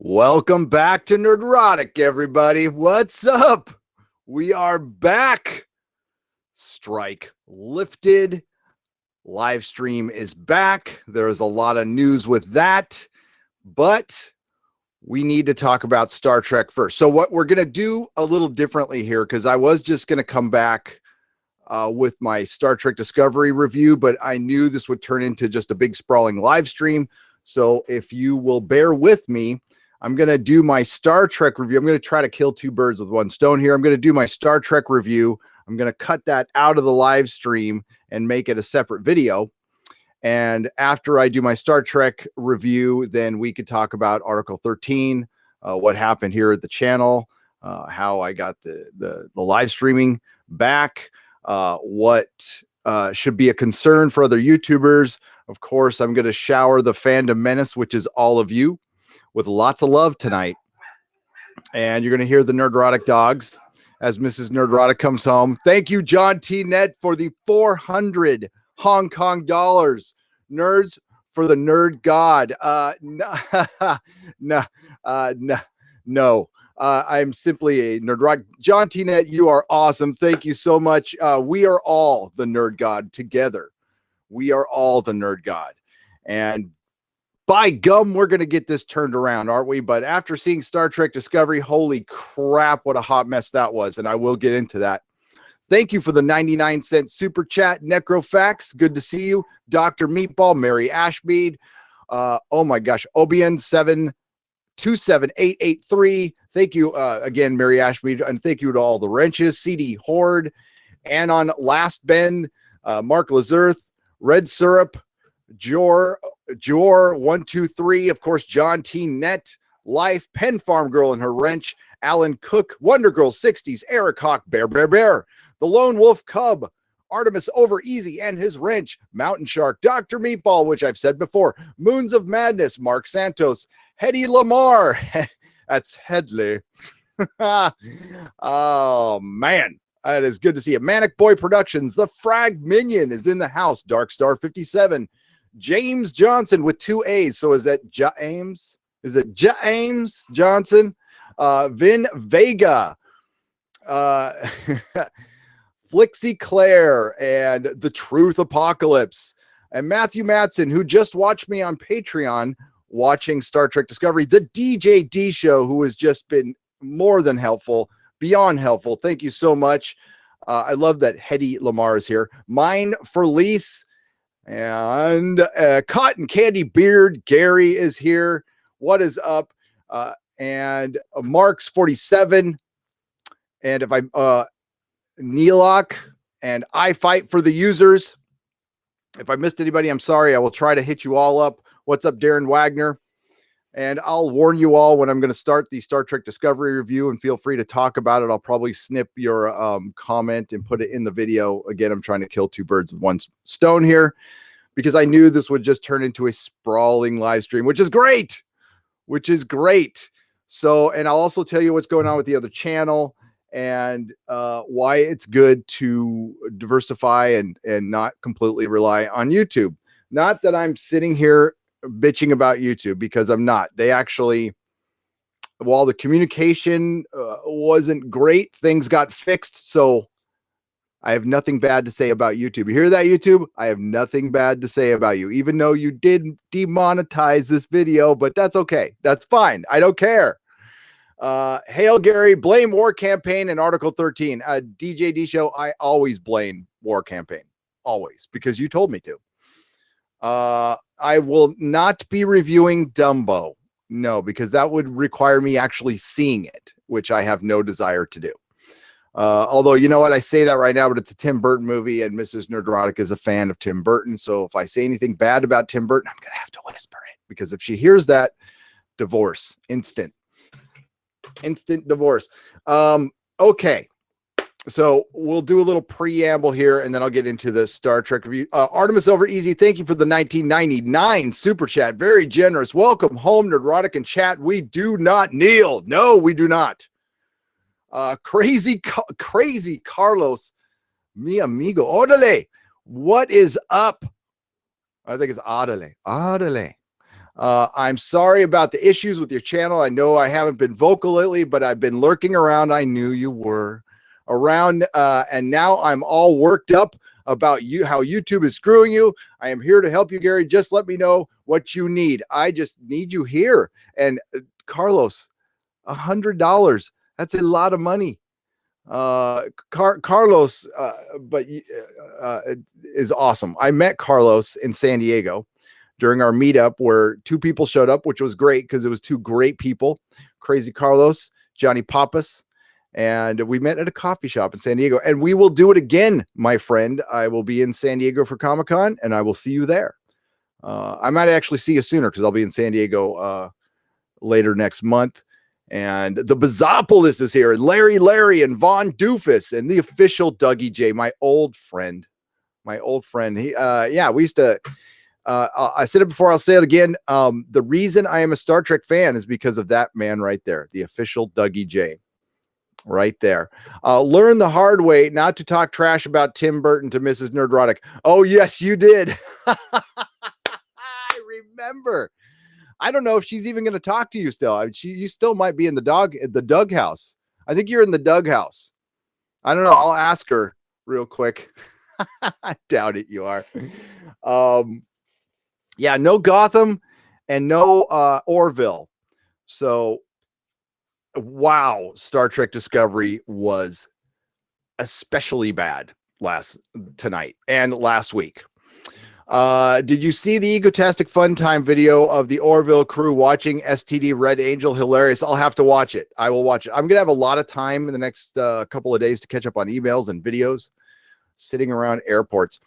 Welcome back to Nerdrotic, everybody. What's up? We are back. Strike lifted. Live stream is back. There's a lot of news with that, but we need to talk about Star Trek first. So what we're going to do a little differently here, because I was just going to come back with my Star Trek Discovery review, but I knew this would turn into just a big sprawling live stream. So if you will bear with me, I'm going to do my Star Trek review. I'm going to try to kill two birds with one stone here. I'm going to do my Star Trek review. I'm going to cut that out of the live stream and make it a separate video. And after I do my Star Trek review, then we could talk about Article 13, what happened here at the channel, how I got the live streaming back, what should be a concern for other YouTubers. Of course, I'm going to shower the Fandom Menace, which is all of you, with lots of love tonight. And you're going to hear the Nerdrotic dogs as Mrs. Nerdrotic comes home. Thank you, John T. Net, for the 400 Hong Kong dollars. Nerds for the nerd god. No. I'm simply a Nerdrotic. John T. Net, you are awesome. Thank you so much. We are all the nerd god together. We are all the nerd god. And by gum, we're going to get this turned around, aren't we? But after seeing Star Trek Discovery, holy crap, what a hot mess that was. And I will get into that. Thank you for the 99-cent super chat, Necrofax. Good to see you. Dr. Meatball, Mary Ashmead. Oh my gosh, Obian 727883. Thank you again, Mary Ashmead. And thank you to all the wrenches, CD Horde, Anon Last Bend, Mark Lazurth, Red Syrup, Jor 123, of course, John T. Net, Life, Pen Farm Girl and her wrench, Alan Cook, Wonder Girl 60s, Eric Hawk, Bear, The Lone Wolf Cub, Artemis Over Easy and his wrench, Mountain Shark, Dr. Meatball, which I've said before, Moons of Madness, Mark Santos, Hedy Lamar, that's Headley. Oh, man. It is good to see you. Manic Boy Productions, the Frag Minion is in the house, Darkstar 57, James Johnson with 2 A's. So is that James? Is it James Johnson? Vin Vega, Flixie Claire, and The Truth Apocalypse, and Matthew Matson, who just watched me on Patreon watching Star Trek Discovery, the DJD show, who has just been more than helpful, beyond helpful. Thank you so much. I love that Hedy Lamar is here. Mine for Lease. And Cotton Candy Beard Gary is here. What is up? And Marks 47, and if I Neelock, and I Fight for the Users. If I missed anybody, I'm sorry. I will try to hit you all up. What's up, Darren Wagner? And I'll warn you all when I'm going to start the Star Trek Discovery review, and feel free to talk about it. I'll probably snip your comment and put it in the video. Again, I'm trying to kill two birds with one stone here, because I knew this would just turn into a sprawling live stream, which is great. So, and I'll also tell you what's going on with the other channel, and why it's good to diversify and not completely rely on YouTube. Not that I'm sitting here bitching about YouTube, because I'm not. They actually, while the communication wasn't great, things got fixed. So I have nothing bad to say about YouTube. You hear that, YouTube? I have nothing bad to say about you, even though you did demonetize this video, but that's okay. That's fine. I don't care. Hail Gary, blame War Campaign and Article 13. DJD show, I always blame War Campaign. Always, because you told me to. I will not be reviewing Dumbo. No, because that would require me actually seeing it, which I have no desire to do. Although, you know what? I say that right now, but it's a Tim Burton movie, and Mrs. Nerdrotic is a fan of Tim Burton. So if I say anything bad about Tim Burton, I'm going to have to whisper it, because if she hears that, divorce, instant divorce. Okay. So we'll do a little preamble here, and then I'll get into the Star Trek review. Artemis Over Easy, thank you for the 1999 super chat. Very generous. Welcome home, Nerdrotic and chat. We do not kneel. No, we do not. Crazy Carlos, mi amigo. Orale, what is up? I think it's Adele. I'm sorry about the issues with your channel. I know I haven't been vocal lately, but I've been lurking around. I knew you were around, and now I'm all worked up about how YouTube is screwing you. I am here to help you, Gary. Just let me know what you need. I just need you here. And Carlos, $100. That's a lot of money. Carlos, is awesome. I met Carlos in San Diego during our meetup where two people showed up, which was great because it was two great people, Crazy Carlos, Johnny Pappas, and we met at a coffee shop in San Diego. And we will do it again, my friend. I will be in San Diego for Comic-Con, and I will see you there. I might actually see you sooner because I'll be in San Diego later next month. And the Bizzopolis is here, and Larry, and Von Doofus, and the official Dougie J, my old friend. He, yeah, we used to. I said it before, I'll say it again. The reason I am a Star Trek fan is because of that man right there, the official Dougie J, right there. Learn the hard way not to talk trash about Tim Burton to Mrs. Nerdrotic. Oh yes, you did. I remember. I don't know if she's even going to talk to you still. I mean, you still might be in the Doug house. I think you're in the Doug house. I don't know. I'll ask her real quick. I doubt it. You are. Yeah, no Gotham and no Orville. So, wow, Star Trek Discovery was especially bad tonight and last week. Did you see the Egotastic Fun Time video of the Orville crew watching STD Red Angel? Hilarious. I'll have to watch it. I will watch it. I'm going to have a lot of time in the next couple of days to catch up on emails and videos sitting around airports.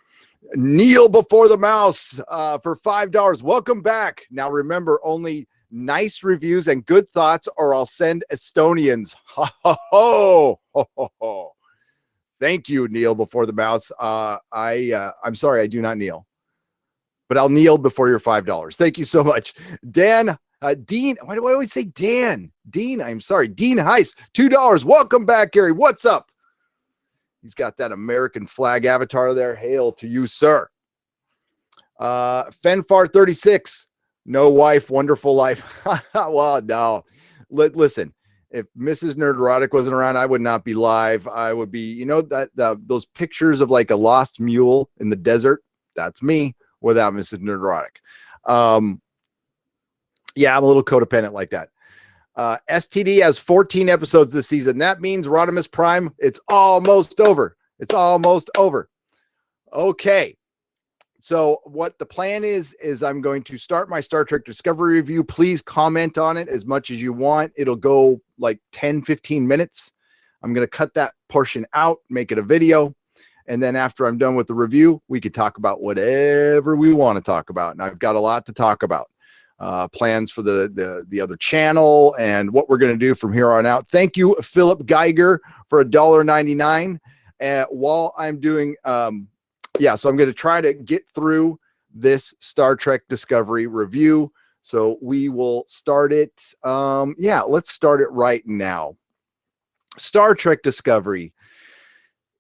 Kneel before the mouse for $5. Welcome back. Now, remember, only nice reviews and good thoughts, or I'll send Estonians. Ho, ho, ho, ho, ho, ho. Thank you, Kneel before the mouse. I'm sorry, I do not kneel, but I'll kneel before your $5. Thank you so much. Dan, Dean, why do I always say Dan? Dean, I'm sorry. Dean Heiss, $2. Welcome back, Gary. What's up? He's got that American flag avatar there. Hail to you, sir. Fenfar 36, no wife, wonderful life. Well, no. Listen, if Mrs. Nerdrotic wasn't around, I would not be live. I would be, you know, those pictures of like a lost mule in the desert. That's me without Mrs. Nerdrotic. Yeah, I'm a little codependent like that. STD has 14 episodes this season. That means Rodimus Prime, it's almost over. It's almost over. Okay. So what the plan is I'm going to start my Star Trek Discovery review. Please comment on it as much as you want. It'll go like 10, 15 minutes. I'm going to cut that portion out, make it a video. And then after I'm done with the review, we could talk about whatever we want to talk about. And I've got a lot to talk about. Plans for the other channel and what we're going to do from here on out. Thank you, Philip Geiger, for $1.99. While I'm doing, yeah, so I'm going to try to get through this Star Trek Discovery review. So we will start it. Yeah, let's start it right now. Star Trek Discovery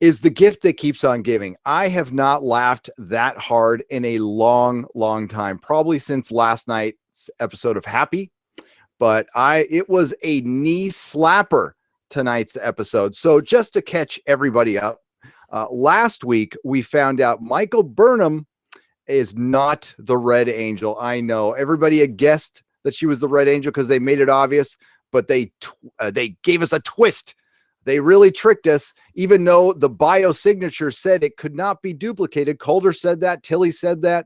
is the gift that keeps on giving. I have not laughed that hard in a long, long time, probably since last night's episode of Happy, but it was a knee slapper tonight's episode. So just to catch everybody up, last week we found out Michael Burnham is not the Red Angel. I know everybody had guessed that she was the Red Angel because they made it obvious, but they gave us a twist. They really tricked us, even though the biosignature said it could not be duplicated. Calder said that, Tilly said that,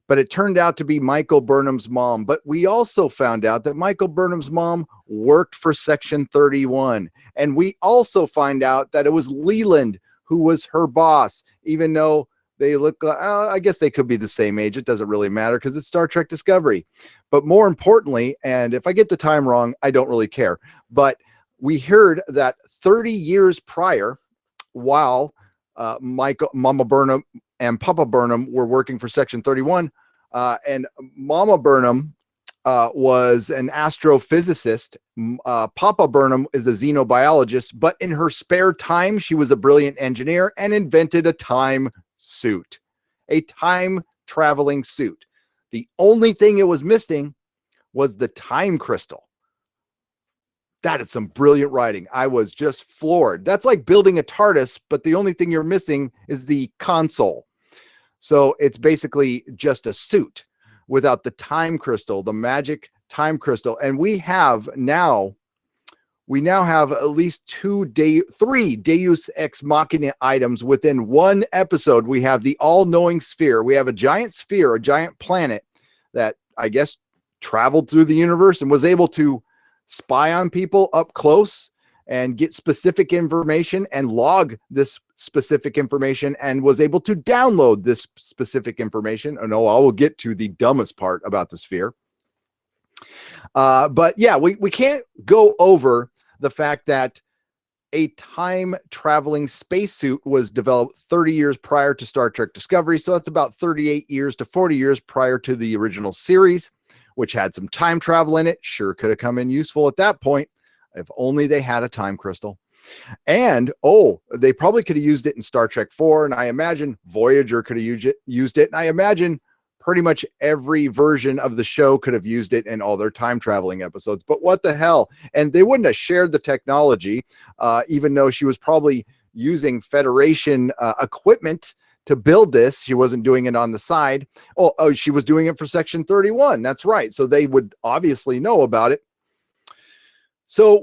but it turned out to be Michael Burnham's mom. But we also found out that Michael Burnham's mom worked for Section 31. And we also find out that it was Leland who was her boss, even though they look like, I guess they could be the same age. It doesn't really matter because it's Star Trek Discovery. But more importantly, and if I get the time wrong, I don't really care, but we heard that 30 years prior, while Mama Burnham and Papa Burnham were working for Section 31, and Mama Burnham was an astrophysicist. Papa Burnham is a xenobiologist, but in her spare time, she was a brilliant engineer and invented a time suit, a time traveling suit. The only thing it was missing was the time crystal. That is some brilliant writing. I was just floored. That's like building a TARDIS, but the only thing you're missing is the console. So it's basically just a suit without the time crystal, the magic time crystal. And we now have at least three Deus Ex Machina items within one episode. We have the all-knowing sphere. We have a giant sphere, a giant planet that I guess traveled through the universe and was able to spy on people up close and get specific information and log this specific information, and was able to download this specific information. Oh no, I will get to the dumbest part about the sphere. But yeah, we can't go over the fact that a time traveling spacesuit was developed 30 years prior to Star Trek Discovery. So that's about 38 years to 40 years prior to the original series, which had some time travel in it. Sure could have come in useful at that point if only they had a time crystal. And they probably could have used it in Star Trek 4, and I imagine Voyager could have used it, and I imagine pretty much every version of the show could have used it in all their time traveling episodes. But what the hell? And they wouldn't have shared the technology, even though she was probably using Federation equipment to build this. She wasn't doing it on the side. Oh, she was doing it for Section 31. That's right. So they would obviously know about it. So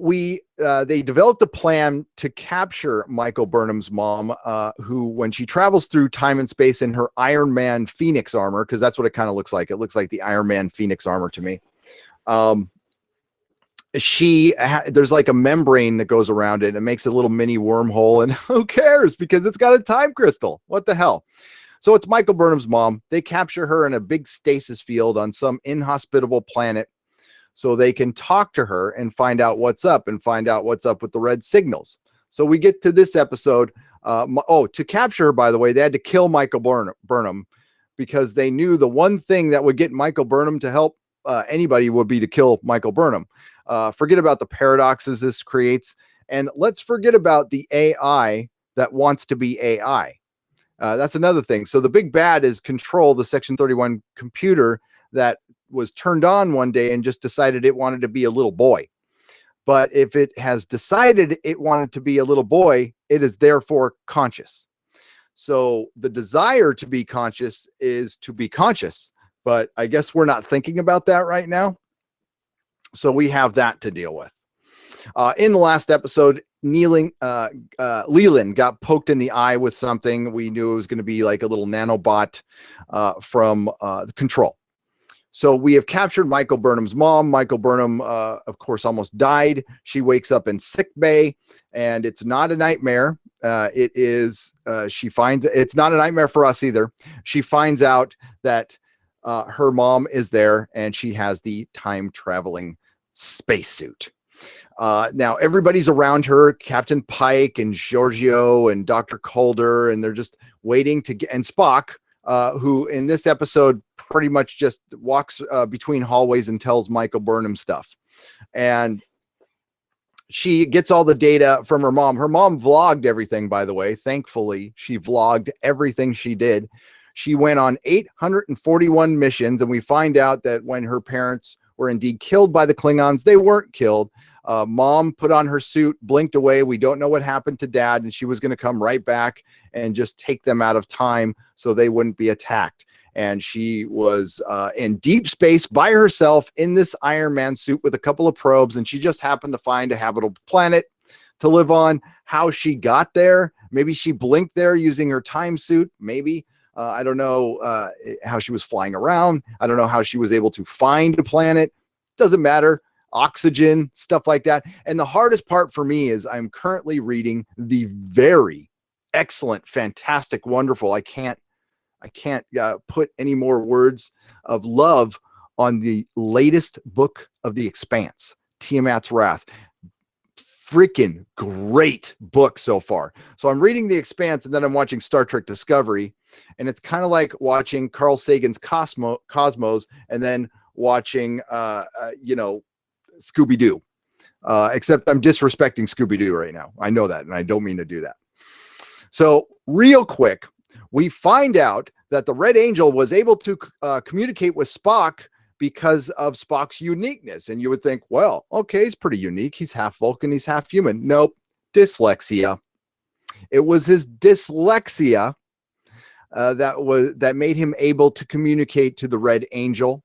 they developed a plan to capture Michael Burnham's mom, who, when she travels through time and space in her Iron Man Phoenix armor, because that's what it kind of looks like. It looks like the Iron Man Phoenix armor to me. There's like a membrane that goes around it and makes a little mini wormhole, and who cares, because it's got a time crystal. What the hell? So it's Michael Burnham's mom. They capture her in a big stasis field on some inhospitable planet, so they can talk to her and find out what's up with the red signals. So we get to this episode. To capture her, by the way, they had to kill Michael Burnham, because they knew the one thing that would get Michael Burnham to help anybody would be to kill Michael Burnham. Forget about the paradoxes this creates, and let's forget about the AI that wants to be AI. That's another thing. So the big bad is Control, the Section 31 computer that was turned on one day and just decided it wanted to be a little boy. But if it has decided it wanted to be a little boy, it is therefore conscious. So the desire to be conscious is to be conscious. But I guess we're not thinking about that right now. So we have that to deal with. In the last episode, Leland got poked in the eye with something. We knew it was going to be like a little nanobot from Control. So we have captured Michael Burnham's mom. Michael Burnham, of course, almost died. She wakes up in sick bay, and it's not a nightmare. It's not a nightmare for us either. She finds out that her mom is there, and she has the time traveling spacesuit. Now everybody's around her, Captain Pike and Giorgio and Dr. Calder, and they're just waiting to get, and Spock, who in this episode pretty much just walks between hallways and tells Michael Burnham stuff. And she gets all the data from her mom. Her mom vlogged everything, by the way. Thankfully, she vlogged everything she did. She went on 841 missions, and we find out that when her parents were indeed killed by the Klingons, they weren't killed. Mom put on her suit, blinked away. We don't know what happened to Dad, and she was going to come right back and just take them out of time so they wouldn't be attacked. And she was in deep space by herself in this Iron Man suit with a couple of probes, and she just happened to find a habitable planet to live on. How she got there, maybe she blinked there using her time suit, maybe. I don't know how she was flying around. I don't know how she was able to find a planet. Doesn't matter. Oxygen, stuff like that. And the hardest part for me is I'm currently reading the very excellent, fantastic, wonderful. I can't put any more words of love on the latest book of The Expanse, Tiamat's Wrath. Freaking great book so far. So I'm reading The Expanse, and then I'm watching Star Trek Discovery, and it's kind of like watching Carl Sagan's Cosmos and then watching Scooby-Doo, except I'm disrespecting Scooby-Doo right now. I know that, and I don't mean to do that. So real quick, we find out that the Red Angel was able to communicate with Spock because of Spock's uniqueness. And you would think, well, okay, he's pretty unique. He's half Vulcan, he's half human. Nope, dyslexia. It was his dyslexia that made him able to communicate to the Red Angel.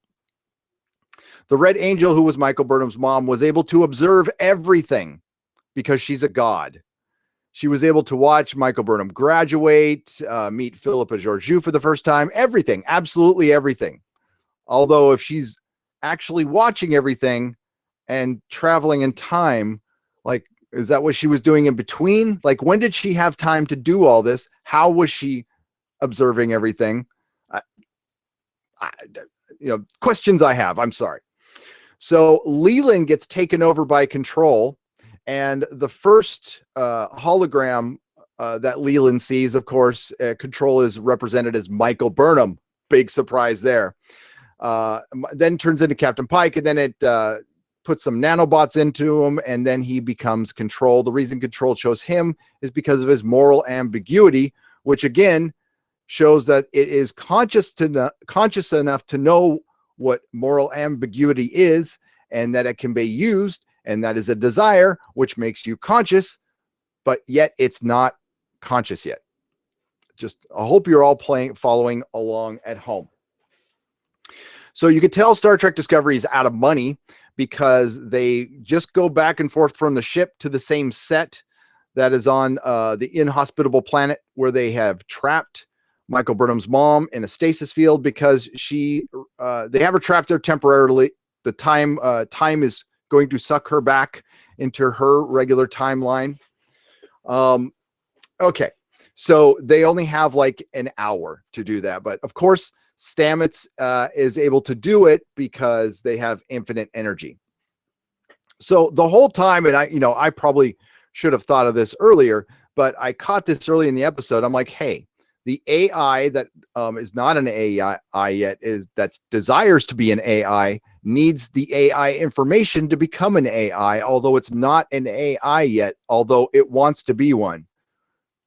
The Red Angel, who was Michael Burnham's mom, was able to observe everything because she's a god. She was able to watch Michael Burnham graduate, meet Philippa Georgiou for the first time, everything, absolutely everything. Although if she's actually watching everything and traveling in time, like, is that what she was doing in between? Like, when did she have time to do all this? How was she observing everything? Questions I have. I'm sorry. So Leland gets taken over by Control, and the first hologram that Leland sees, of course, Control is represented as Michael Burnham. Big surprise there. Then turns into Captain Pike, and then it puts some nanobots into him, and then he becomes Control. The reason Control chose him is because of his moral ambiguity, which again shows that it is conscious enough to know what moral ambiguity is, and that it can be used, and that is a desire which makes you conscious, but yet it's not conscious yet. Just, I hope you're all following along at home. So you could tell Star Trek Discovery is out of money because they just go back and forth from the ship to the same set that is on the inhospitable planet where they have trapped Michael Burnham's mom in a stasis field because they have her trapped there temporarily. The time is going to suck her back into her regular timeline. Okay, so they only have like an hour to do that, but of course Stamets is able to do it because they have infinite energy. So the whole time, and I probably should have thought of this earlier, but I caught this early in the episode. I'm like, hey, the AI that is not an AI yet, that desires to be an AI, needs the AI information to become an AI, although it's not an AI yet, although it wants to be one.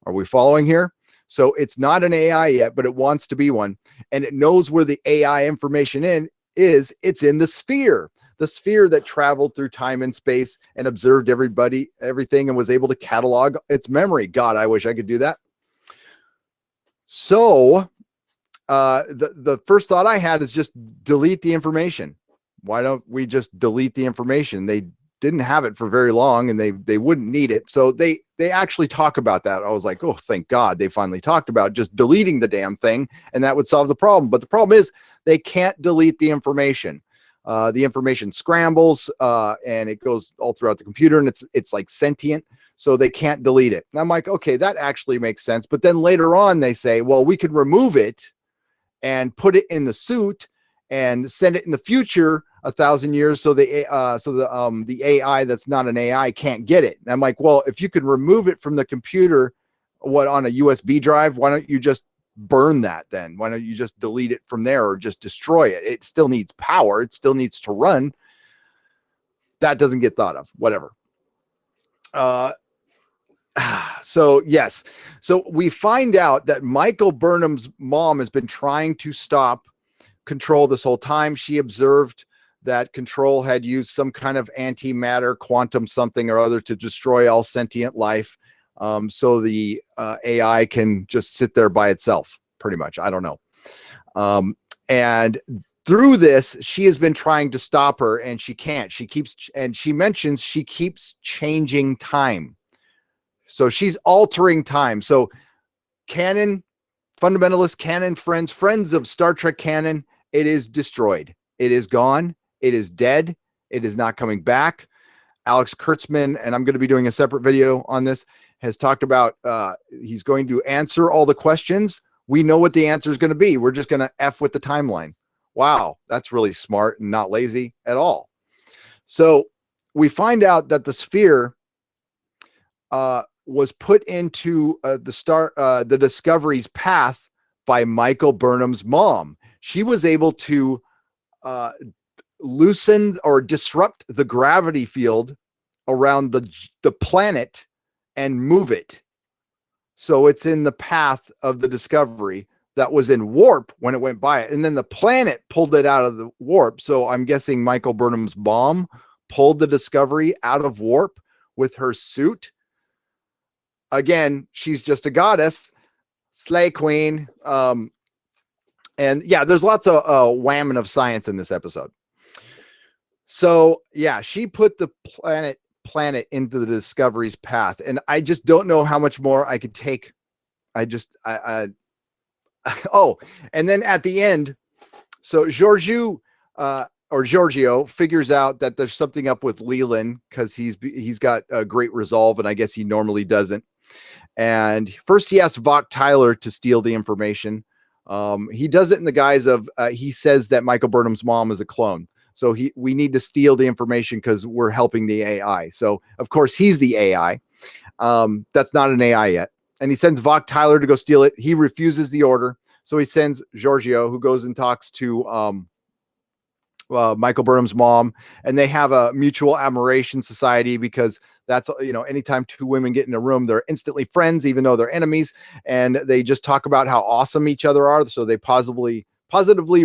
Are we following here? So it's not an AI yet, but it wants to be one. And it knows where the AI information is. It's in the sphere that traveled through time and space and observed everything, and was able to catalog its memory. God, I wish I could do that. So the first thought I had is just delete the information. Why don't we just delete the information? They didn't have it for very long, and they wouldn't need it. So they actually talk about that. I was like, oh, thank God they finally talked about just deleting the damn thing, and that would solve the problem. But the problem is they can't delete the information. The information scrambles and it goes all throughout the computer, and it's like sentient. So they can't delete it. And I'm like, okay, that actually makes sense. But then later on they say, well, we could remove it and put it in the suit and send it in the future 1,000 years so the AI that's not an AI can't get it. And I'm like, well, if you could remove it from the computer, on a USB drive, why don't you just burn that then? Why don't you just delete it from there, or just destroy it? It still needs power. It still needs to run. That doesn't get thought of. Whatever. So yes. So we find out that Michael Burnham's mom has been trying to stop Control this whole time. She observed that Control had used some kind of antimatter, quantum something or other, to destroy all sentient life. So the AI can just sit there by itself, pretty much. I don't know. And through this, she has been trying to stop her, and she can't. She mentions she keeps changing time. So she's altering time. So canon, fundamentalist canon, friends of Star Trek canon, it is destroyed. It is gone. It is dead. It is not coming back. Alex Kurtzman, and I'm going to be doing a separate video on this, has talked about he's going to answer all the questions. We know what the answer is going to be. We're just going to F with the timeline. Wow, that's really smart and not lazy at all. So we find out that the sphere was put into the Discovery's path by Michael Burnham's mom. She was able to loosen or disrupt the gravity field around the planet and move it. So it's in the path of the Discovery that was in warp when it went by it. And then the planet pulled it out of the warp. So I'm guessing Michael Burnham's mom pulled the Discovery out of warp with her suit. Again, she's just a goddess, slay queen. And yeah, there's lots of whamming of science in this episode. So yeah, she put the planet into the Discovery's path, and I just don't know how much more I could take. Oh, and then at the end, so Giorgio figures out that there's something up with Leland because he's got a great resolve, and I guess he normally doesn't. And first he asks Vok Tyler to steal the information. He does it in the guise of he says that Michael Burnham's mom is a clone. So we need to steal the information because we're helping the AI. So of course he's the AI. That's not an AI yet. And he sends Vok Tyler to go steal it. He refuses the order. So he sends Giorgio, who goes and talks to Michael Burnham's mom, and they have a mutual admiration society because that's, anytime two women get in a room, they're instantly friends, even though they're enemies. And they just talk about how awesome each other are. So they positively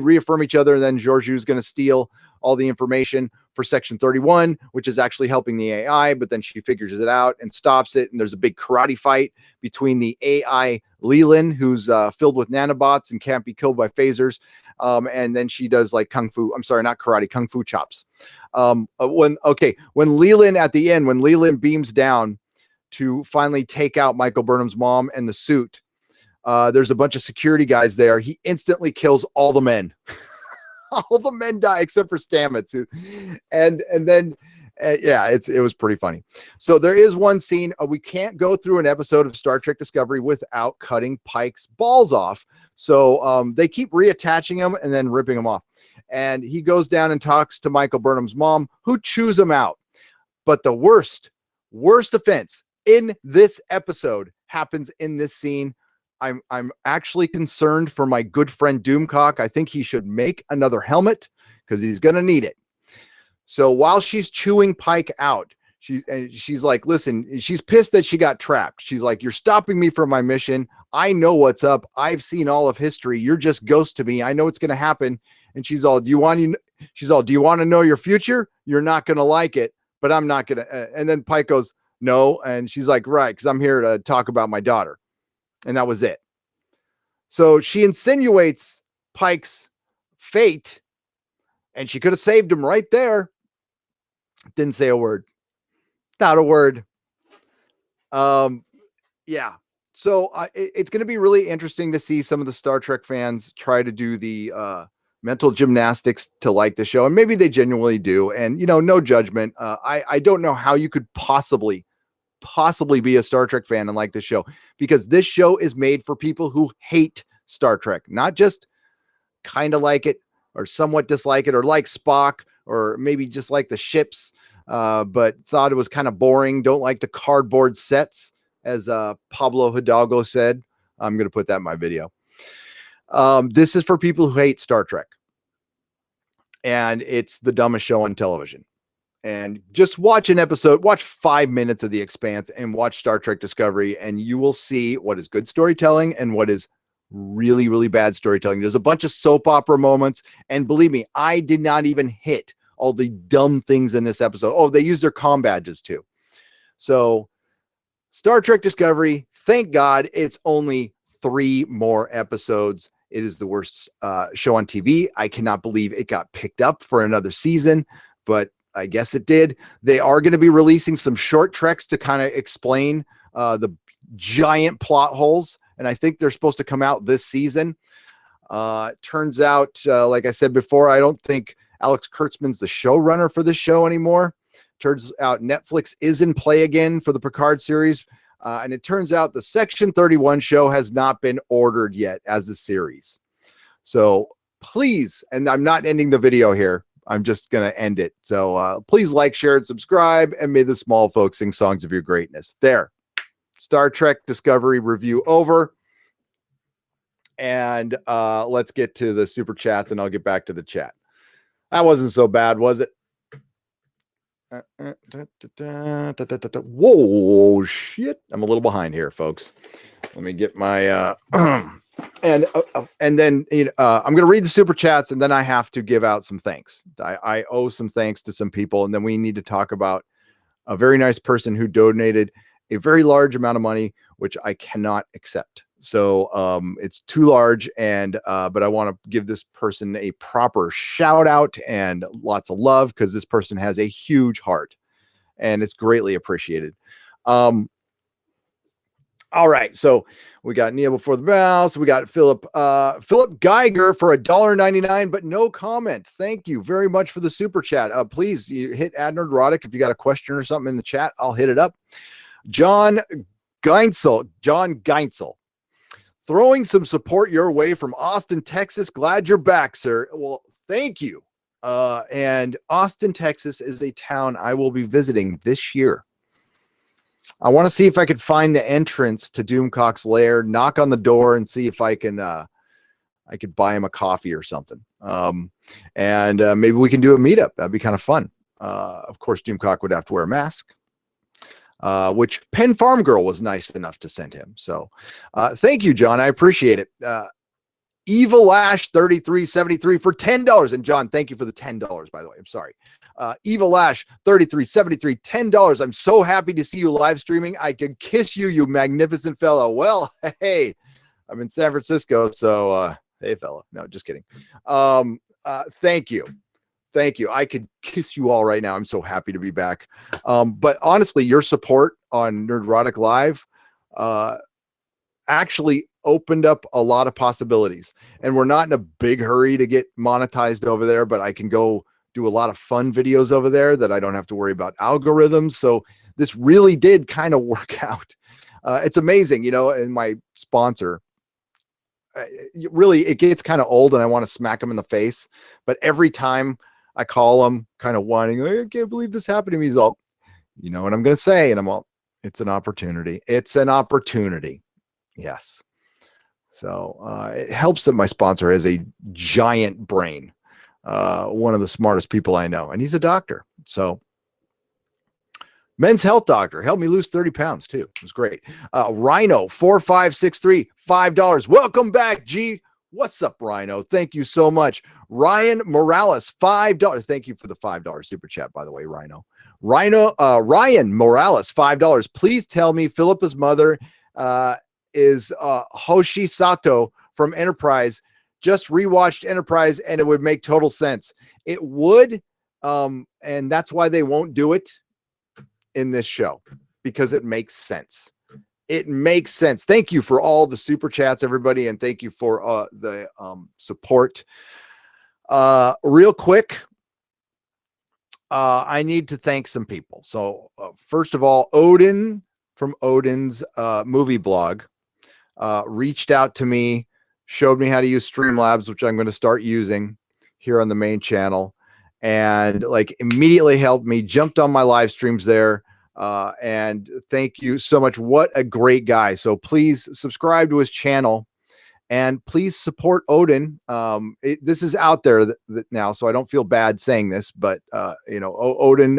reaffirm each other. And then Giorgio's going to steal all the information for Section 31, which is actually helping the AI, but then she figures it out and stops it. And there's a big karate fight between the AI Leland, who's filled with nanobots and can't be killed by phasers. And then she does like kung fu chops. When Leland at the end, when Leland beams down to finally take out Michael Burnham's mom and the suit, there's a bunch of security guys there. He instantly kills all the men. All the men die except for Stamets, and then it was pretty funny. So there is one scene. We can't go through an episode of Star Trek Discovery without cutting Pike's balls off. So they keep reattaching him and then ripping him off. And he goes down and talks to Michael Burnham's mom, who chews him out. But the worst offense in this episode happens in this scene. I'm actually concerned for my good friend Doomcock. I think he should make another helmet because he's going to need it. So while she's chewing Pike out, she's like, listen, she's pissed that she got trapped. She's like, you're stopping me from my mission. I know what's up. I've seen all of history. You're just ghost to me. I know what's going to happen. And she's all, do you want to know your future? You're not going to like it, but I'm not going to. And then Pike goes, no. And she's like, right, because I'm here to talk about my daughter. And that was it. So she insinuates Pike's fate, and she could have saved him right there. Didn't say a word. Not a word. Yeah. So it's going to be really interesting to see some of the Star Trek fans try to do the mental gymnastics to like the show. And maybe they genuinely do. And, no judgment. I don't know how you could possibly be a Star Trek fan and like this show, because this show is made for people who hate Star Trek, not just kind of like it or somewhat dislike it or like Spock or maybe just like the ships, but thought it was kind of boring. Don't like the cardboard sets, as Pablo Hidalgo said. I'm going to put that in my video. This is for people who hate Star Trek, and it's the dumbest show on television. And just watch 5 minutes of The Expanse and watch Star Trek Discovery, and you will see what is good storytelling and what is really, really bad storytelling. There's a bunch of soap opera moments, and believe me, I did not even hit all the dumb things in this episode. Oh, they use their comm badges too. So Star Trek Discovery, thank God it's only 3 more episodes. It is the worst show on TV. I cannot believe it got picked up for another season, but I guess it did. They are going to be releasing some short treks to kind of explain the giant plot holes. And I think they're supposed to come out this season. Turns out, like I said before, I don't think Alex Kurtzman's the showrunner for this show anymore. Turns out Netflix is in play again for the Picard series. And it turns out the Section 31 show has not been ordered yet as a series. So please, and I'm not ending the video here, I'm just going to end it. So please like, share, and subscribe, and may the small folks sing songs of your greatness. There. Star Trek Discovery review over. And let's get to the super chats, and I'll get back to the chat. That wasn't so bad, was it? Whoa, shit. I'm a little behind here, folks. Let me get my And then I'm going to read the super chats, and then I have to give out some thanks. I owe some thanks to some people, and then we need to talk about a very nice person who donated a very large amount of money, which I cannot accept. So it's too large, and but I want to give this person a proper shout out and lots of love, because this person has a huge heart, and it's greatly appreciated. All right, so we got Neil before the mouse. We got Philip Geiger for $1.99, but no comment. Thank you very much for the super chat. Please hit @nerdrotic if you got a question or something in the chat. I'll hit it up. John Geinzel, throwing some support your way from Austin, Texas. Glad you're back, sir. Well, thank you. And Austin, Texas is a town I will be visiting this year. I want to see if I could find the entrance to Doomcock's lair, knock on the door, and see if I can I could buy him a coffee or something. And maybe we can do a meetup. That'd be kind of fun. Of course, Doomcock would have to wear a mask, which Penn Farm Girl was nice enough to send him. So thank you, John. I appreciate it. Evil Lash 3373 for $10. And John, thank you for the $10, by the way. I'm sorry. Evil Lash 3373, $10. I'm so happy to see you live streaming. I can kiss you, you magnificent fellow. Well, hey, I'm in San Francisco, so hey, fella. No, just kidding. Thank you. Thank you. I could kiss you all right now. I'm so happy to be back. But honestly, your support on Nerdrotic Live actually opened up a lot of possibilities. And we're not in a big hurry to get monetized over there, but I can go do a lot of fun videos over there that I don't have to worry about algorithms. So this really did kind of work out. It's amazing, and my sponsor, really, it gets kind of old and I want to smack him in the face. But every time I call him kind of whining, I can't believe this happened to me. He's all, you know what I'm going to say? And I'm all, it's an opportunity. It's an opportunity. Yes. So it helps that my sponsor has a giant brain, one of the smartest people I know, and he's a doctor. So Men's Health Doctor helped me lose 30 pounds too. It was great. Rhino 4563, $5. Welcome back, G. What's up, Rhino? Thank you so much. Ryan Morales, $5. Thank you for the $5 super chat, by the way, Rhino. Ryan Morales, $5. Please tell me Philippa's mother is Hoshi Sato from Enterprise. Just rewatched Enterprise and it would make total sense. It would, and that's why they won't do it in this show, because it makes sense. It makes sense. Thank you for all the super chats, everybody, and thank you for the support. Real quick, I need to thank some people. So first of all, Odin from Odin's movie blog reached out to me, showed me how to use Streamlabs, which I'm going to start using here on the main channel, and like immediately helped me, jumped on my live streams there. And thank you so much. What a great guy. So please subscribe to his channel and please support Odin. This is out there now, so I don't feel bad saying this, but Odin,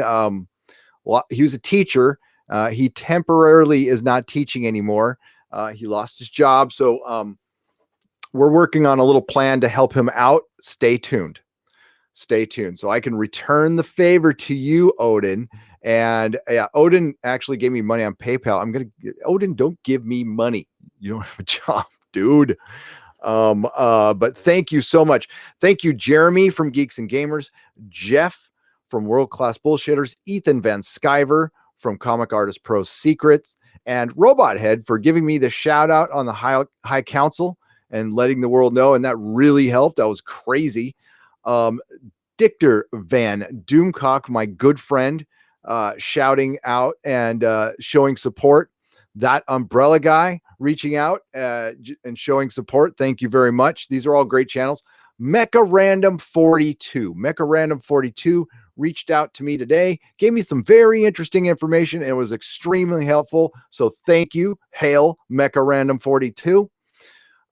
he was a teacher. He temporarily is not teaching anymore. He lost his job. So we're working on a little plan to help him out. Stay tuned. Stay tuned so I can return the favor to you, Odin. And yeah, Odin actually gave me money on PayPal. Odin, don't give me money. You don't have a job, dude. But thank you so much. Thank you, Jeremy from Geeks and Gamers, Jeff from World Class Bullshitters, Ethan Van Skyver from Comic Artist Pro Secrets, and Robot Head for giving me the shout out on the High Council and letting the world know. And that really helped. That was crazy. Dictor Van Doomcock, my good friend, shouting out and showing support. That Umbrella guy reaching out and showing support. Thank you very much. These are all great channels. Mecha Random 42 reached out to me today, gave me some very interesting information, and it was extremely helpful. So thank you. Hail Mecha Random 42.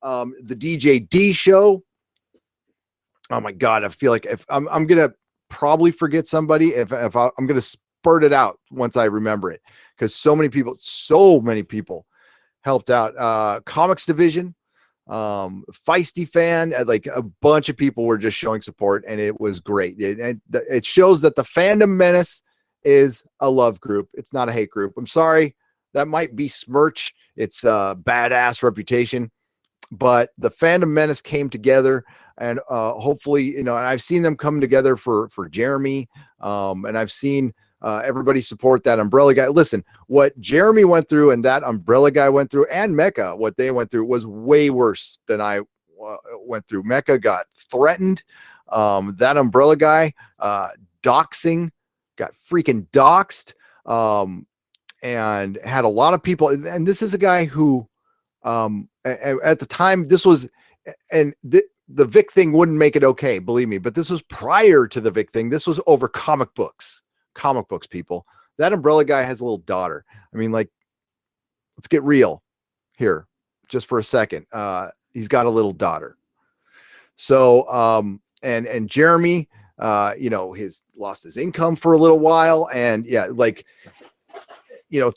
The DJ D show. Oh my God. I feel like if I'm going to probably forget somebody if I'm going to spurt it out once I remember it, because so many people helped out. Comics Division, Feisty fan, like a bunch of people were just showing support, and it was great. It shows that the Fandom Menace is a love group. It's not a hate group. I'm sorry, that might besmirch its badass reputation, but the Fandom Menace came together, and hopefully, and I've seen them come together for Jeremy, and I've seen everybody support that Umbrella guy. Listen, what Jeremy went through and that Umbrella guy went through, and Mecca, what they went through was way worse than I went through. Mecca got threatened. That Umbrella guy, doxing, got freaking doxed, and had a lot of people. And this is a guy who, at the time, this was, and the Vic thing wouldn't make it okay, believe me, but this was prior to the Vic thing. This was over comic books, people. That Umbrella guy has a little daughter. I mean, like, let's get real here just for a second. He's got a little daughter. So, and Jeremy, he's lost his income for a little while, and yeah, like,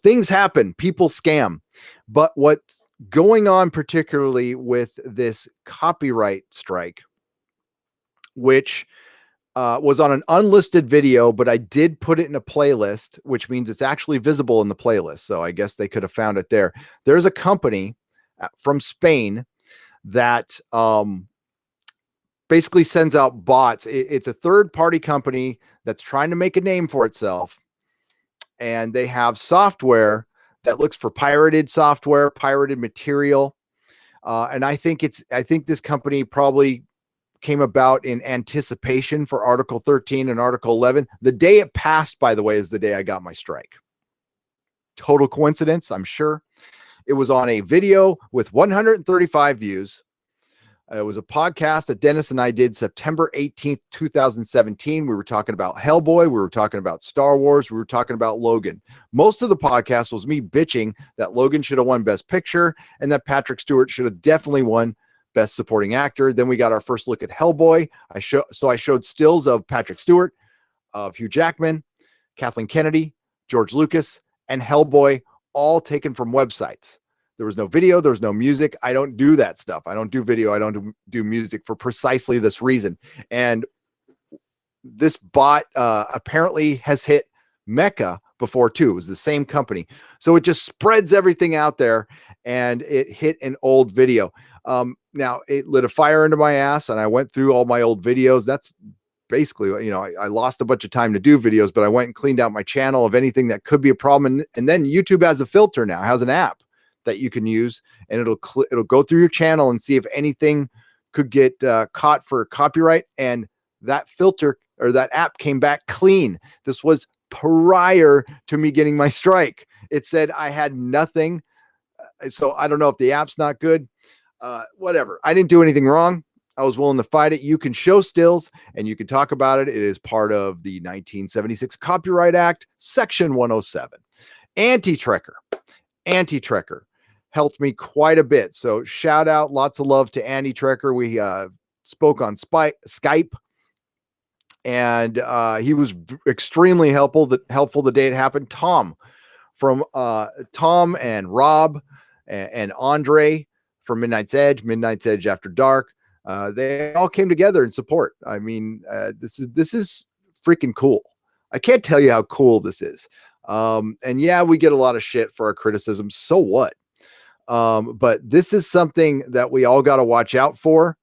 things happen, people scam. But what's going on, particularly with this copyright strike, which was on an unlisted video, but I did put it in a playlist, which means it's actually visible in the playlist. So I guess they could have found it there. There's a company from Spain that basically sends out bots. It's a third-party company that's trying to make a name for itself, and they have software that looks for pirated software, pirated material. And I think this company probably came about in anticipation for Article 13 and Article 11. The day it passed, by the way, is the day I got my strike. Total coincidence, I'm sure. It was on a video with 135 views. It was a podcast that Dennis and I did September 18th, 2017. We were talking about Hellboy. We were talking about Star Wars. We were talking about Logan. Most of the podcast was me bitching that Logan should have won Best Picture and that Patrick Stewart should have definitely won Best Supporting Actor. Then we got our first look at Hellboy. I showed stills of Patrick Stewart, of Hugh Jackman, Kathleen Kennedy, George Lucas, and Hellboy, all taken from websites. There was no video. There was no music. I don't do that stuff. I don't do video. I don't do music for precisely this reason. And this bot apparently has hit Mecca before too. It was the same company. So it just spreads everything out there, and it hit an old video. Now it lit a fire into my ass, and I went through all my old videos. That's basically, I lost a bunch of time to do videos, but I went and cleaned out my channel of anything that could be a problem. And then YouTube has a filter now, has an app that you can use, and it'll go through your channel and see if anything could get caught for copyright. And that filter or that app came back clean. This was prior to me getting my strike. It said I had nothing. So I don't know if the app's not good. Whatever. I didn't do anything wrong. I was willing to fight it. You can show stills and you can talk about it. It is part of the 1976 Copyright Act, Section 107. Anti-Trekker helped me quite a bit. So shout out, lots of love to Anti-Trekker. We spoke on Skype, and he was extremely helpful the day it happened. Tom and Rob and Andre from Midnight's Edge After Dark. They all came together in support. I mean, this is freaking cool. I can't tell you how cool this is. And yeah, we get a lot of shit for our criticism. So what? But this is something that we all got to watch out for,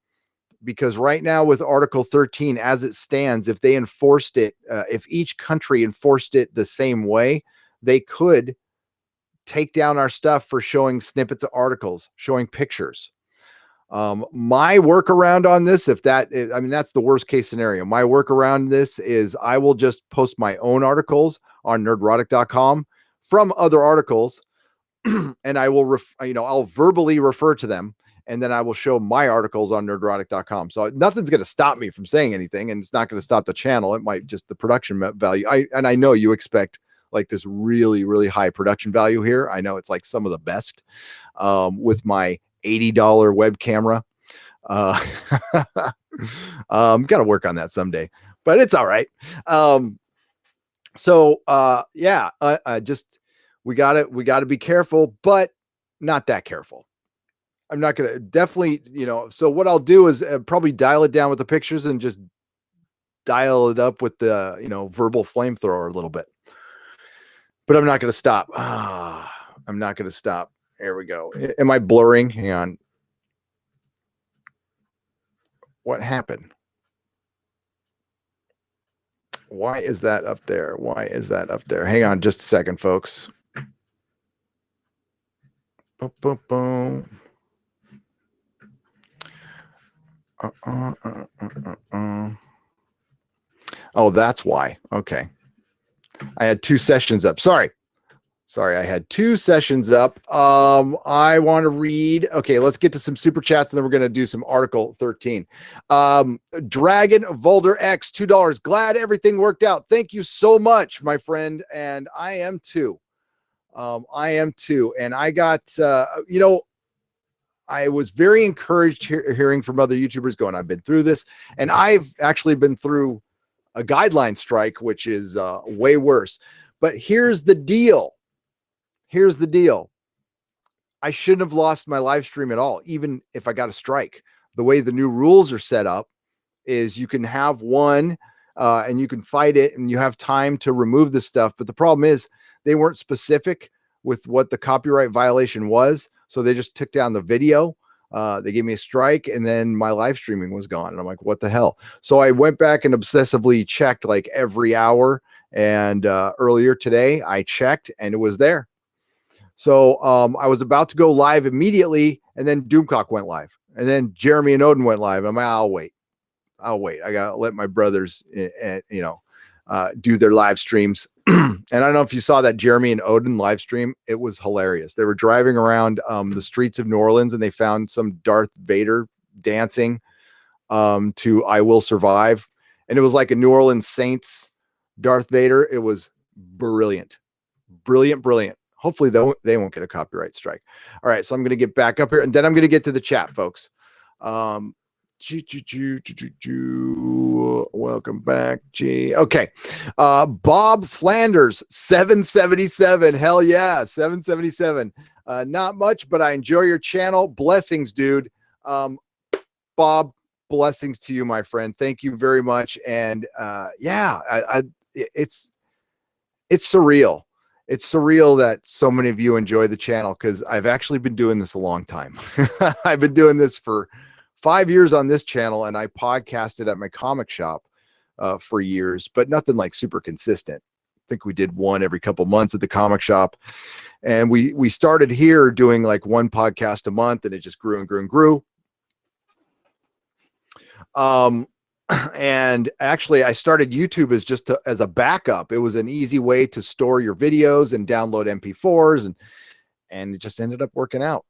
because right now with Article 13, as it stands, if they enforced it, if each country enforced it the same way, they could take down our stuff for showing snippets of articles, showing pictures. My workaround on this, that's the worst case scenario. My workaround this is I will just post my own articles on nerdrotic.com from other articles, and I will, I'll verbally refer to them, and then I will show my articles on nerdrotic.com. So nothing's going to stop me from saying anything, and it's not going to stop the channel. It might just the production value. I know you expect like this really, really high production value here. I know it's like some of the best with my $80 web camera. Got to work on that someday, but it's all right. Just we got to be careful, but not that careful. I'm not going to definitely, so what I'll do is probably dial it down with the pictures and just dial it up with the, verbal flamethrower a little bit. But I'm not going to stop. I'm not going to stop. There we go. Am I blurring? Hang on. What happened? Why is that up there? Why is that up there? Hang on just a second, folks. Boom, boom, boom. Oh, that's why. Okay. I had 2 sessions up. Sorry, I had 2 sessions up. I want to read. Okay, let's get to some super chats and then we're going to do some article 13. Dragon Volder X, $2. Glad everything worked out. Thank you so much, my friend. And I am too. And I got, I was very encouraged hearing from other YouTubers going, I've been through this. And I've actually been through a guideline strike, which is way worse. But here's the deal. I shouldn't have lost my live stream at all, even if I got a strike. The way the new rules are set up is you can have one and you can fight it and you have time to remove this stuff. But the problem is they weren't specific with what the copyright violation was. So they just took down the video. They gave me a strike and then my live streaming was gone. And I'm like, what the hell? So I went back and obsessively checked like every hour. And earlier today I checked and it was there. So I was about to go live immediately and then Doomcock went live and then Jeremy and Odin went live. I'm like, I'll wait. I got to let my brothers, do their live streams. And I don't know if you saw that Jeremy and Odin live stream. It was hilarious. They were driving around the streets of New Orleans and they found some Darth Vader dancing to I Will Survive. And it was like a New Orleans Saints Darth Vader. It was brilliant. Hopefully they won't get a copyright strike. All right. So I'm going to get back up here and then I'm going to get to the chat, folks. Welcome back, G. Okay. Bob Flanders, 777. Hell yeah, 777. Not much, but I enjoy your channel. Blessings, dude. Bob, blessings to you, my friend. Thank you very much. And it's surreal. It's surreal that so many of you enjoy the channel because I've actually been doing this a long time. I've been doing this for 5 years on this channel, and I podcasted at my comic shop for years, but nothing like super consistent. I think we did one every couple months at the comic shop, and we started here doing like one podcast a month, and it just grew and grew and grew. And actually, I started YouTube as a backup. It was an easy way to store your videos and download MP4s, and it just ended up working out.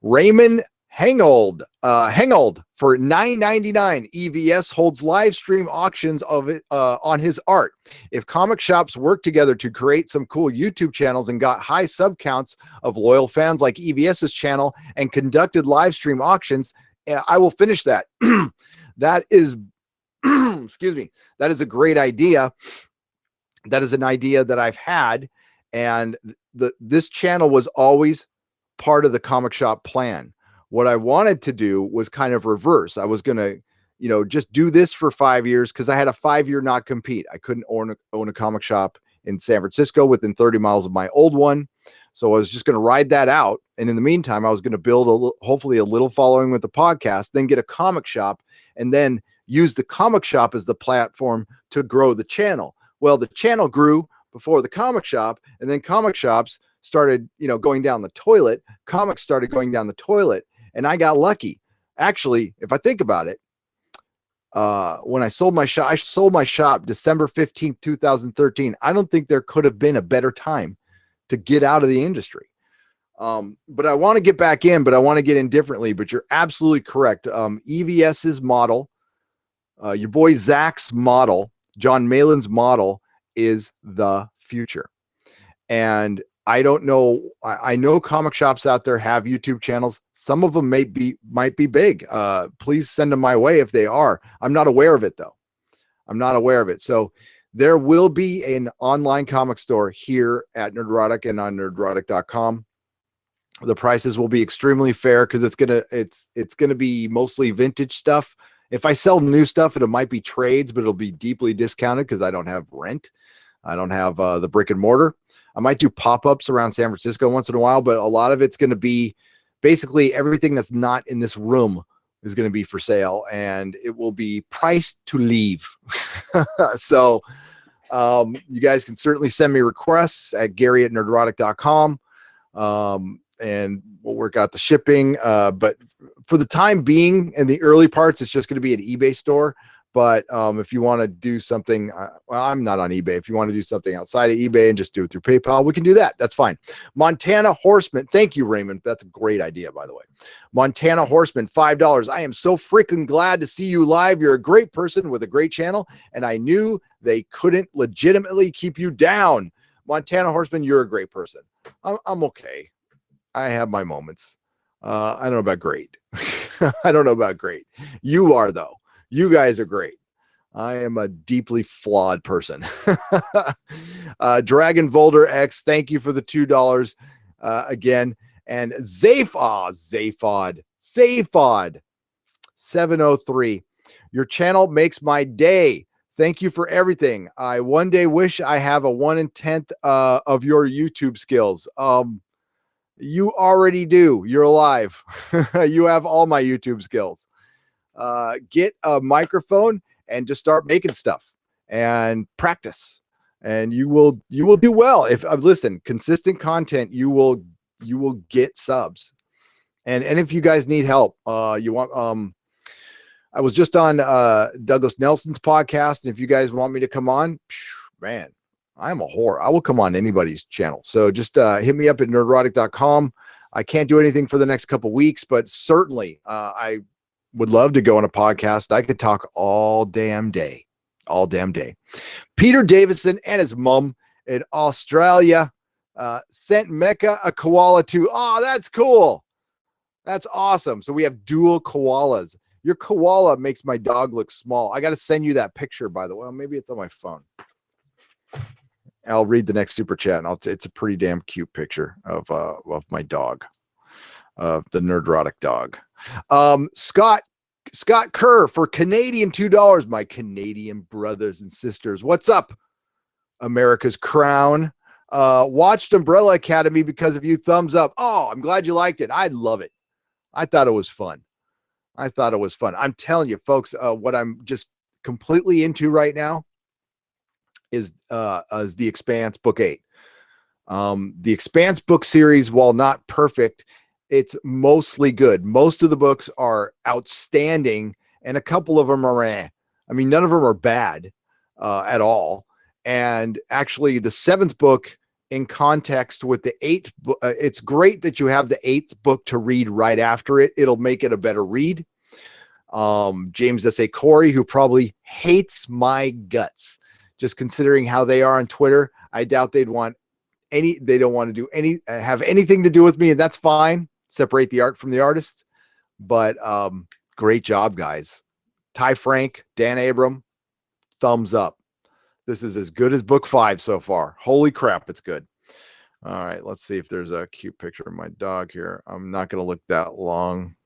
Raymond Hengold for $9.99. EVS holds live stream auctions of it on his art. If comic shops work together to create some cool YouTube channels and got high sub counts of loyal fans like EVS's channel and conducted live stream auctions, I will finish that. That is, excuse me, that is a great idea. That is an idea that I've had, and this channel was always part of the comic shop plan. What I wanted to do was kind of reverse. I was going to, just do this for 5 years because I had a 5-year not compete. I couldn't own a comic shop in San Francisco within 30 miles of my old one. So I was just going to ride that out. And in the meantime, I was going to build hopefully a little following with the podcast, then get a comic shop, and then use the comic shop as the platform to grow the channel. Well, the channel grew before the comic shop, and then comic shops started, going down the toilet. Comics started going down the toilet, and I got lucky. Actually, if I think about it, when I sold my shop December 15th, 2013. I don't think there could have been a better time to get out of the industry. But I want to get back in, but I want to get in differently. But you're absolutely correct. EVS's model, your boy Zach's model, John Malin's model is the future. And I don't know. I know comic shops out there have YouTube channels. Some of them might be big. Please send them my way if they are. I'm not aware of it though. I'm not aware of it. So there will be an online comic store here at Nerdrotic and on nerdrotic.com. The prices will be extremely fair because it's gonna be mostly vintage stuff. If I sell new stuff, it might be trades, but it'll be deeply discounted because I don't have rent. I don't have the brick and mortar. I might do pop-ups around San Francisco once in a while, but a lot of it's going to be basically everything that's not in this room is going to be for sale, and it will be priced to leave. So you guys can certainly send me requests at gary@nerdrotic.com. And we'll work out the shipping. But for the time being, in the early parts, it's just going to be an eBay store. But if you want to do something, well, I'm not on eBay. If you want to do something outside of eBay and just do it through PayPal, we can do that. That's fine. Montana Horseman. Thank you, Raymond. That's a great idea, by the way. Montana Horseman, $5. I am so freaking glad to see you live. You're a great person with a great channel, and I knew they couldn't legitimately keep you down. Montana Horseman, you're a great person. I'm okay. I have my moments. I don't know about great. I don't know about great. You are, though. You guys are great. I am a deeply flawed person. Dragon Volder X, thank you for the $2 again. And Zaphod 703. Your channel makes my day. Thank you for everything. I one day wish I have a 1/10 of your YouTube skills. You already do. You're alive. You have all my YouTube skills. Get a microphone and just start making stuff and practice, and you will do well. If listen, consistent content, you will get subs. And if you guys need help, you want I was just on Douglas Nelson's podcast, and if you guys want me to come on, man, I'm a whore. I will come on anybody's channel. So just hit me up at nerdrotic.com. I can't do anything for the next couple weeks, but certainly I would love to go on a podcast. I could talk all damn day. Peter Davidson and his mom in Australia sent Mecca a koala too. Oh, that's cool. That's awesome. So we have dual koalas. Your koala makes my dog look small. I got to send you that picture, by the way. Well, maybe it's on my phone. I'll read the next super chat, and it's a pretty damn cute picture of my dog, of the Nerdrotic dog. Scott Kerr for Canadian $2. My Canadian brothers and sisters, what's up? America's crown. Watched Umbrella Academy because of you. Thumbs up. Oh, I'm glad you liked it. I love it. I thought it was fun. I'm telling you, folks, what I'm just completely into right now is The Expanse Book 8. The Expanse book series, while not perfect, it's mostly good. Most of the books are outstanding, and a couple of them are I mean, none of them are bad at all. And actually, the 7th book, in context with the 8th book, it's great that you have the 8th book to read right after it. It'll make it a better read. James S.A. Corey, who probably hates my guts, just considering how they are on Twitter, I doubt they don't want to do have anything to do with me, and that's fine. Separate the art from the artist. But great job, guys. Ty Frank, Dan Abram, thumbs up. This is as good as book 5 so far. Holy crap, it's good. All right, let's see if there's a cute picture of my dog here. I'm not going to look that long.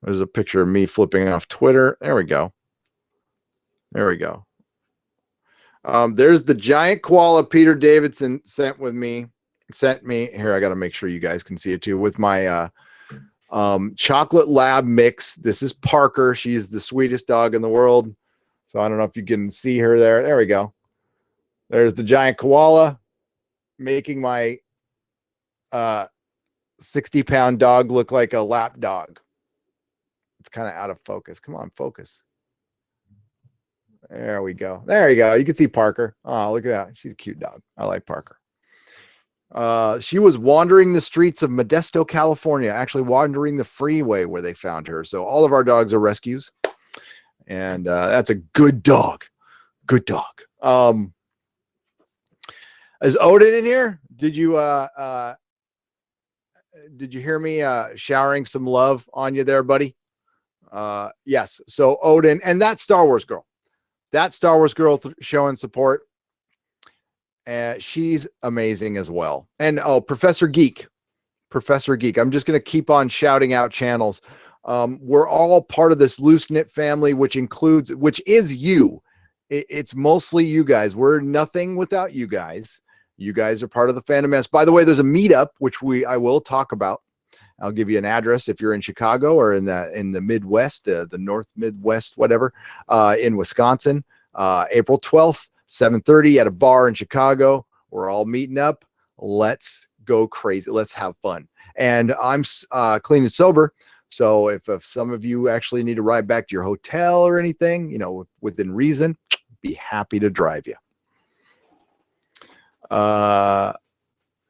There's a picture of me flipping off Twitter. There we go. There's the giant koala Peter Davidson sent me. Here, I got to make sure you guys can see it too, with my chocolate lab mix. This is Parker. She's the sweetest dog in the world. So I don't know if you can see her there. There we go. There's the giant koala making my 60-pound dog look like a lap dog. It's kind of out of focus. Come on, focus. There we go. There you go. You can see Parker. Oh, look at that. She's a cute dog. I like Parker. She was wandering the streets of Modesto, California, actually wandering the freeway where they found her. So all of our dogs are rescues. And that's a good dog. Good dog. Is Odin in here? Did you hear me showering some love on you there, buddy? Yes. So Odin and that Star Wars girl. Showing support. She's amazing as well. And Professor Geek. Professor Geek. I'm just going to keep on shouting out channels. We're all part of this loose knit family, which is you. It's mostly you guys. We're nothing without you guys. You guys are part of the Fandom Menace. By the way, there's a meetup, which I will talk about. I'll give you an address if you're in Chicago or in the Midwest, the North Midwest, whatever, in Wisconsin, April 12th, 7:30 at a bar in Chicago. We're all meeting up. Let's go crazy. Let's have fun. And I'm clean and sober. So if some of you actually need to ride back to your hotel or anything, within reason, be happy to drive you.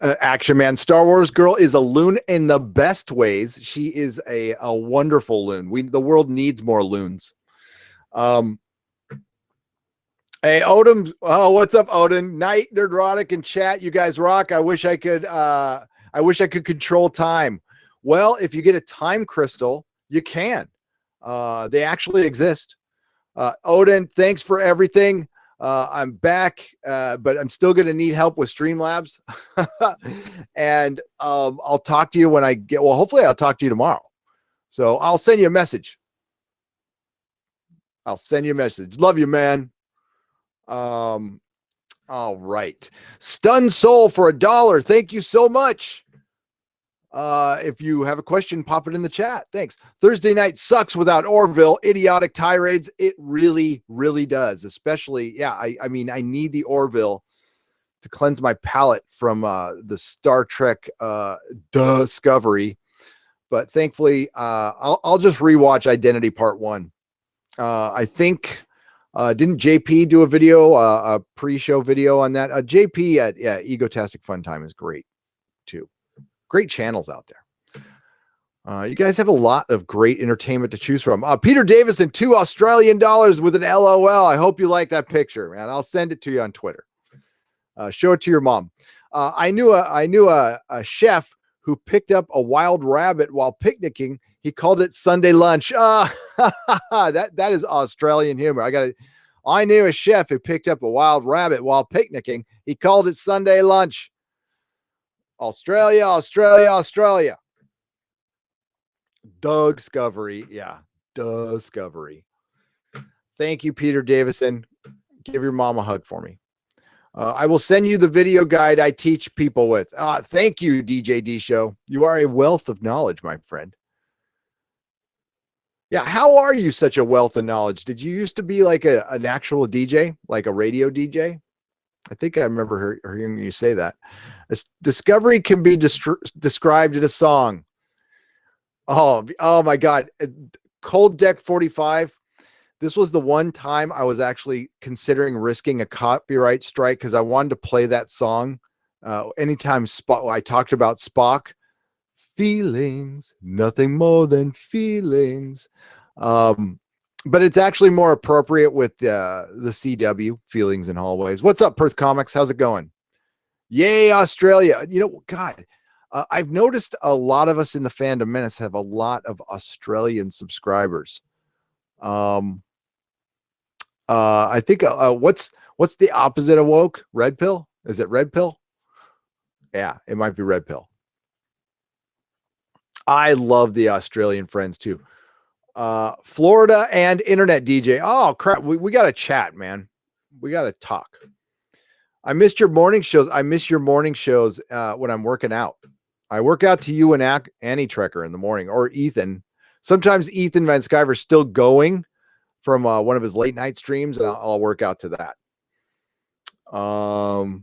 Action Man, Star Wars girl is a loon in the best ways. She is a wonderful loon. The world needs more loons. Hey, Odin. Oh, what's up, Odin? Night, Nerdrotic, and chat. You guys rock. I wish I could control time. Well, if you get a time crystal, you can. They actually exist. Odin, thanks for everything. I'm back, but I'm still going to need help with Streamlabs. And I'll talk to you when hopefully I'll talk to you tomorrow. So I'll send you a message. Love you, man. All right. Stun Soul for $1. Thank you so much. If you have a question, pop it in the chat. Thanks. Thursday night sucks without Orville. Idiotic tirades. It really, really does. Especially, I mean, I need the Orville to cleanse my palate from the Star Trek Discovery. But thankfully, I'll just rewatch Identity Part 1. I think didn't JP do a video, a pre-show video on that? JP at Egotastic Fun Time is great too. Great channels out there. You guys have a lot of great entertainment to choose from. Peter Davison, $2 Australian with an LOL. I hope you like that picture, man. I'll send it to you on Twitter. Show it to your mom. I knew a chef who picked up a wild rabbit while picnicking. He called it Sunday lunch. That is Australian humor. I knew a chef who picked up a wild rabbit while picnicking. He called it Sunday lunch. Australia. Discovery. Yeah. Discovery. Thank you, Peter Davison. Give your mom a hug for me. I will send you the video guide I teach people with. Thank you, DJ D Show. You are a wealth of knowledge, my friend. Yeah. How are you such a wealth of knowledge? Did you used to be like an actual DJ, like a radio DJ? I think I remember hearing you say that. Discovery can be described in a song. Oh my God. Cold Deck 45. This was the one time I was actually considering risking a copyright strike because I wanted to play that song. Anytime I talked about Spock, feelings, nothing more than feelings. But it's actually more appropriate with the CW, Feelings in Hallways. What's up, Perth Comics? How's it going? Yay, Australia. God, I've noticed a lot of us in the Fandom Menace have a lot of Australian subscribers. I think what's the opposite of woke? Red pill? Is it red pill? Yeah, it might be red pill. I love the Australian friends too. Florida and internet DJ. Oh crap, we got to chat, man. We got to talk. I missed your morning shows. I miss your morning shows when I'm working out. I work out to you and Annie Trekker in the morning, or Ethan. Sometimes Ethan Van Skyver's still going from one of his late night streams, and I'll work out to that. Oh,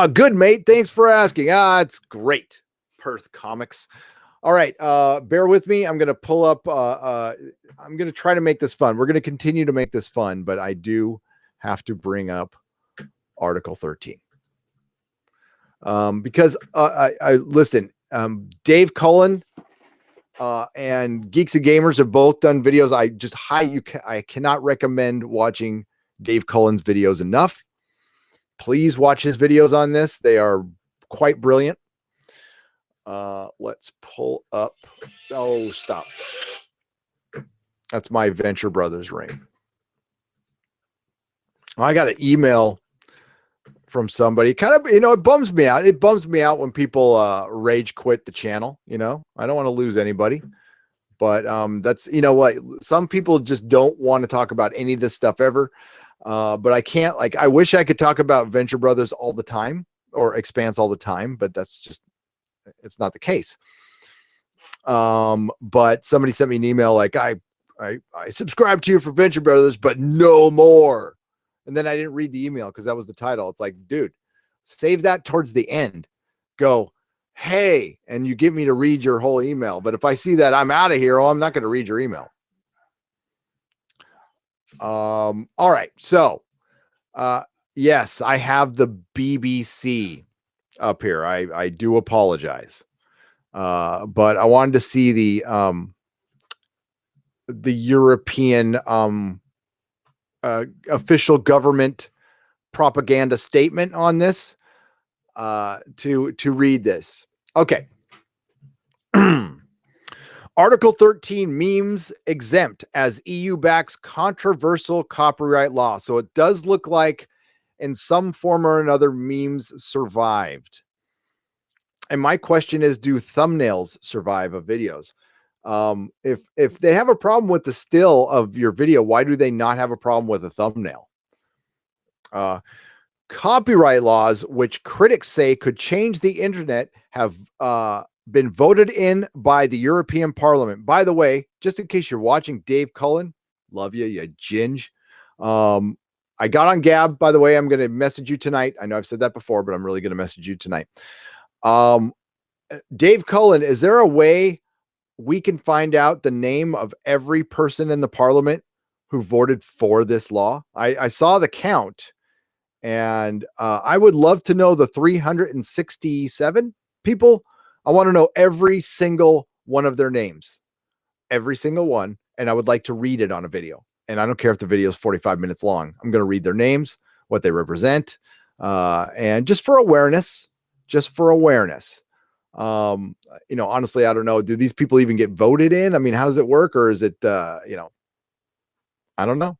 good, mate. Thanks for asking. It's great. Perth Comics. All right. Bear with me. I'm going to pull up. I'm going to try to make this fun. We're going to continue to make this fun, but I do have to bring up Article 13. Because I listen, Dave Cullen and Geeks and Gamers have both done videos. I cannot recommend watching Dave Cullen's videos enough. Please watch his videos on this. They are quite brilliant. Let's pull up. Oh, stop. That's my Venture Brothers ring. I got an email from somebody. Kind of, it bums me out. It bums me out when people rage quit the channel. I don't want to lose anybody. But that's, what, some people just don't want to talk about any of this stuff ever. But I can't, I wish I could talk about Venture Brothers all the time or Expanse all the time, but that's just, it's not the case. But somebody sent me an email like, I subscribed to you for Venture Brothers, but no more. And then I didn't read the email because that was the title. It's like, dude, save that towards the end. Go, hey, and you get me to read your whole email. But if I see that I'm out of here, I'm not going to read your email. All right. So, yes, I have the BBC up here. I do apologize. But I wanted to see the European official government propaganda statement on this to read this. Okay. Article 13 memes exempt as EU backs controversial copyright law. So it does look like in some form or another memes survived. And my question is, do thumbnails survive of videos? If they have a problem with the still of your video, why do they not have a problem with a thumbnail? Copyright laws, which critics say could change the internet, have been voted in by the European Parliament. By the way, just in case you're watching, Dave Cullen, love you, you ginge. I got on Gab, by the way. I'm going to message you tonight. I know I've said that before, but I'm really going to message you tonight. Dave Cullen, is there a way we can find out the name of every person in the Parliament who voted for this law? I saw the count, and I would love to know the 367 people. I want to know every single one of their names, every single one. And I would like to read it on a video. And I don't care if the video is 45 minutes long. I'm going to read their names, what they represent, and just for awareness, honestly, I don't know. Do these people even get voted in? I mean, how does it work? Or is it, I don't know.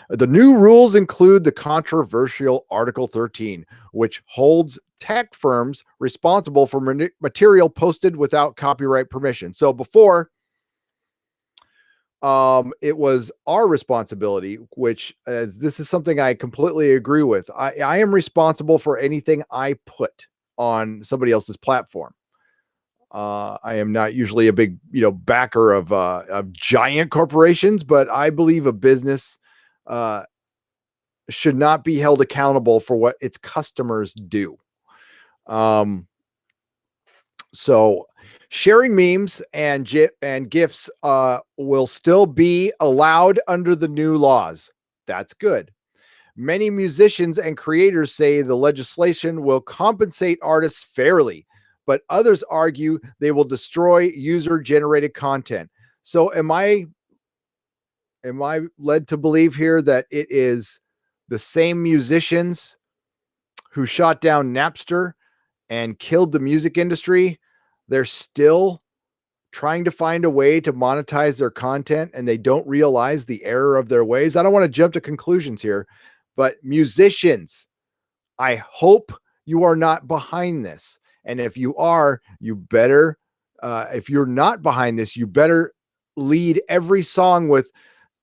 The new rules include the controversial Article 13, which holds tech firms responsible for material posted without copyright permission. So before, it was our responsibility, which this is something I completely agree with. I am responsible for anything I put on somebody else's platform. I am not usually a big, backer of giant corporations, but I believe a business should not be held accountable for what its customers do. So sharing memes and GIFs will still be allowed under the new laws. That's good. Many musicians and creators say the legislation will compensate artists fairly, but others argue they will destroy user-generated content. So am I led to believe here that it is the same musicians who shot down Napster and killed the music industry? They're still trying to find a way to monetize their content, and they don't realize the error of their ways. I don't want to jump to conclusions here, but musicians, I hope you are not behind this. And if you are, you better, if you're not behind this, you better lead every song with,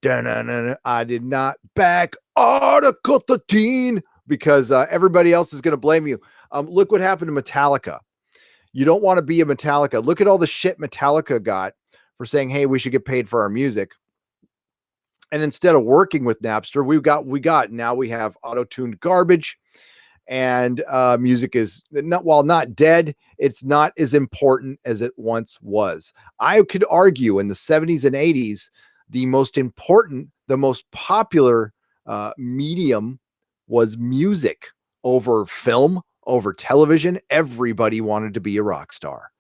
I did not back Article 13, because everybody else is going to blame you. Look what happened to Metallica. You don't want to be a Metallica. Look at all the shit Metallica got for saying, hey, we should get paid for our music. And instead of working with Napster, now we have auto-tuned garbage, and music is not, while not dead, it's not as important as it once was. I could argue in the 70s and 80s, the most important, the most popular medium was music over film, over television. Everybody wanted to be a rock star.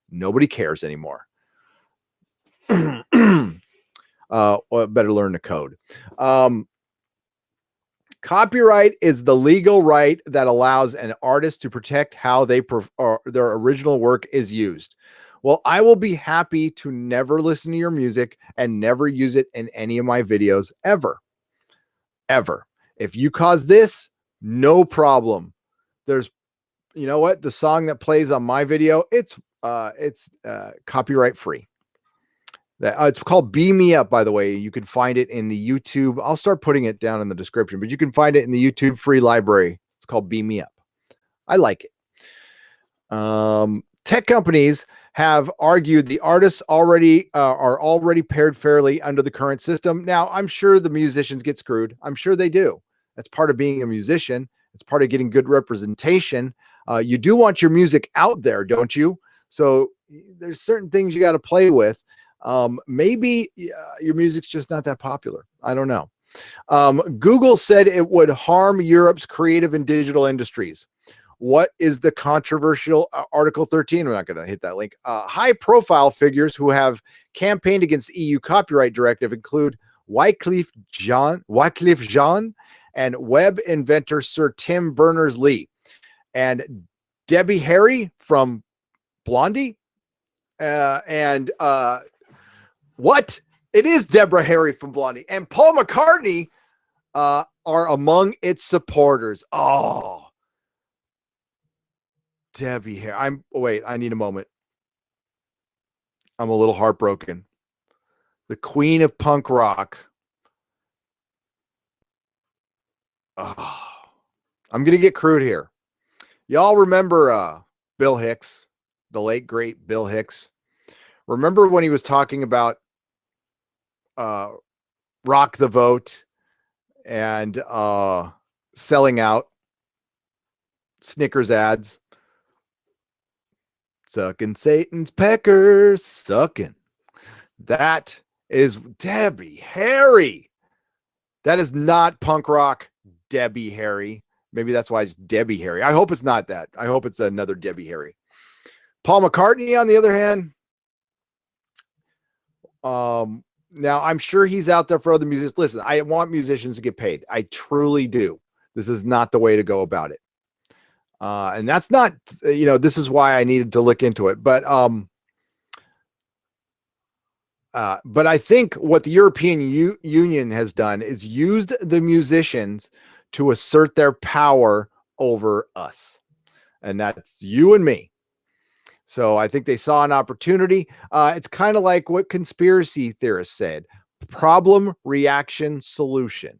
Nobody cares anymore. Better learn the code. Copyright is the legal right that allows an artist to protect how their original work is used. Well, I will be happy to never listen to your music and never use it in any of my videos ever. If you cause this, No problem. There's, you know what? The song that plays on my video, it's copyright free. It's called Beam Me Up, by the way. You can find it in the YouTube. I'll start putting it down in the description, but you can find it in the YouTube free library. It's called Beam Me Up. I like it. Tech companies have argued the artists already are already paired fairly under the current system. Now, I'm sure the musicians get screwed. I'm sure they do. That's part of being a musician. It's part of getting good representation. You do want your music out there, don't you? So there's certain things you got to play with. Maybe your music's just not that popular. I don't know. Google said it would harm Europe's creative and digital industries. What is the controversial Article 13? We're not going to hit that link. High-profile figures who have campaigned against EU copyright directive include Wycliffe Jean and web inventor Sir Tim Berners-Lee and Debbie Harry from Blondie. What? It is Deborah Harry from Blondie. And Paul McCartney are among its supporters. Oh, Debbie Harry. I need a moment. I'm a little heartbroken. The queen of punk rock. Oh, I'm going to get crude here. Y'all remember Bill Hicks, the late, great Bill Hicks? Remember when he was talking about rock the vote and selling out Snickers ads? Sucking Satan's peckers, sucking. That is Debbie Harry. That is not punk rock Debbie Harry. Maybe that's why it's Debbie Harry. I hope it's not that. I hope it's another Debbie Harry. Paul McCartney, on the other hand, now I'm sure he's out there for other musicians. Listen, I want musicians to get paid. I truly do. This is not the way to go about it. And that's not, this is why I needed to look into it. But I think what the European Union has done is used the musicians to assert their power over us. And that's you and me. So I think they saw an opportunity. It's kind of like what conspiracy theorists said: problem, reaction, solution.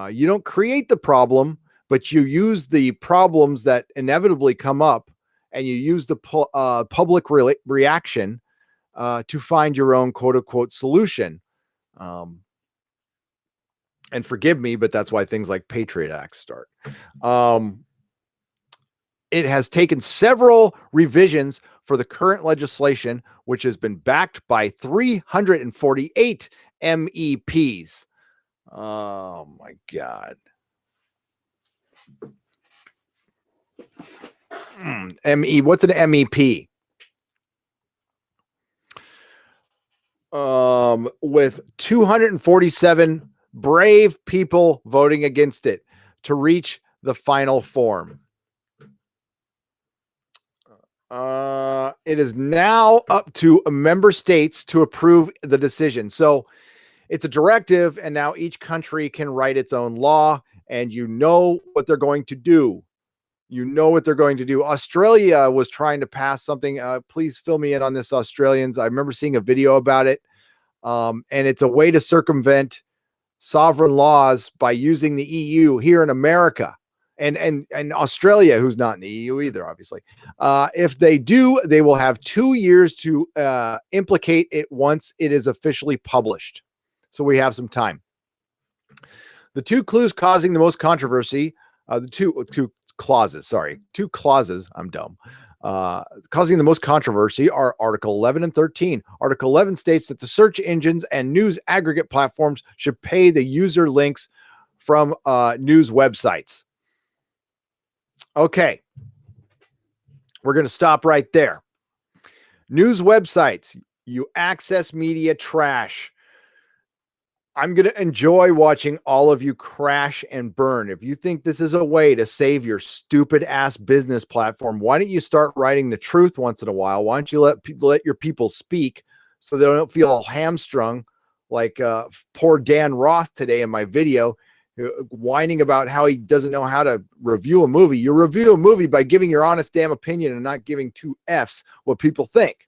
You don't create the problem, but you use the problems that inevitably come up, and you use the public reaction to find your own quote unquote solution. And forgive me, but that's why things like Patriot Acts start. It has taken several revisions for the current legislation, which has been backed by 348 MEPs. Oh my God. What's an MEP? With 247 brave people voting against it to reach the final form. It is now up to member states to approve the decision. So it's a directive, and now each country can write its own law, and you know what they're going to do. You know what they're going to do. Australia was trying to pass something. Please fill me in on this, Australians. I remember seeing a video about it. And it's a way to circumvent sovereign laws by using the EU here in America and Australia, who's not in the EU either, obviously. If they do, they will have 2 years to implicate it once it is officially published. So we have some time. The two clues causing the most controversy, two clauses, I'm dumb, causing the most controversy are Article 11 and 13. Article 11 states that the search engines and news aggregate platforms should pay the user links from news websites. Okay. We're going to stop right there. News websites, you access media trash. I'm going to enjoy watching all of you crash and burn. If you think this is a way to save your stupid ass business platform, why don't you start writing the truth once in a while? Why don't you let your people speak so they don't feel hamstrung like poor Dan Roth today in my video, whining about how he doesn't know how to review a movie. You review a movie by giving your honest damn opinion and not giving two F's what people think.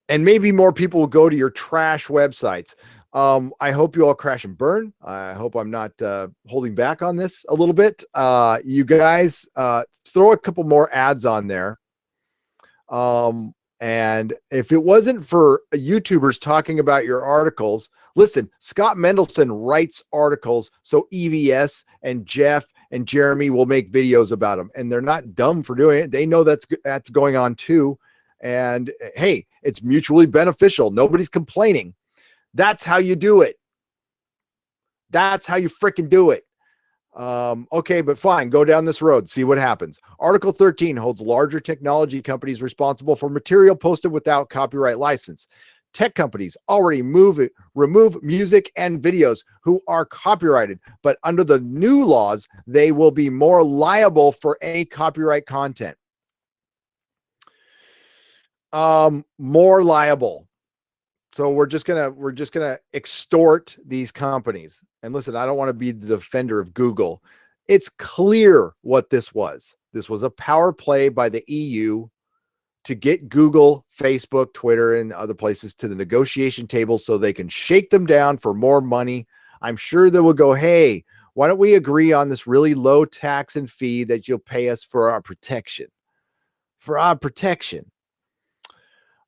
And maybe more people will go to your trash websites. I hope you all crash and burn. I hope I'm not holding back on this a little bit. You guys throw a couple more ads on there. And if it wasn't for YouTubers talking about your articles, listen, Scott Mendelson writes articles, so EVS and Jeff and Jeremy will make videos about them, and they're not dumb for doing it. They know that's going on too. And hey, it's mutually beneficial. Nobody's complaining. That's how you do it. That's how you freaking do it. Okay, but fine. Go down this road. See what happens. Article 13 holds larger technology companies responsible for material posted without copyright license. Tech companies already remove music and videos who are copyrighted, but under the new laws, they will be more liable for any copyright content. More liable. So we're just gonna extort these companies. And listen, I don't want to be the defender of Google. It's clear what this was. This was a power play by the EU to get Google, Facebook, Twitter, and other places to the negotiation table so they can shake them down for more money. I'm sure they will go, hey, why don't we agree on this really low tax and fee that you'll pay us for our protection? For our protection.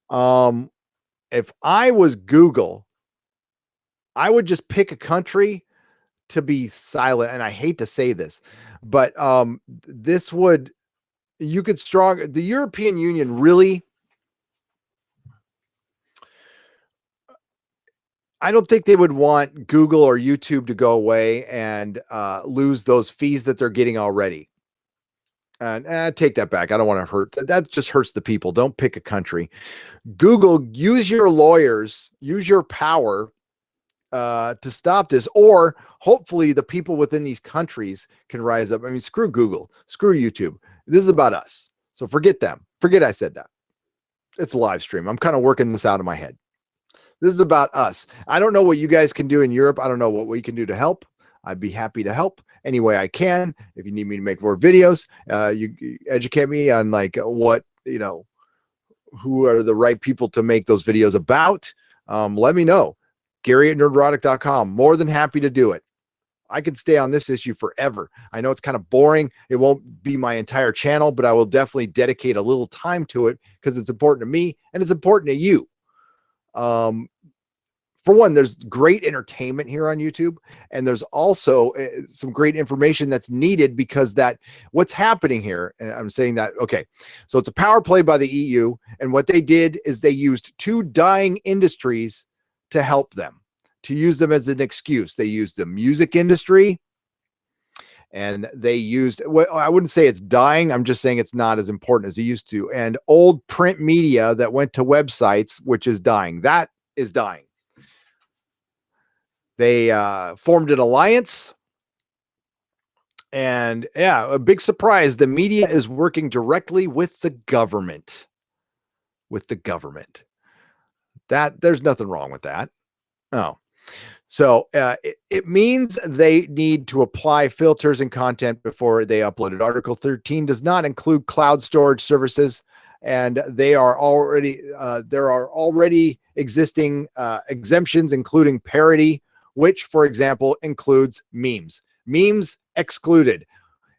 If I was Google, I would just pick a country to be silent. And I hate to say this, but this would, you could the European Union really, I don't think they would want Google or YouTube to go away and lose those fees that they're getting already. And I take that back. I don't want to hurt. That just hurts the people. Don't pick a country. Google, use your lawyers, use your power to stop this, or hopefully the people within these countries can rise up. I mean, screw Google, screw YouTube. This is about us. So forget them. Forget I said that. It's a live stream. I'm kind of working this out of my head. This is about us. I don't know what you guys can do in Europe. I don't know what we can do to help. I'd be happy to help any way I can. If you need me to make more videos, you educate me on like what, who are the right people to make those videos about. Let me know. Gary@nerdrotic.com. More than happy to do it. I could stay on this issue forever. I know it's kind of boring. It won't be my entire channel, but I will definitely dedicate a little time to it because it's important to me and it's important to you. For one, there's great entertainment here on YouTube, and there's also some great information that's needed because what's happening here, and I'm saying that, okay, so it's a power play by the EU, and what they did is they used two dying industries to help them, to use them as an excuse. They used the music industry, and they used, well, I wouldn't say it's dying, I'm just saying it's not as important as it used to, and old print media that went to websites, which is dying. That is dying. They formed an alliance, and yeah, a big surprise. The media is working directly with the government. That there's nothing wrong with that. Oh, so it means they need to apply filters and content before they upload it. Article 13 does not include cloud storage services, and there are already existing exemptions, including parody, which, for example, includes memes. Memes excluded.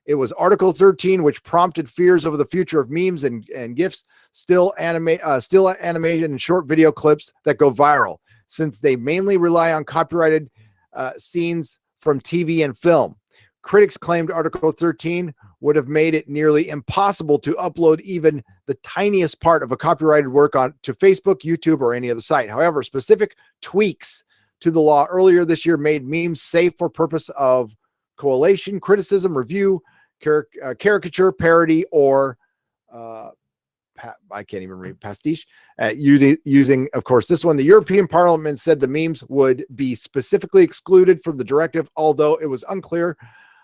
It was Article 13 which prompted fears over the future of memes and GIFs, still animated and short video clips that go viral, since they mainly rely on copyrighted scenes from TV and film. Critics claimed Article 13 would have made it nearly impossible to upload even the tiniest part of a copyrighted work to Facebook, YouTube, or any other site. However, specific tweaks to the law earlier this year made memes safe for purpose of collation, criticism, review, caricature, parody, or I can't even read pastiche. Using, of course, this one. The European Parliament said the memes would be specifically excluded from the directive, although it was unclear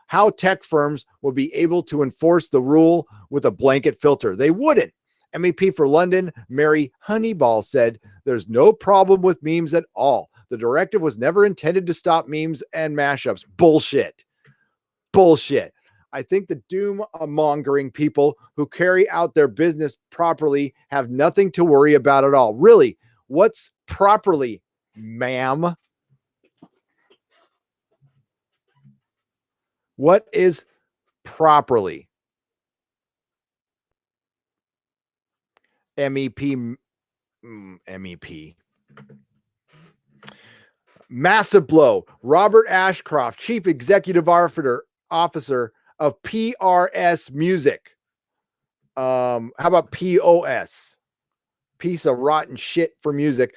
how tech firms will be able to enforce the rule with a blanket filter. They wouldn't. MEP for London, Mary Honeyball, said there's no problem with memes at all. The directive was never intended to stop memes and mashups. Bullshit. Bullshit. I think the doom mongering people who carry out their business properly have nothing to worry about at all. Really, what's properly, ma'am? What is properly? MEP. MEP. Massive blow. Robert Ashcroft, Chief Executive Officer of PRS Music. How about POS? Piece of rotten shit for music,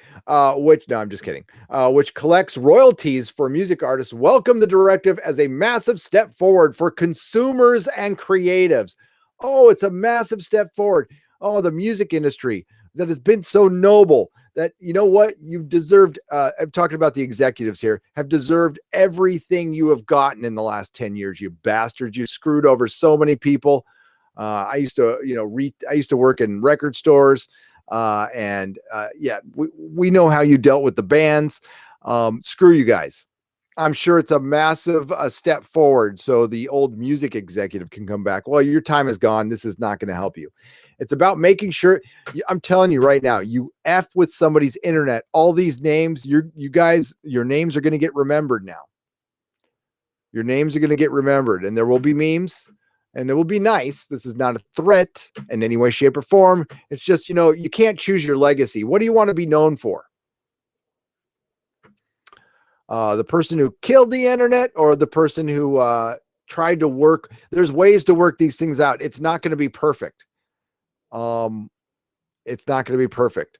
which, no, I'm just kidding, which collects royalties for music artists, welcome the directive as a massive step forward for consumers and creatives. Oh, it's a massive step forward. Oh, the music industry that has been so noble that, you know what, you've deserved, I'm talking about the executives here, have deserved everything you have gotten in the last 10 years, you bastards. You screwed over so many people. I used to, I used to work in record stores. Yeah, we know how you dealt with the bands. Screw you guys. I'm sure it's a massive step forward so the old music executive can come back. Well, your time is gone. This is not going to help you. It's about making sure, I'm telling you right now, you F with somebody's internet, all these names, you guys, your names are going to get remembered now. Your names are going to get remembered, and there will be memes. And it will be nice. This is not a threat in any way, shape, or form. It's just, you can't choose your legacy. What do you want to be known for? The person who killed the internet or the person who tried to work? There's ways to work these things out. It's not going to be perfect. It's not going to be perfect.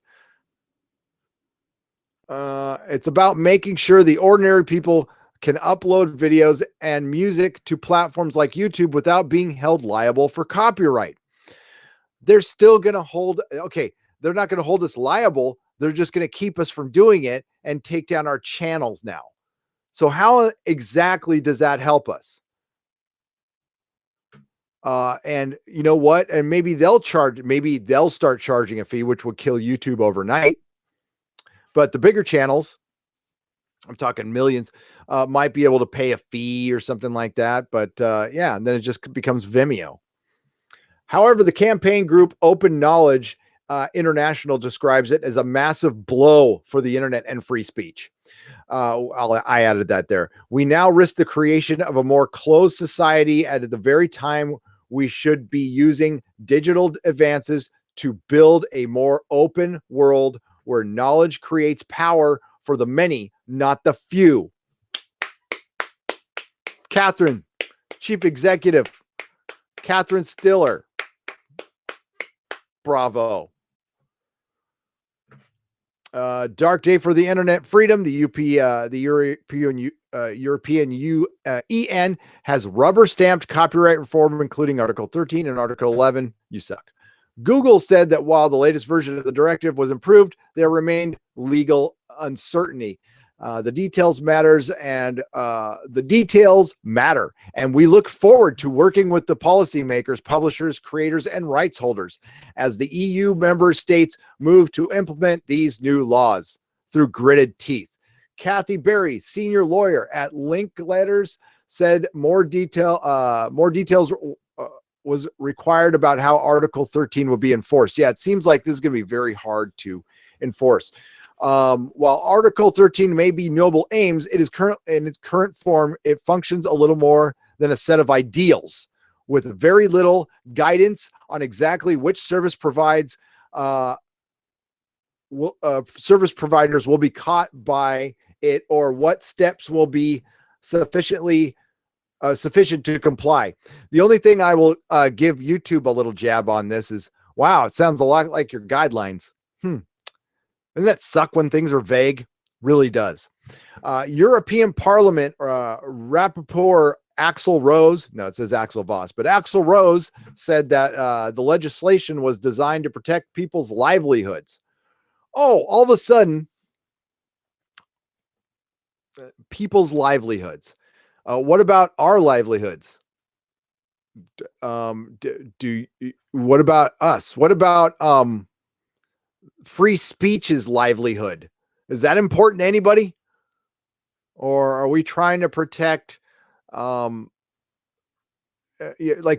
It's about making sure the ordinary people can upload videos and music to platforms like YouTube without being held liable for copyright. They're still going to hold, okay, they're not going to hold us liable. They're just going to keep us from doing it and take down our channels now. So how exactly does that help us? And you know what? And maybe they'll start charging a fee, which would kill YouTube overnight. But the bigger channels, I'm talking millions, might be able to pay a fee or something like that. But yeah, and then it just becomes Vimeo. However, the campaign group Open Knowledge International describes it as a massive blow for the internet and free speech. I added that there. We now risk the creation of a more closed society at the very time we should be using digital advances to build a more open world where knowledge creates power for the many, not the few. Catherine, Chief Executive, Catherine Stiller. Bravo. Dark day for the internet freedom. The European UN has rubber stamped copyright reform, including Article 13 and Article 11. You suck. Google said that while the latest version of the directive was improved, there remained legal uncertainty. The details matter, and we look forward to working with the policymakers, publishers, creators, and rights holders as the EU member states move to implement these new laws through gritted teeth. Kathy Berry, senior lawyer at Linkletters, said more details was required about how Article 13 will be enforced. Yeah, it seems like this is going to be very hard to enforce. While Article 13 may be noble aims, it is in its current form, it functions a little more than a set of ideals with very little guidance on exactly which service providers will be caught by it or what steps will be sufficient to comply. The only thing I will give YouTube a little jab on this is, wow, it sounds a lot like your guidelines. Doesn't that suck when things are vague? Really does. European Parliament Rapporteur Axel Rose, no, it says Axel Voss, but Axel Rose said that the legislation was designed to protect people's livelihoods. Oh, all of a sudden, people's livelihoods. What about our livelihoods? What about us? What about free speech's livelihood? Is that important to anybody? or are we trying to protect, like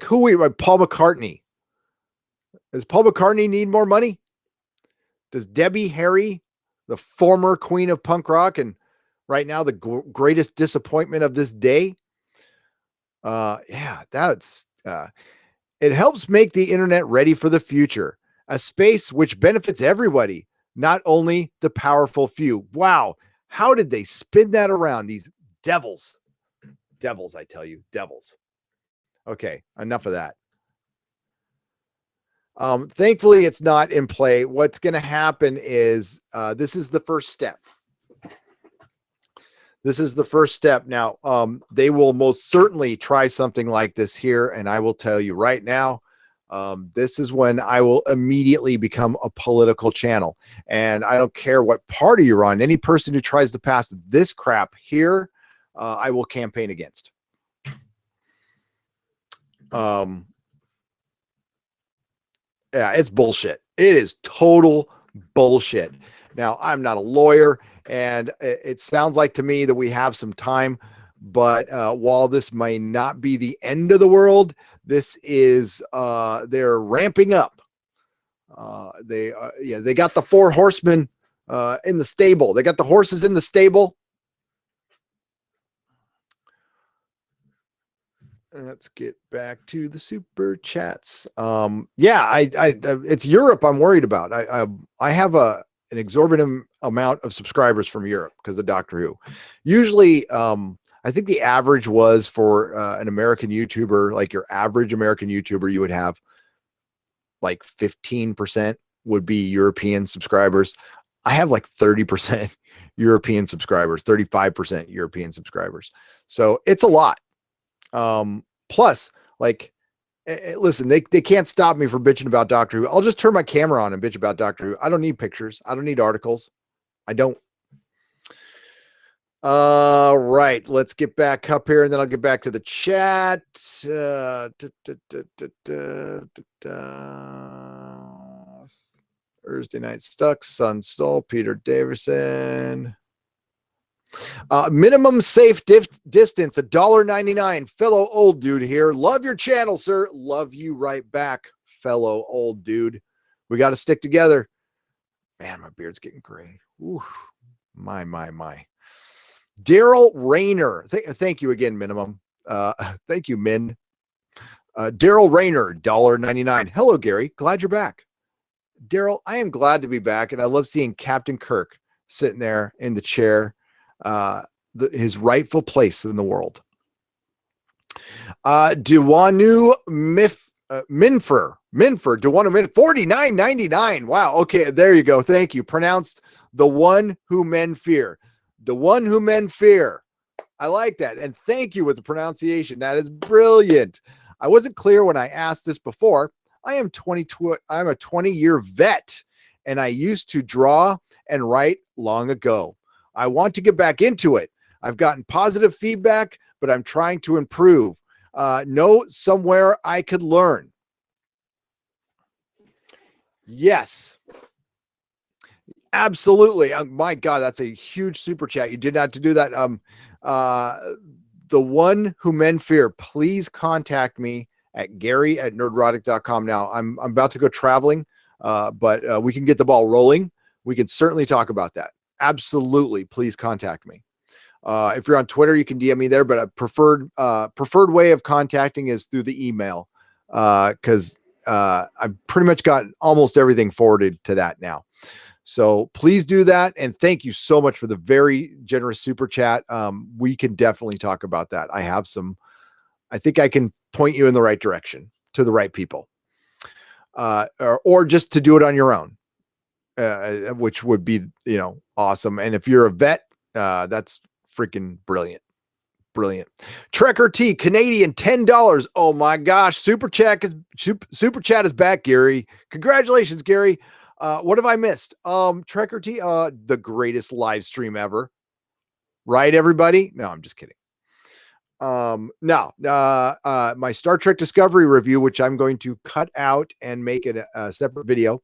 who we like Paul McCartney? Does Paul McCartney need more money? Does Debbie Harry, the former queen of punk rock and right now the greatest disappointment of this day? Yeah, that's it helps make the internet ready for the future, a space which benefits everybody, not only the powerful few. Wow, how did they spin that around? These devils, devils, I tell you, devils. Okay, enough of that. Thankfully, it's not in play. What's going to happen is this is the first step. This is the first step. Now, they will most certainly try something like this here, and I will tell you right now, this is when I will immediately become a political channel. And I don't care what party you're on. Any person who tries to pass this crap here, I will campaign against. Yeah, it's bullshit. It is total bullshit. Now, I'm not a lawyer, and it sounds like to me that we have some time, but while this may not be the end of the world, this is they're ramping up. They got the 4 horsemen in the stable. They got the horses in the stable. Let's get back to the super chats. Yeah, it's Europe I'm worried about. I have an exorbitant amount of subscribers from Europe because of Doctor Who. Usually, I think the average was for an American YouTuber, like your average American YouTuber, you would have like 15% would be European subscribers. I have like 30% European subscribers, 35% European subscribers. So it's a lot. Plus, like, listen, they can't stop me from bitching about Doctor Who. I'll just turn my camera on and bitch about Doctor Who. I don't need pictures. I don't need articles. I don't. Right. Let's get back up here, and then I'll get back to the chat. Thursday Night Stuck, Sunstall, Peter Davison. Minimum safe distance, $1.99. Fellow old dude here. Love your channel, sir. Love you right back, fellow old dude. We got to stick together. Man, my beard's getting gray. Ooh, my. Daryl Rayner. Thank you again, Minimum. Thank you, Min. Daryl Rayner, $1.99. Hello, Gary. Glad you're back. Daryl, I am glad to be back, and I love seeing Captain Kirk sitting there in the chair. His rightful place in the world. Duwanu Minfer, Duwanu Min, $49.99. Wow. Okay, there you go. Thank you. Pronounced the one who men fear. The one who men fear. I like that. And thank you with the pronunciation. That is brilliant. I wasn't clear when I asked this before. I'm a 20-year vet, and I used to draw and write long ago. I want to get back into it. I've gotten positive feedback, but I'm trying to improve. Know somewhere I could learn. Yes, absolutely. My God, that's a huge super chat. You did not have to do that. The one who men fear, please contact me at gary@nerdrotic.com. Now, I'm about to go traveling, but we can get the ball rolling. We can certainly talk about that. Absolutely. Please contact me. If you're on Twitter, you can DM me there, but a preferred way of contacting is through the email. Cause I've pretty much got almost everything forwarded to that now. So please do that. And thank you so much for the very generous super chat. We can definitely talk about that. I think I can point you in the right direction to the right people, or just to do it on your own. Which would be, awesome. And if you're a vet, that's freaking brilliant. Trekker T, Canadian, $10. Oh my gosh. Super chat is back, Gary. Congratulations, Gary. What have I missed? Trekker T, the greatest live stream ever. Right, everybody? No, I'm just kidding. My Star Trek Discovery review, which I'm going to cut out and make it a separate video.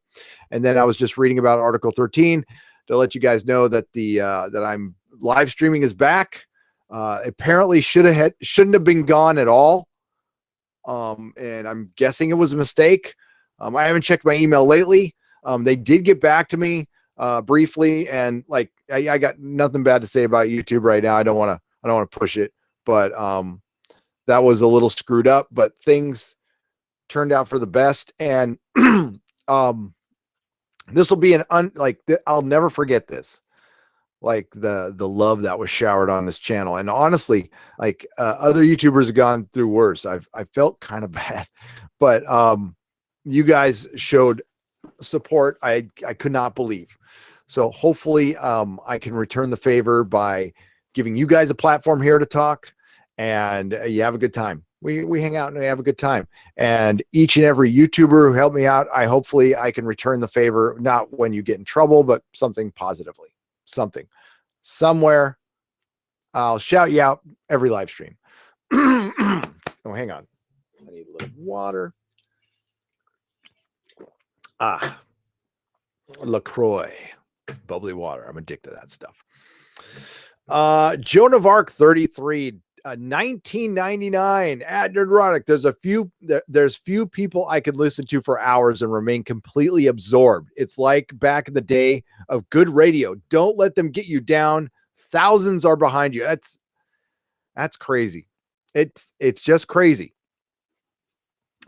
And then I was just reading about Article 13 to let you guys know that that I'm live streaming is back. Apparently shouldn't have been gone at all. And I'm guessing it was a mistake. I haven't checked my email lately. They did get back to me briefly, and like I got nothing bad to say about YouTube right now. I don't want to push it, but that was a little screwed up. But things turned out for the best, and this will be I'll never forget this. Like the love that was showered on this channel, and honestly, like other YouTubers have gone through worse. I felt kind of bad, but you guys showed support I could not believe. So hopefully I can return the favor by giving you guys a platform here to talk, and you have a good time. We hang out and we have a good time. And each and every YouTuber who helped me out, hopefully I can return the favor, not when you get in trouble, but something positively. Somewhere I'll shout you out every live stream. Oh, hang on. I need a little water. LaCroix, bubbly water. I'm addicted to that stuff. Joan of Arc 33, 1999 at Nerdrotic. There's few people I could listen to for hours and remain completely absorbed. It's like back in the day of good radio. Don't let them get you down. Thousands are behind you. That's crazy. It's just crazy.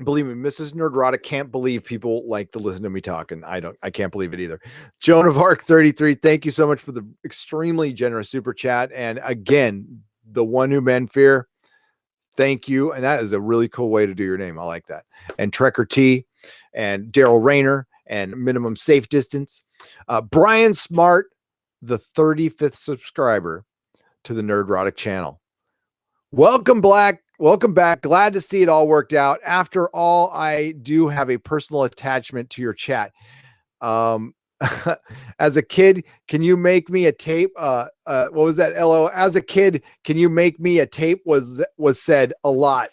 Believe me, Mrs. Nerdrotic can't believe people like to listen to me talk, and I can't believe it either. Joan of Arc 33, thank you so much for the extremely generous super chat. And again, the one who men fear, thank you. And that is a really cool way to do your name. I like that. And Trekker T and Daryl Rayner and Minimum Safe Distance. Brian Smart, the 35th subscriber to the Nerdrotic channel. Welcome back. Glad to see it all worked out. After all, I do have a personal attachment to your chat. As a kid, can you make me a tape? What was that? LO. As a kid, can you make me a tape? Was said a lot.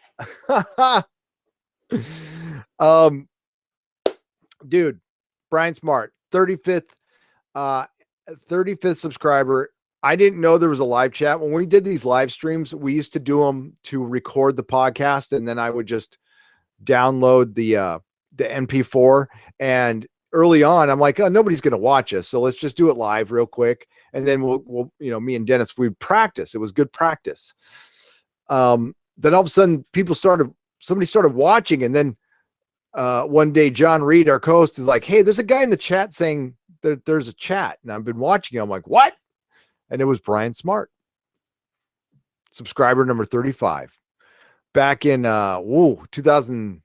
Dude, Brian Smart, 35th subscriber. I didn't know there was a live chat. When we did these live streams, we used to do them to record the podcast, and then I would just download the MP4. And early on, I'm like, oh, nobody's going to watch us, so let's just do it live real quick. And then we'll me and Dennis, we practice. It was good practice. Then all of a sudden, somebody started watching, and then one day, John Reed, our co-host, is like, hey, there's a guy in the chat saying that there's a chat, and I've been watching. I'm like, what? And it was Brian Smart, subscriber number 35, back in 2000,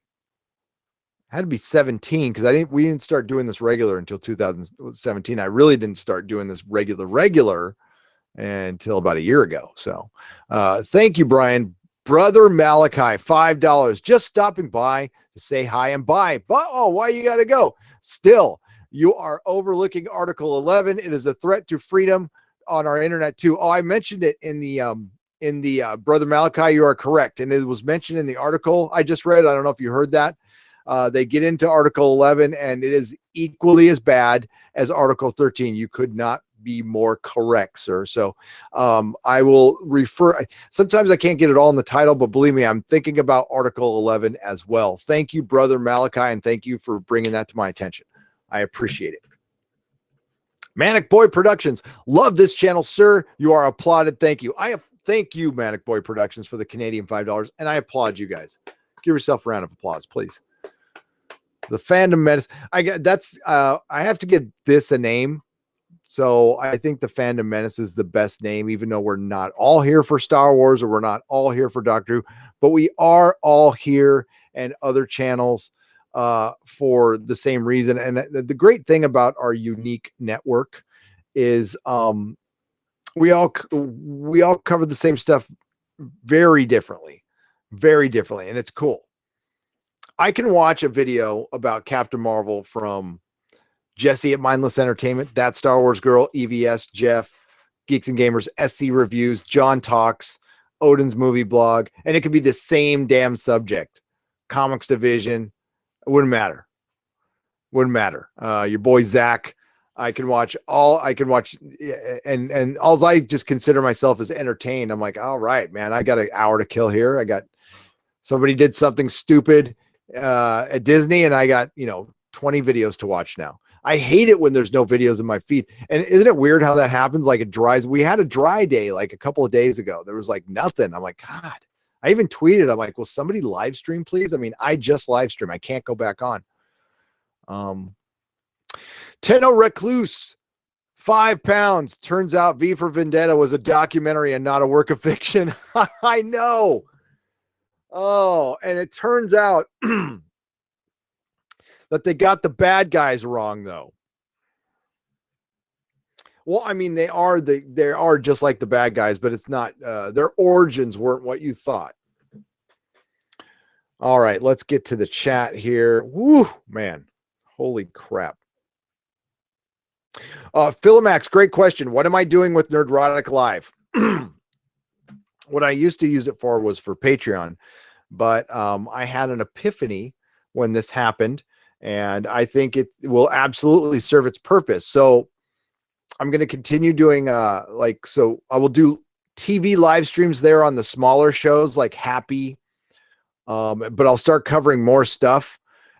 had to be 17, because we didn't start doing this regular until 2017. I really didn't start doing this regular until about a year ago. So thank you, Brian. Brother Malachi, $5, just stopping by to say hi and bye. But why you gotta go? Still, you are overlooking Article 11. It is a threat to freedom on our internet too. I mentioned it in the Brother Malachi. You are correct, and it was mentioned in the article I just read. I don't know if you heard that. They get into Article 11, and it is equally as bad as Article 13. You could not be more correct, sir. So I will refer. Sometimes I can't get it all in the title, but believe me, I'm thinking about Article 11 as well. Thank you, Brother Malachi, and thank you for bringing that to my attention. I appreciate it. Manic Boy Productions. Love this channel, sir. You are applauded. Thank you. I thank you, Manic Boy Productions, for the Canadian $5, and I applaud you guys. Give yourself a round of applause, please. The Fandom Menace. I have to give this a name. So I think the Fandom Menace is the best name, even though we're not all here for Star Wars, or we're not all here for Doctor Who, but we are all here and other channels for the same reason. And the great thing about our unique network is we all cover the same stuff very differently, and it's cool. I can watch a video about Captain Marvel from Jesse at Mindless Entertainment, That Star Wars Girl, EVS, Jeff, Geeks and Gamers, SC Reviews, John Talks, Odin's Movie Blog, and it could be the same damn subject. Comics Division, it wouldn't matter. Your boy Zach, I can watch, and all I just consider myself as entertained. I'm like, all right, man, I got an hour to kill here. I got somebody did something stupid at Disney, and I got 20 videos to watch now. I hate it when there's no videos in my feed. And isn't it weird how that happens? Like it dries. We had a dry day like a couple of days ago. There was like nothing. I'm like, God. I even tweeted. I'm like, will somebody live stream, please? I mean, I just live stream. I can't go back on. Tenno Recluse, £5. Turns out V for Vendetta was a documentary and not a work of fiction. I know. Oh, and it turns out that they got the bad guys wrong, though. Well, I mean, they are just like the bad guys, but it's not. Their origins weren't what you thought. All right, let's get to the chat here. Woo, man, holy crap! Philomax, great question. What am I doing with Nerdrotic Live? What I used to use it for was for Patreon, but I had an epiphany when this happened, and I think it will absolutely serve its purpose. So I'm going to continue doing so I will do TV live streams there on the smaller shows like Happy, but I'll start covering more stuff.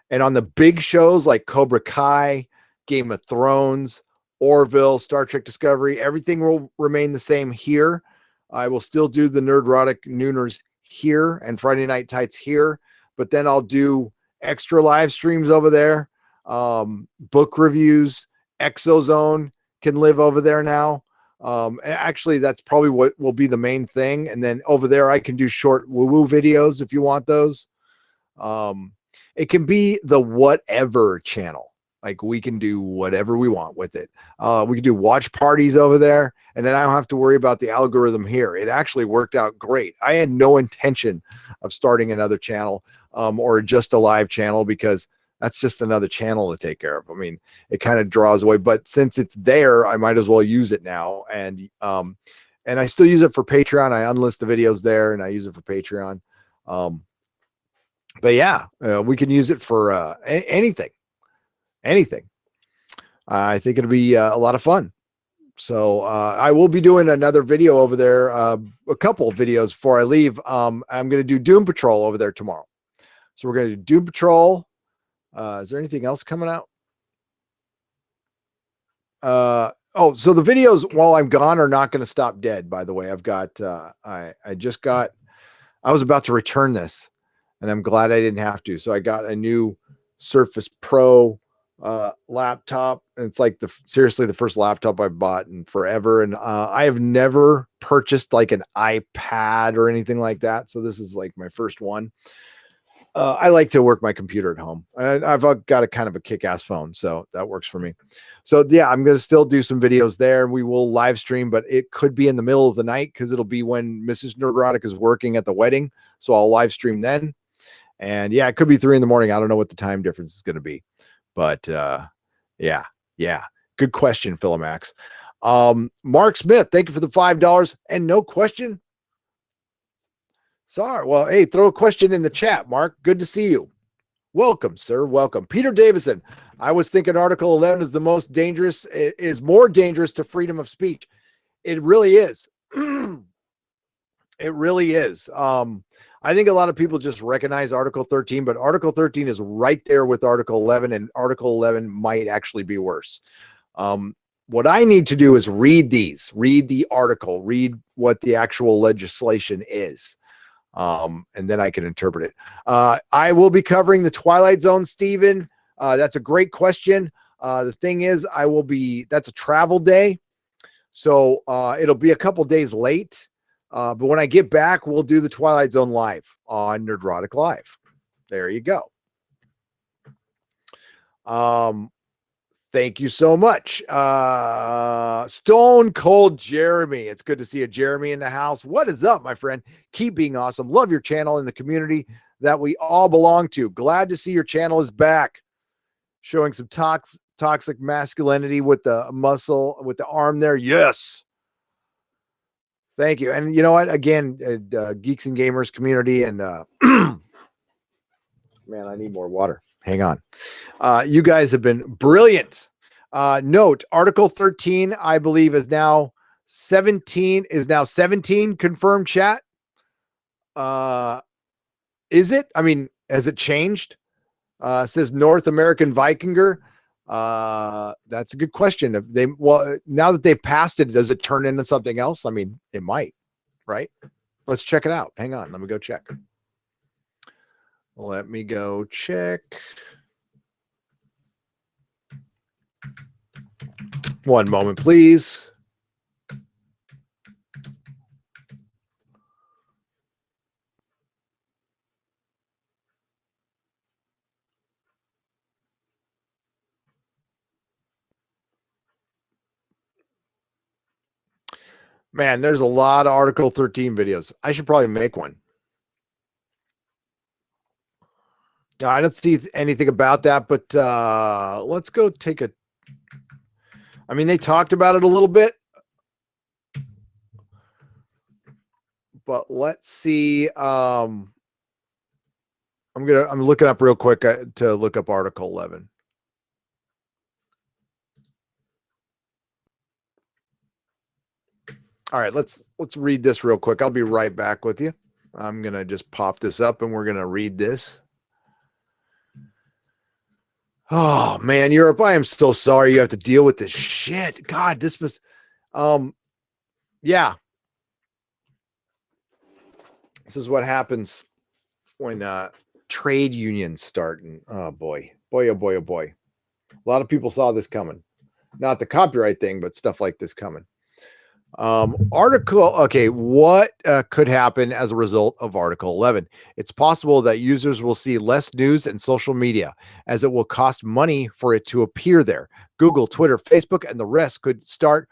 And on the big shows like Cobra Kai, Game of Thrones, Orville, Star Trek Discovery, everything will remain the same here. I will still do the Nerdrotic Nooners here and Friday Night Tights here, but then I'll do extra live streams over there, book reviews, Exozone can live over there now. Actually, that's probably what will be the main thing. And then over there, I can do short woo-woo videos if you want those. It can be the whatever channel. Like we can do whatever we want with it. We can do watch parties over there, and then I don't have to worry about the algorithm here. It actually worked out great. I had no intention of starting another channel or just a live channel because that's just another channel to take care of. I mean, it kind of draws away, but since it's there, I might as well use it now. And I still use it for Patreon. I unlist the videos there and I use it for Patreon. But yeah, we can use it for anything. I think it'll be a lot of fun. So I will be doing another video over there, a couple of videos before I leave. I'm going to do Doom Patrol over there tomorrow. So we're going to do Doom Patrol. Is there anything else coming out? So the videos while I'm gone are not going to stop dead, by the way. I've got, I was about to return this and I'm glad I didn't have to. So I got a new Surface Pro laptop, and it's like seriously the first laptop I've bought in forever. And I have never purchased like an iPad or anything like that. So this is like my first one. I like to work my computer at home. I've got a kind of a kick-ass phone, so that works for me. So yeah, I'm going to still do some videos there. We will live stream, but it could be in the middle of the night because it'll be when Mrs. Nerdrotic is working at the wedding. So I'll live stream then. And yeah, it could be 3 a.m. I don't know what the time difference is going to be, but yeah. Good question, Philomax. Mark Smith, thank you for the $5 and no question. Sorry. Well, hey, throw a question in the chat, Mark. Good to see you. Welcome, sir. Welcome. Peter Davison. I was thinking Article 11 is the most dangerous, is more dangerous to freedom of speech. It really is. It really is. I think a lot of people just recognize Article 13, but Article 13 is right there with Article 11, and Article 11 might actually be worse. What I need to do is read the article, read what the actual legislation is. And then I can interpret it. I will be covering the Twilight Zone, Stephen. That's a great question. The thing is, that's a travel day. So it'll be a couple days late. But when I get back, we'll do the Twilight Zone live on Nerdrotic Live. There you go. Thank you so much. Stone Cold Jeremy. It's good to see a Jeremy in the house. What is up, my friend? Keep being awesome. Love your channel and the community that we all belong to. Glad to see your channel is back. Showing some toxic masculinity with the muscle, with the arm there. Yes. Thank you. And you know what? Again, Geeks and Gamers community and man, I need more water. Hang on. You guys have been brilliant. Note, Article 13, I believe, is now 17 confirmed chat. Is it? I mean, has it changed? Says North American Vikinger. That's a good question. If they now that they've passed it, does it turn into something else? I mean, it might, right? Let's check it out. Hang on, let me go check. Let me go check. One moment, please. Man, there's a lot of Article 13 videos. I should probably make one. I don't see anything about that, but let's go take a. I mean, they talked about it a little bit, but let's see. I'm looking up real quick to look up Article 11. All right, let's read this real quick. I'll be right back with you. I'm gonna just pop this up and we're gonna read this. Oh man, Europe, I am so sorry you have to deal with this shit. God, this was yeah. This is what happens when trade unions start. And oh boy. Oh boy. A lot of people saw this coming. Not the copyright thing, but stuff like this coming. Okay, what could happen as a result of Article 11? It's possible that users will see less news and social media, as it will cost money for it to appear there. Google, Twitter, Facebook, and the rest could start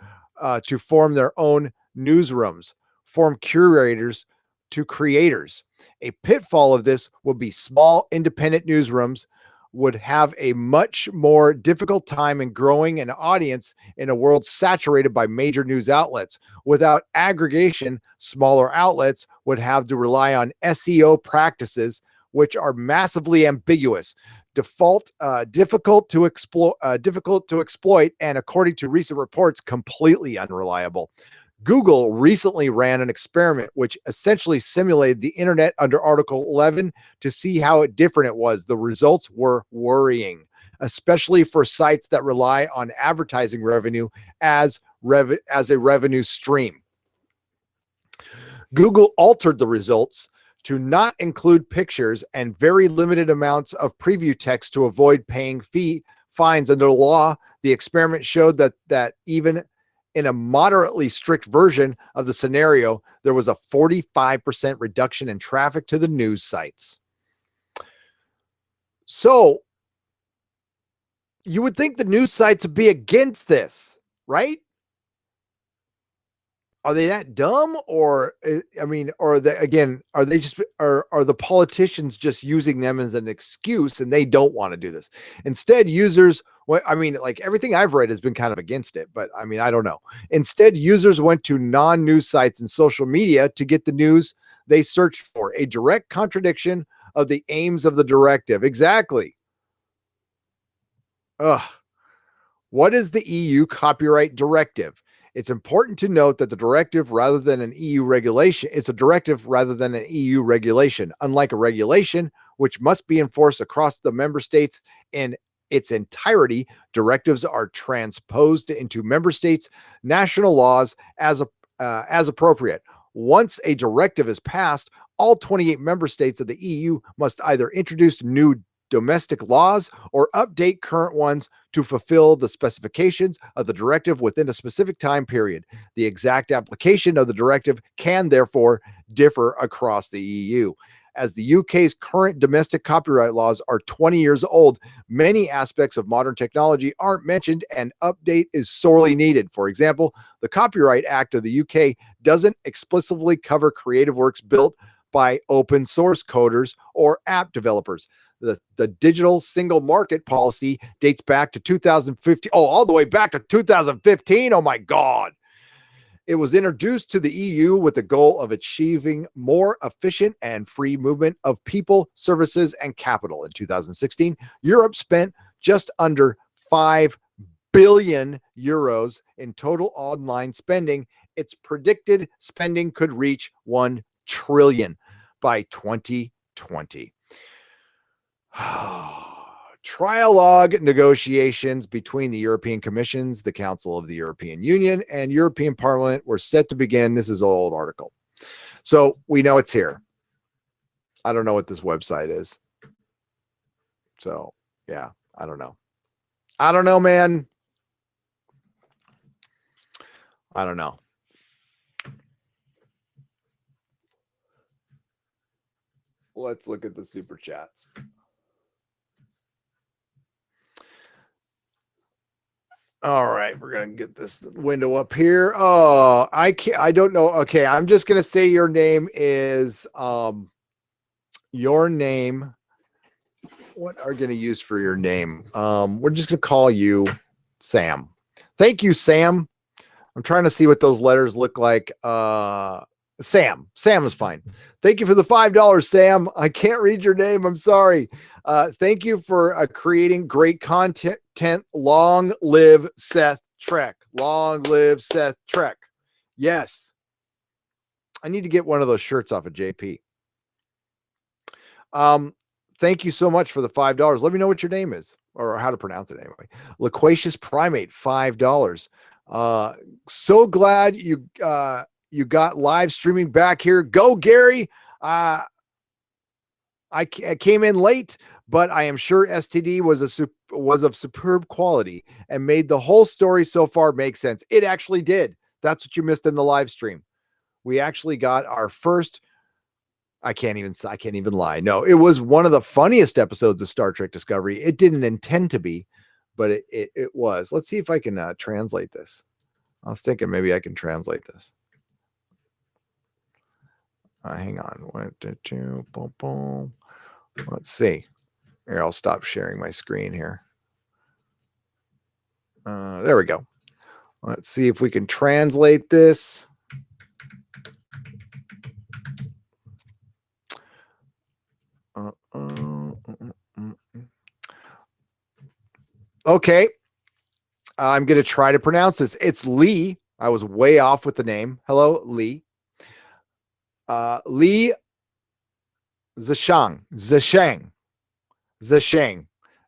to form their own newsrooms, form curators to creators. A pitfall of this would be small independent newsrooms would have a much more difficult time in growing an audience in a world saturated by major news outlets. Without aggregation, smaller outlets would have to rely on SEO practices, which are massively ambiguous, difficult to exploit, and according to recent reports, completely unreliable. Google recently ran an experiment which essentially simulated the internet under Article 11 to see how different it was. The results were worrying, especially for sites that rely on advertising revenue as a revenue stream. Google altered the results to not include pictures and very limited amounts of preview text to avoid paying fines under the law. The experiment showed that even in a moderately strict version of the scenario, there was a 45% reduction in traffic to the news sites. So you would think the news sites would be against this, right? Are they that dumb? Or I mean, or are they just are the politicians just using them as an excuse and they don't want to do this? Instead, users, well, I mean, like everything I've read has been kind of against it, but I mean, I don't know. Instead, users went to non-news sites and social media to get the news they searched for, a direct contradiction of the aims of the directive. Exactly. Ugh. What is the EU copyright directive? It's important to note that the directive rather than an EU regulation, it's a directive rather than an EU regulation. Unlike a regulation, which must be enforced across the member states in its entirety, directives are transposed into member states' national laws as appropriate. Once a directive is passed, all 28 member states of the EU must either introduce new domestic laws or update current ones to fulfill the specifications of the directive within a specific time period. The exact application of the directive can therefore differ across the EU. As the UK's current domestic copyright laws are 20 years old, many aspects of modern technology aren't mentioned and update is sorely needed. For example, the Copyright Act of the UK doesn't explicitly cover creative works built by open source coders or app developers. The digital single market policy dates back to 2015. Oh, all the way back to 2015. Oh my God. It was introduced to the EU with the goal of achieving more efficient and free movement of people, services, and capital. In 2016, Europe spent just under $5 billion euros in total online spending. Its predicted spending could reach 1 trillion by 2020. Trialogue negotiations between the European Commissions, the Council of the European Union, and European Parliament were set to begin. This is an old article. So we know it's here. I don't know what this website is. So, yeah, I don't know. I don't know, man. I don't know. Let's look at the super chats. All right, we're gonna get this window up here. Oh, I can't. I don't know. Okay, I'm just gonna say your name is your name. What are you gonna use for your name? We're just gonna call you Sam. Thank you, Sam. I'm trying to see what those letters look like. Sam. Sam is fine. Thank you for the $5, Sam. I can't read your name. I'm sorry. Thank you for creating great content. Long live Seth Trek. Long live Seth Trek. Yes. I need to get one of those shirts off of JP. Thank you so much for the $5. Let me know what your name is or how to pronounce it anyway. Loquacious Primate, $5. So glad you got live streaming back here. Go, Gary. I came in late, but I am sure STD was of superb quality and made the whole story so far make sense. It actually did. That's what you missed in the live stream. We actually got our first. I can't even lie. No, it was one of the funniest episodes of Star Trek Discovery. It didn't intend to be, but it was. Let's see if I can translate this. I was thinking maybe I can translate this. Hang on. 1, 2, 2, boom, boom. Let's see. Here, I'll stop sharing my screen here. There we go. Let's see if we can translate this. Okay. I'm going to try to pronounce this. It's Lee. I was way off with the name. Hello, Lee. Lee Zishang.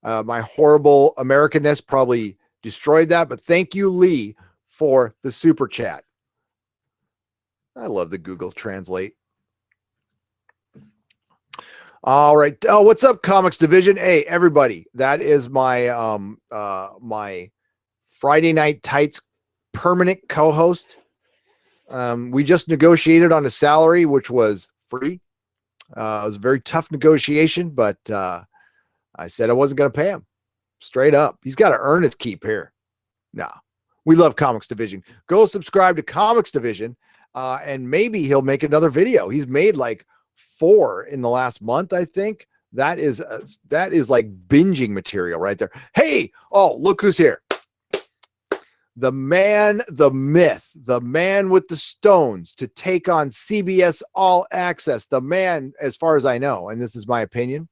My horrible Americanness probably destroyed that, but thank you, Lee, for the super chat. I love the Google Translate. All right. Oh, what's up, Comics Division? Hey, everybody. That is my my Friday Night Tights permanent co-host. We just negotiated on a salary, which was free. It was a very tough negotiation, but I said I wasn't going to pay him. Straight up. He's got to earn his keep here. No. We love Comics Division. Go subscribe to Comics Division, and maybe he'll make another video. He's made like 4 in the last month, I think. That is like binging material right there. Hey, oh, look who's here. The man, the myth, the man with the stones to take on CBS All Access. The man, as far as I know, and this is my opinion,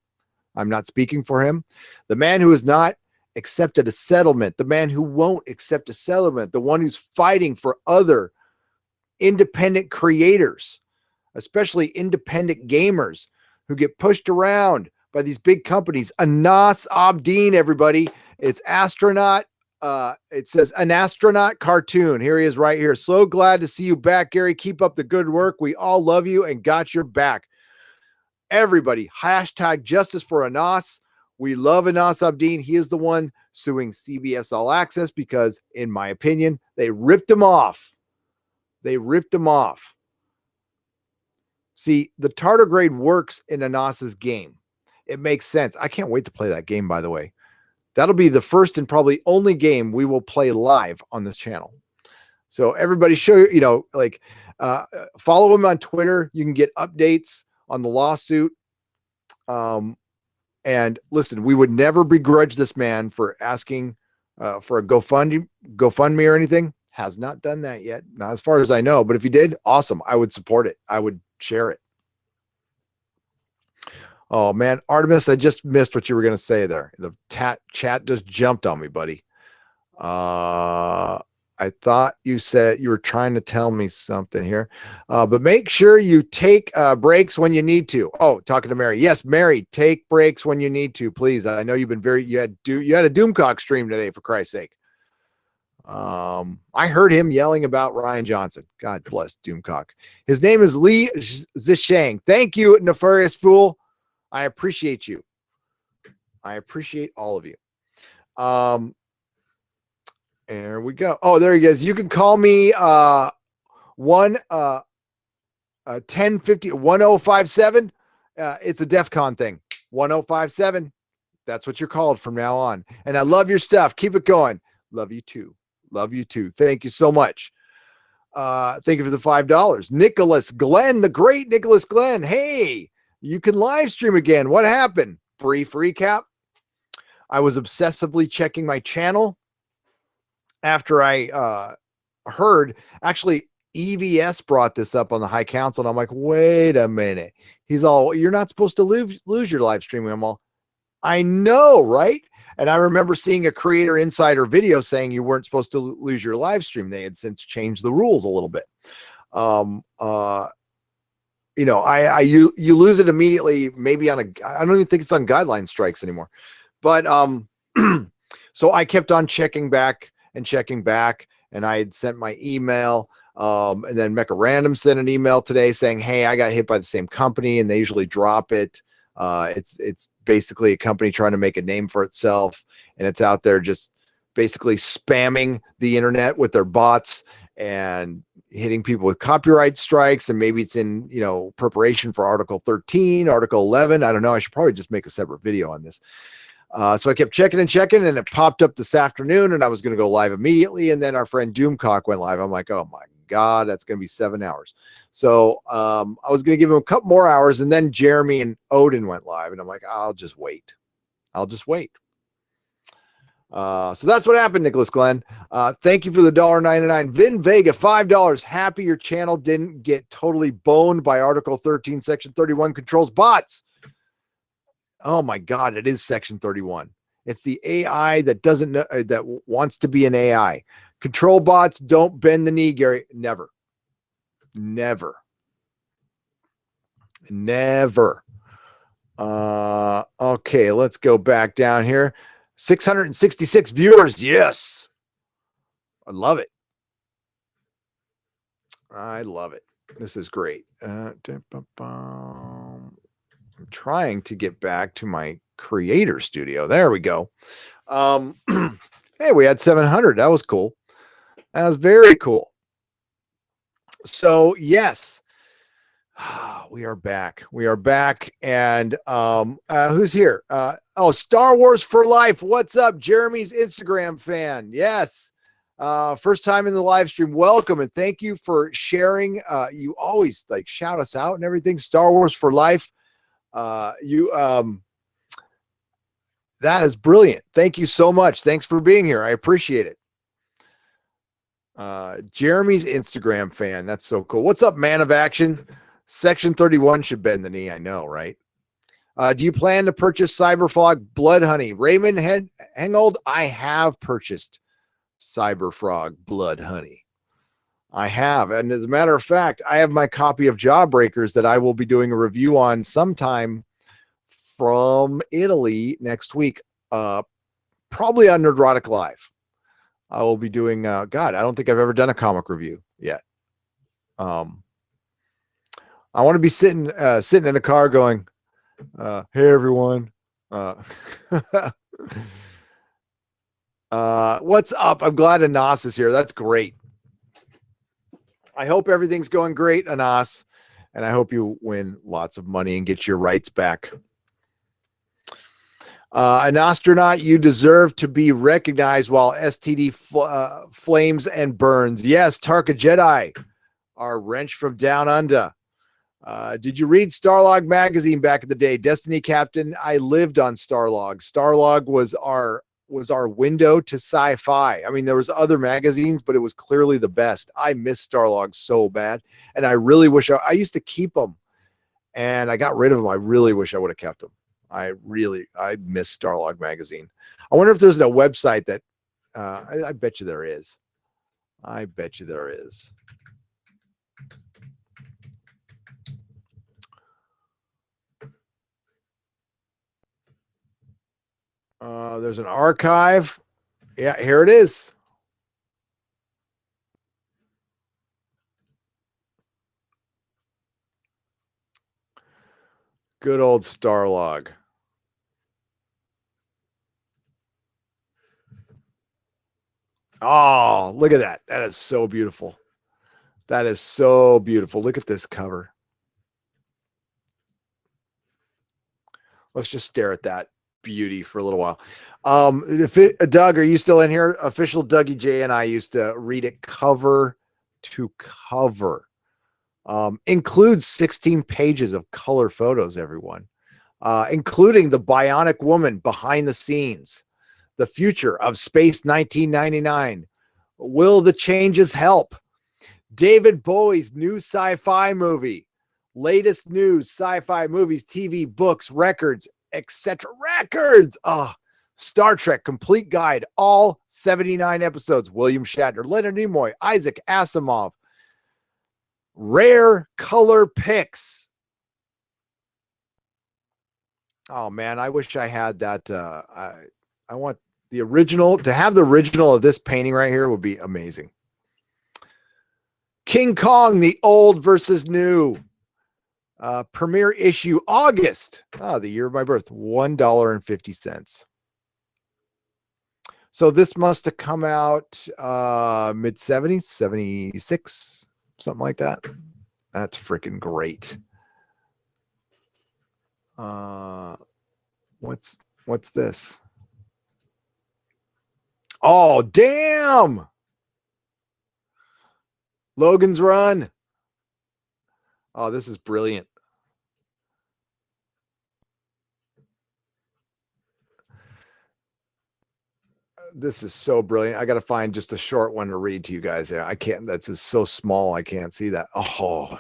I'm not speaking for him, the man who has not accepted a settlement, the man who won't accept a settlement, the one who's fighting for other independent creators, especially independent gamers who get pushed around by these big companies. Anas Abdeen, everybody. It's astronaut. It says an astronaut cartoon. Here he is right here. So glad to see you back, Gary. Keep up the good work. We all love you and got your back. Everybody, hashtag justice for Anas. We love Anas Abdeen. He is the one suing CBS All Access because, in my opinion, they ripped him off. They ripped him off. See, the tardigrade works in Anas's game. It makes sense. I can't wait to play that game, by the way. That'll be the first and probably only game we will play live on this channel. So everybody follow him on Twitter. You can get updates on the lawsuit. And listen, we would never begrudge this man for asking for a GoFundMe or anything. Has not done that yet. Not as far as I know, but if he did, awesome. I would support it. I would share it. Oh man, Artemis, I just missed what you were going to say there. The chat just jumped on me, buddy. I thought you said you were trying to tell me something here, but make sure you take breaks when you need to. Oh, talking to Mary. Yes, Mary, take breaks when you need to, please. I know you've been you had a Doomcock stream today, for Christ's sake. I heard him yelling about Ryan Johnson. God bless Doomcock. His name is Lee Zishang. Thank you, Nefarious Fool. I appreciate you. I appreciate all of you. There we go. Oh, there he is. You can call me 1057. It's a DEF CON thing. 1057. That's what you're called from now on. And I love your stuff. Keep it going. Love you too. Love you too. Thank you so much. Thank you for the $5. Nicholas Glenn, the great Nicholas Glenn. Hey, you can live stream again. What happened? Brief recap. I was obsessively checking my channel after I heard, actually, EVS brought this up on the High Council, and I'm like, wait a minute. He's all, you're not supposed to lose your live streaming. I'm all, I know, right? And I remember seeing a Creator Insider video saying you weren't supposed to lose your live stream. They had since changed the rules a little bit. You know, you lose it immediately, maybe on I don't even think it's on guideline strikes anymore. But so I kept on checking back, and I had sent my email. And then Mecha Random sent an email today saying, hey, I got hit by the same company, and they usually drop it. It's basically a company trying to make a name for itself, and it's out there just basically spamming the internet with their bots and hitting people with copyright strikes. And maybe it's in, you know, preparation for Article 13, Article 11. I don't know. I should probably just make a separate video on this. So I kept checking, and it popped up this afternoon, and I was going to go live immediately. And then our friend Doomcock went live. I'm like, oh my God, that's going to be 7 hours. So I was going to give him a couple more hours, and then Jeremy and Odin went live, and I'm like, I'll just wait. So that's what happened, Nicholas Glenn. Thank you for the $1.99. Vin Vega, $5. Happy your channel didn't get totally boned by Article 13, Section 31 controls bots. Oh my God, it is Section 31. It's the AI that doesn't know, that wants to be an AI. Control bots don't bend the knee, Gary. Never. Okay, let's go back down here. 666 viewers. Yes. I love it. This is great. I'm trying to get back to my creator studio. There we go. Hey, we had 700. That was cool. That was very cool. So yes, we are back. And who's here? Oh, Star Wars for Life. What's up? Jeremy's Instagram fan. Yes. First time in the live stream. Welcome, and thank you for sharing. You always like shout us out and everything. Star Wars for Life. That is brilliant. Thank you so much. Thanks for being here. I appreciate it. Jeremy's Instagram fan. That's so cool. What's up, Man of Action? Section 31 should bend the knee. I know, right? Do you plan to purchase Cyberfrog Blood Honey? Raymond Hengold, I have purchased Cyberfrog Blood Honey. I have. And as a matter of fact, I have my copy of Jawbreakers that I will be doing a review on sometime from Italy next week. Probably on Nerdrotic Live. I will be doing, God, I don't think I've ever done a comic review yet. I want to be sitting in a car going, hey, everyone. What's up? I'm glad Anas is here. That's great. I hope everything's going great, Anas, and I hope you win lots of money and get your rights back. An astronaut, you deserve to be recognized while STD flames and burns. Yes, Tarka Jedi, our wrench from down under. Did you read Starlog magazine back in the day? Destiny Captain, I lived on Starlog. Starlog was our window to sci-fi. I mean, there was other magazines, but it was clearly the best. I miss Starlog so bad, and I really wish I used to keep them, and I got rid of them. I really wish I would have kept them. I miss Starlog magazine. I wonder if there's a website that I bet you there is. I bet you there is. There's an archive. Yeah, here it is. Good old Starlog. Oh, look at that. That is so beautiful. That is so beautiful. Look at this cover. Let's just stare at that beauty for a little while. Doug, are you still in here? Official Dougie J and I used to read it cover to cover. Includes 16 pages of color photos, everyone, including the bionic woman behind the scenes, the future of Space 1999. Will the changes help? David Bowie's new sci-fi movie, latest news, sci-fi movies, TV, books, records, etc. Records. Star Trek complete guide, all 79 episodes. William Shatner, Leonard Nimoy, Isaac Asimov. Rare color picks. Oh man, I wish I had that. I want the original. To have the original of this painting right here would be amazing. King Kong, the old versus new. Premiere issue August. The year of my birth, $1.50. So this must have come out mid 70s, 76, something like that. That's freaking great. What's this? Oh, damn. Logan's Run. Oh, this is brilliant. This is so brilliant. I got to find just a short one to read to you guys here. I can't, that's just so small. I can't see that. Oh,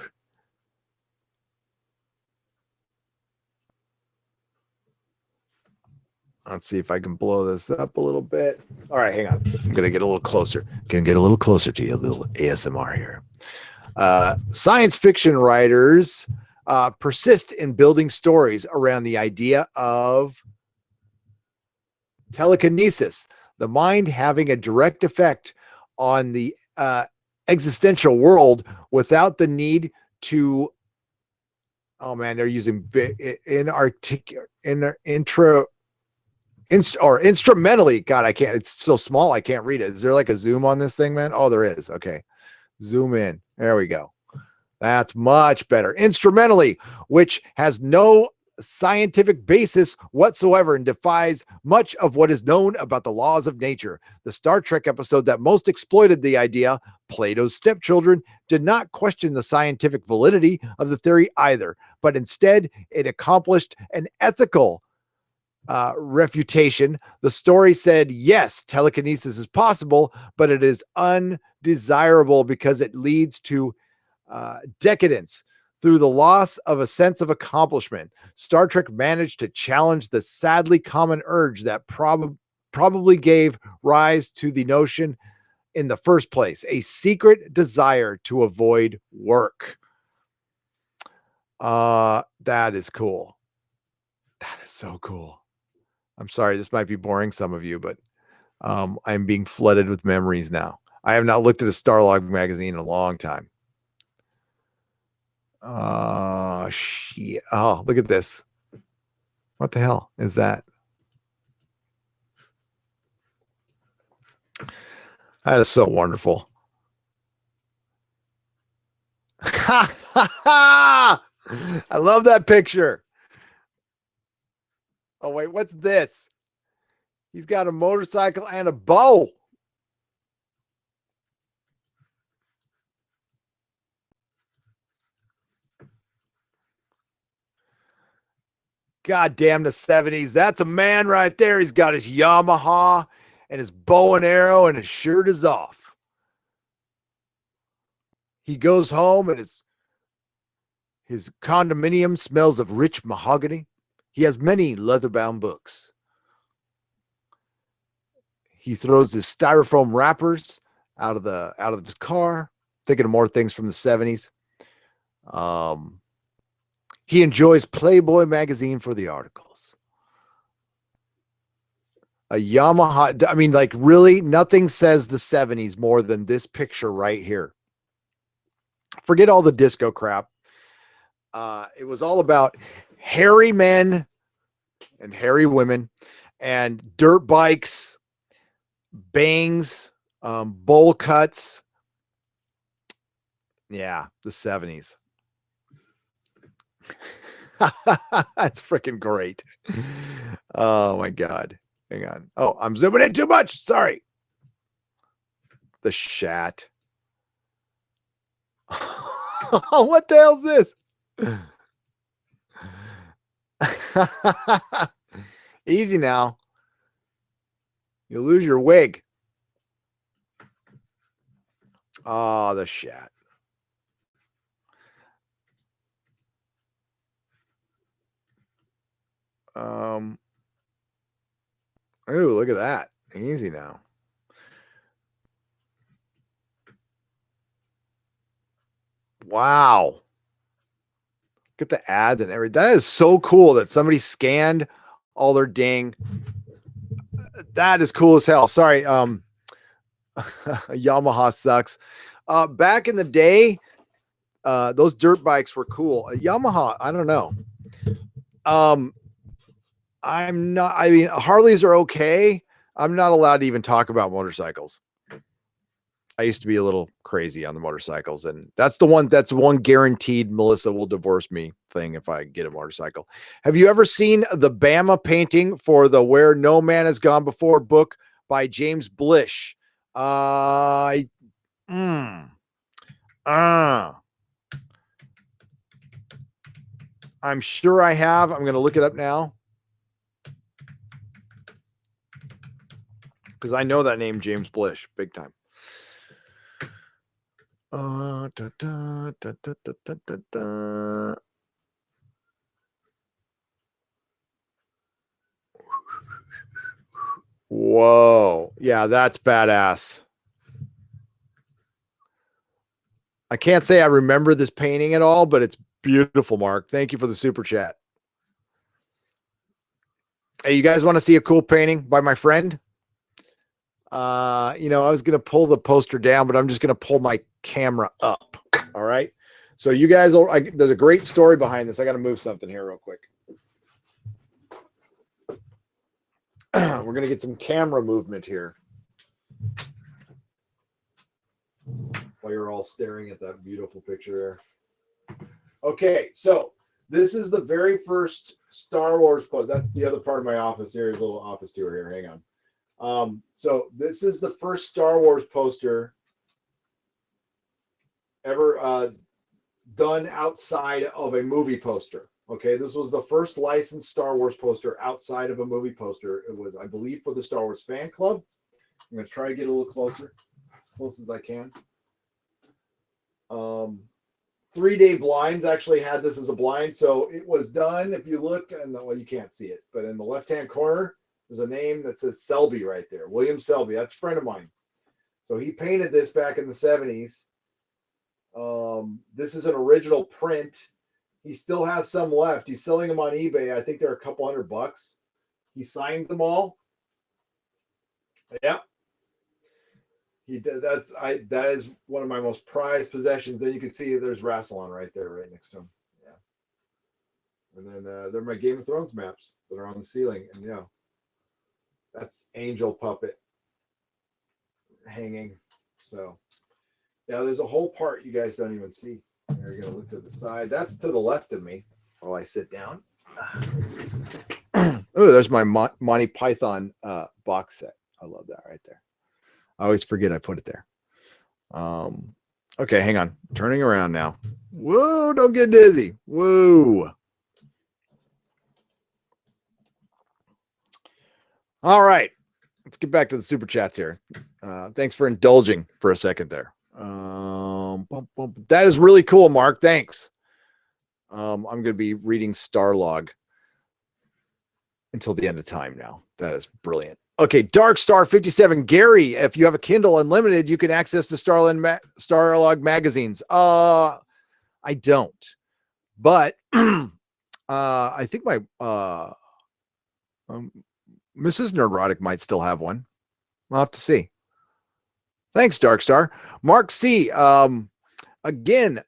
let's see if I can blow this up a little bit. All right, hang on. I'm going to get a little closer. Going to get a little closer to you, a little ASMR here. Science fiction writers persist in building stories around the idea of telekinesis, the mind having a direct effect on the existential world without the need to. Oh man, they're using instrumentally. God, I can't. It's so small, I can't read it. Is there like a zoom on this thing, man? Oh, there is. Okay, zoom in. There we go. That's much better. Instrumentally, which has no scientific basis whatsoever and defies much of what is known about the laws of nature. The Star Trek episode that most exploited the idea, Plato's Stepchildren, did not question the scientific validity of the theory either, but instead it accomplished an ethical refutation. The story said, yes, telekinesis is possible, but it is undesirable because it leads to decadence. Through the loss of a sense of accomplishment, Star Trek managed to challenge the sadly common urge that probably gave rise to the notion in the first place, a secret desire to avoid work. That is cool. That is so cool. I'm sorry, this might be boring some of you, but I'm being flooded with memories now. I have not looked at a Starlog magazine in a long time. Shit. Oh, look at this. What the hell is that? That is so wonderful. I love that picture. Oh, wait, what's this? He's got a motorcycle and a bow. God damn the 70s. That's a man right there. He's got his Yamaha and his bow and arrow, and his shirt is off. He goes home and his condominium smells of rich mahogany. He has many leather-bound books. He throws his styrofoam wrappers out of his car, thinking of more things from the 70s. He enjoys Playboy magazine for the articles. A Yamaha. I mean, like, really, nothing says the 70s more than this picture right here. Forget all the disco crap. It was all about hairy men and hairy women and dirt bikes, bangs, bowl cuts. Yeah, the 70s. That's freaking great. Oh my God. Hang on. Oh, I'm zooming in too much. Sorry. The Shat. What the hell is this? Easy now. You lose your wig. Oh, the Shat. Oh, look at that. Easy now. Wow. Get the ads and everything. That is so cool that somebody scanned all their ding. That is cool as hell. Sorry. Yamaha sucks. Back in the day, those dirt bikes were cool. Yamaha, I don't know. I'm not, I mean, Harleys are okay. I'm not allowed to even talk about motorcycles. I used to be a little crazy on the motorcycles, and that's one guaranteed Melissa will divorce me thing if I get a motorcycle. Have you ever seen the Bama painting for the Where No Man Has Gone Before book by James Blish? I'm sure I have. I'm going to look it up now because I know that name, James Blish, big time. Whoa. Yeah, that's badass. I can't say I remember this painting at all, but it's beautiful, Mark. Thank you for the super chat. Hey, you guys want to see a cool painting by my friend? I was going to pull the poster down, but I'm just going to pull my camera up. All right. So you guys there's a great story behind this. I got to move something here real quick. We're going to get some camera movement here. While you're all staring at that beautiful picture there. Okay. So this is the very first Star Wars poster. That's the other part of my office. Here's a little office tour here. Hang on. So this is the first Star Wars poster ever done outside of a movie poster. Okay, this was the first licensed Star Wars poster outside of a movie poster. It was, I believe, for the Star Wars fan club. I'm going to try to get a little closer, as close as I can. 3 Day Blinds actually had this as a blind. So it was done, if you look, and well, you can't see it, but in the left-hand corner, there's a name that says Selby right there. William Selby. That's a friend of mine. So he painted this back in the 70s. This is an original print. He still has some left. He's selling them on eBay. I think they're a couple $100. He signed them all. Yeah. He did. That is one of my most prized possessions. Then you can see there's Rassilon right there, right next to him. Yeah. And then they're my Game of Thrones maps that are on the ceiling. And yeah, that's Angel Puppet hanging. So yeah, there's a whole part you guys don't even see. You're gonna look to the side. That's to the left of me while I sit down. Oh, there's my Monty Python box set. I love that right there. I always forget I put it there. Okay, hang on. Turning around now. Whoa, don't get dizzy. Whoa. All right. Let's get back to the super chats here. Thanks for indulging for a second there. That is really cool, Mark. Thanks. I'm going to be reading Starlog until the end of time now. That is brilliant. Okay, Dark Star 57. Gary, if you have a Kindle Unlimited, you can access the Starlog magazines. I don't, but I think my Mrs. Nerdrotic might still have one. We'll have to see. Thanks, Dark Star. Mark C. Again,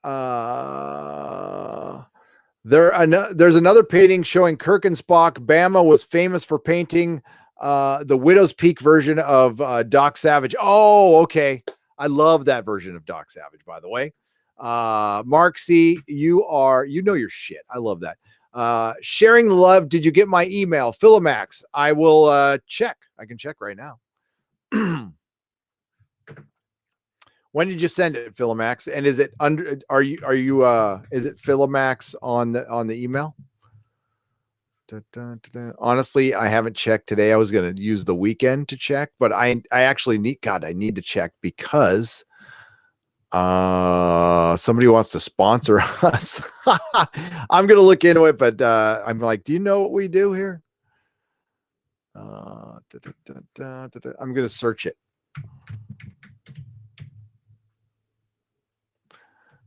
there's another painting showing Kirk and Spock. Bama was famous for painting the Widow's Peak version of Doc Savage. Oh, okay. I love that version of Doc Savage, by the way. Mark C, you know your shit. I love that. Sharing love. Did you get my email? Philamax. I will check. I can check right now. When did you send it, Philamax? And is it under? Are you? Is it Philamax on the email? Honestly, I haven't checked today. I was going to use the weekend to check, but I actually need. God, I need to check because somebody wants to sponsor us. I'm going to look into it, but I'm like, do you know what we do here? I'm going to search it.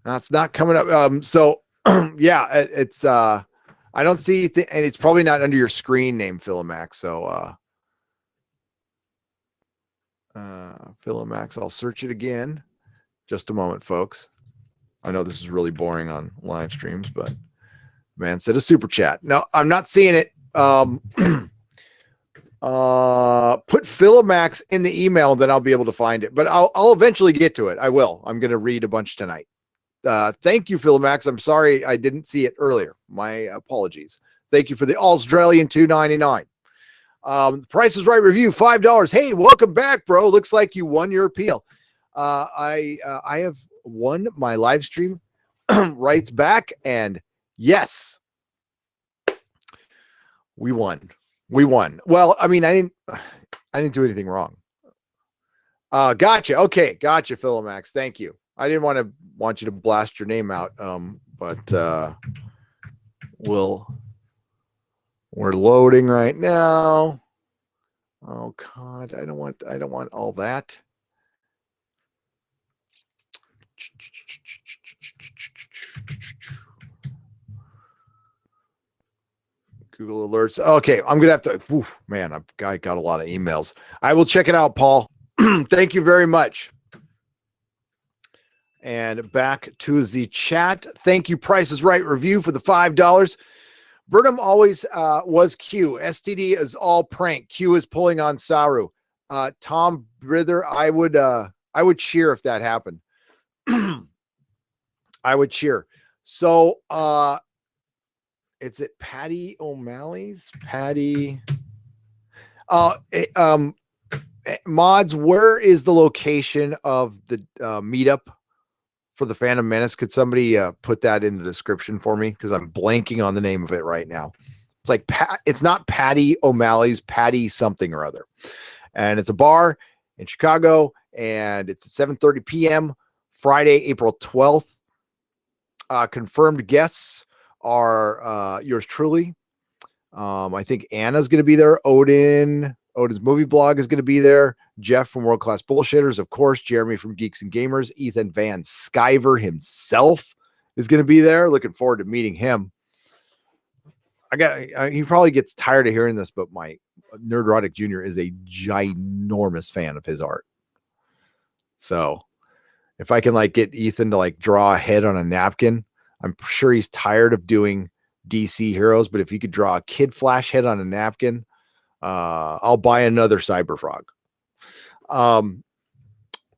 That's not coming up. So yeah, it's I don't see and it's probably not under your screen name, Philamax. So Philamax, I'll search it again. Just a moment, folks. I know this is really boring on live streams, but man said a super chat. No, I'm not seeing it. Put Philamax in the email, then I'll be able to find it. But I'll eventually get to it. I will. I'm going to read a bunch tonight. Thank you, Philamax. I'm sorry I didn't see it earlier. My apologies. Thank you for the Australian $2.99. Price is Right review, $5. Hey, welcome back, bro. Looks like you won your appeal. I have won my live stream rights back, and yes, we won. We won. Well, I mean, I didn't do anything wrong. Gotcha. Okay, gotcha, Philamax. Thank you. I didn't want you to blast your name out, but we're loading right now. Oh God, I don't want all that. Google Alerts. Okay, I'm gonna have to. Oof, man, I got a lot of emails. I will check it out, Paul. Thank you very much. And back to the chat. Thank you, Price is Right review for the $5. Burnham always was Q. STD is all prank. Q is pulling on Saru. Tom Brither, I would cheer if that happened. I would cheer. So it's at Patty O'Malley's. Patty. Mods, where is the location of the meetup for the Phantom Menace? Could somebody put that in the description for me? Because I'm blanking on the name of it right now. It's like it's not Patty O'Malley's, Patty something or other. And it's a bar in Chicago, and it's at 7:30 p.m. Friday, April 12th. Confirmed guests are yours truly. I think Anna's going to be there. Odin's movie blog is going to be there. Jeff from World Class Bullshitters, of course. Jeremy from Geeks and Gamers. Ethan Van Sciver himself is going to be there. Looking forward to meeting him. He probably gets tired of hearing this, but my Nerdrotic Jr. is a ginormous fan of his art. So if I can get Ethan to draw a head on a napkin, I'm sure he's tired of doing DC heroes, but if you could draw a Kid Flash head on a napkin, I'll buy another Cyberfrog.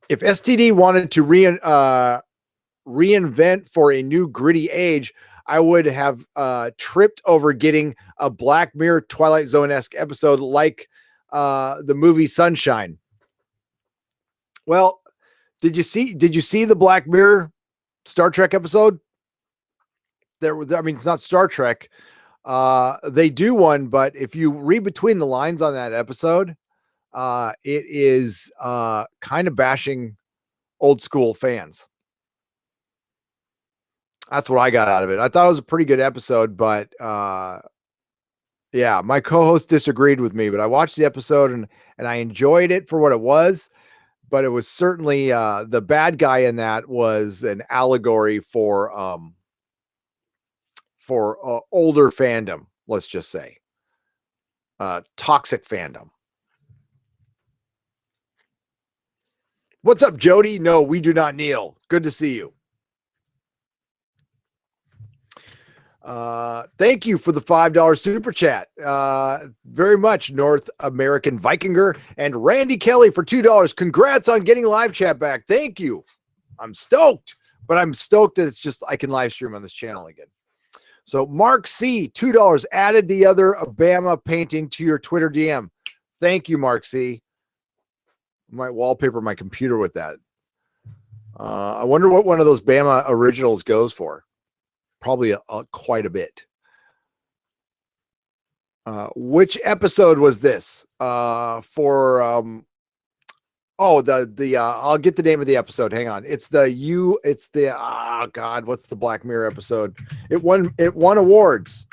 If STD wanted to reinvent for a new gritty age, I would have tripped over getting a Black Mirror Twilight Zone-esque episode like the movie Sunshine. Well, did you see the Black Mirror Star Trek episode? It's not Star Trek. They do one, but if you read between the lines on that episode, it is kind of bashing old school fans. That's what I got out of it. I thought it was a pretty good episode, but Yeah, my co-host disagreed with me, but I watched the episode and I enjoyed it for what it was. But it was certainly the bad guy in that was an allegory for older fandom. Let's just say toxic fandom. What's up, Jody? No, we do not kneel. Good to see you. Thank you for the $5 super chat. Very much, North American Vikinger and Randy Kelly for $2. Congrats on getting live chat back. Thank you. I'm stoked, but I'm stoked that it's just I can live stream on this channel again. So Mark C, $2 added the other Obama painting to your Twitter DM. Thank you, Mark C. I might wallpaper my computer with that. I wonder what one of those Bama originals goes for. Probably quite a bit. Which episode was this? I'll get the name of the episode. Hang on. It's the God, what's the Black Mirror episode? It won awards.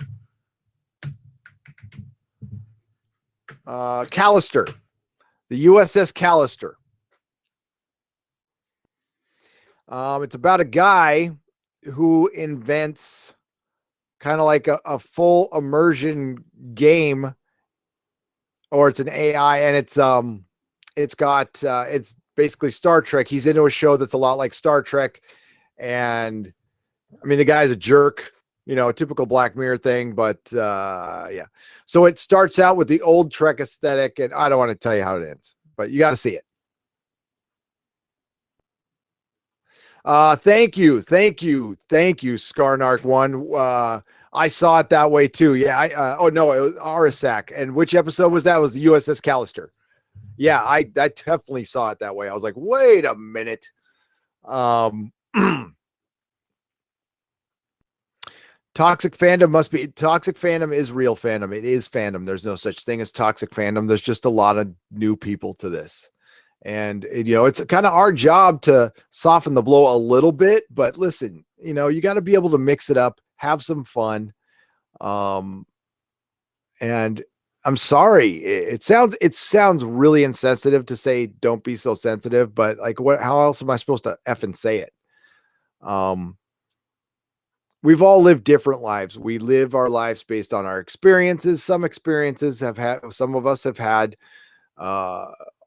Callister. The USS Callister. It's about a guy who invents kind of like a full immersion game, or it's an AI, and it's basically Star Trek. He's into a show that's a lot like Star Trek, and I mean the guy's a jerk, a typical Black Mirror thing, but yeah. So it starts out with the old Trek aesthetic, and I don't want to tell you how it ends, but you got to see it. Thank you, Scarnark1. I saw it that way too. Yeah, oh no, it was Arisak. And which episode was that? It was the USS Callister. Yeah, I definitely saw it that way. I was like, wait a minute. Toxic fandom is real fandom. It is fandom. There's no such thing as toxic fandom. There's just a lot of new people to this. And it's kind of our job to soften the blow a little bit, but listen, you got to be able to mix it up, have some fun. And I'm sorry, it sounds really insensitive to say don't be so sensitive, but like how else am I supposed to effing say it? We've all lived different lives. We live our lives based on our experiences. Some of us have had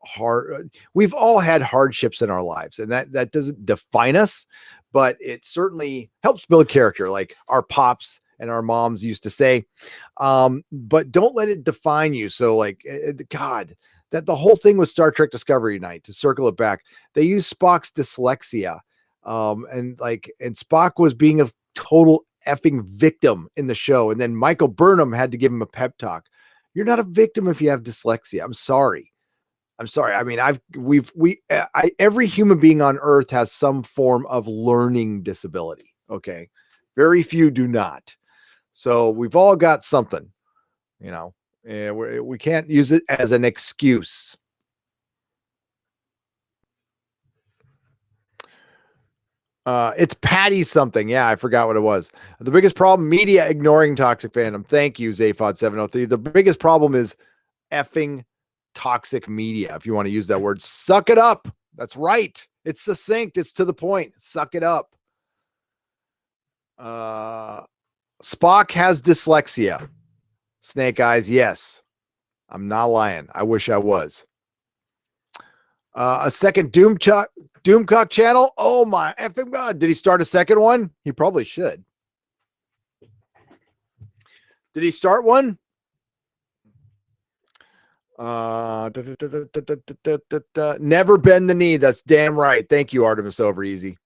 hard we've all had hardships in our lives, and that doesn't define us, but it certainly helps build character, like our pops and our moms used to say. But don't let it define you. So like God, that the whole thing with Star Trek Discovery Night, to circle it back, they used Spock's dyslexia, and Spock was being a total effing victim in the show, and then Michael Burnham had to give him a pep talk. You're not a victim if you have dyslexia. I'm sorry. I mean, every human being on earth has some form of learning disability. Okay. Very few do not. So we've all got something, we can't use it as an excuse. It's Patty something. Yeah, I forgot what it was. The biggest problem, media ignoring toxic fandom. Thank you, Zaphod703. The biggest problem is effing toxic media, if you want to use that word. Suck it up. That's right. It's succinct. It's to the point. Suck it up. Spock has dyslexia. Snake Eyes, yes. I'm not lying. I wish I was. A second Doomcock channel. Oh my effing God. Did he start a second one? He probably should. Did he start one? Never bend the knee. That's damn right. Thank you, Artemis Over Easy.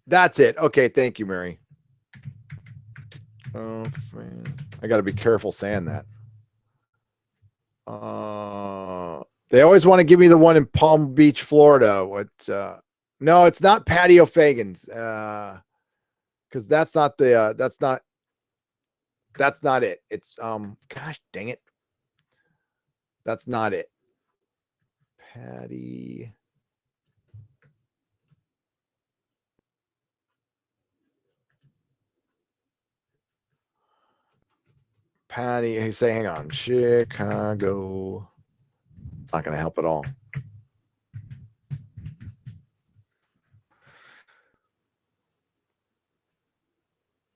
That's it. Okay, thank you, Mary. Oh, man. I got to be careful saying that. They always want to give me the one in Palm Beach, Florida. No, it's not Patio Fagan's. Because that's not it. It's gosh dang it. That's not it. Patty. Patty, hey, say, hang on. Chicago. It's not going to help at all.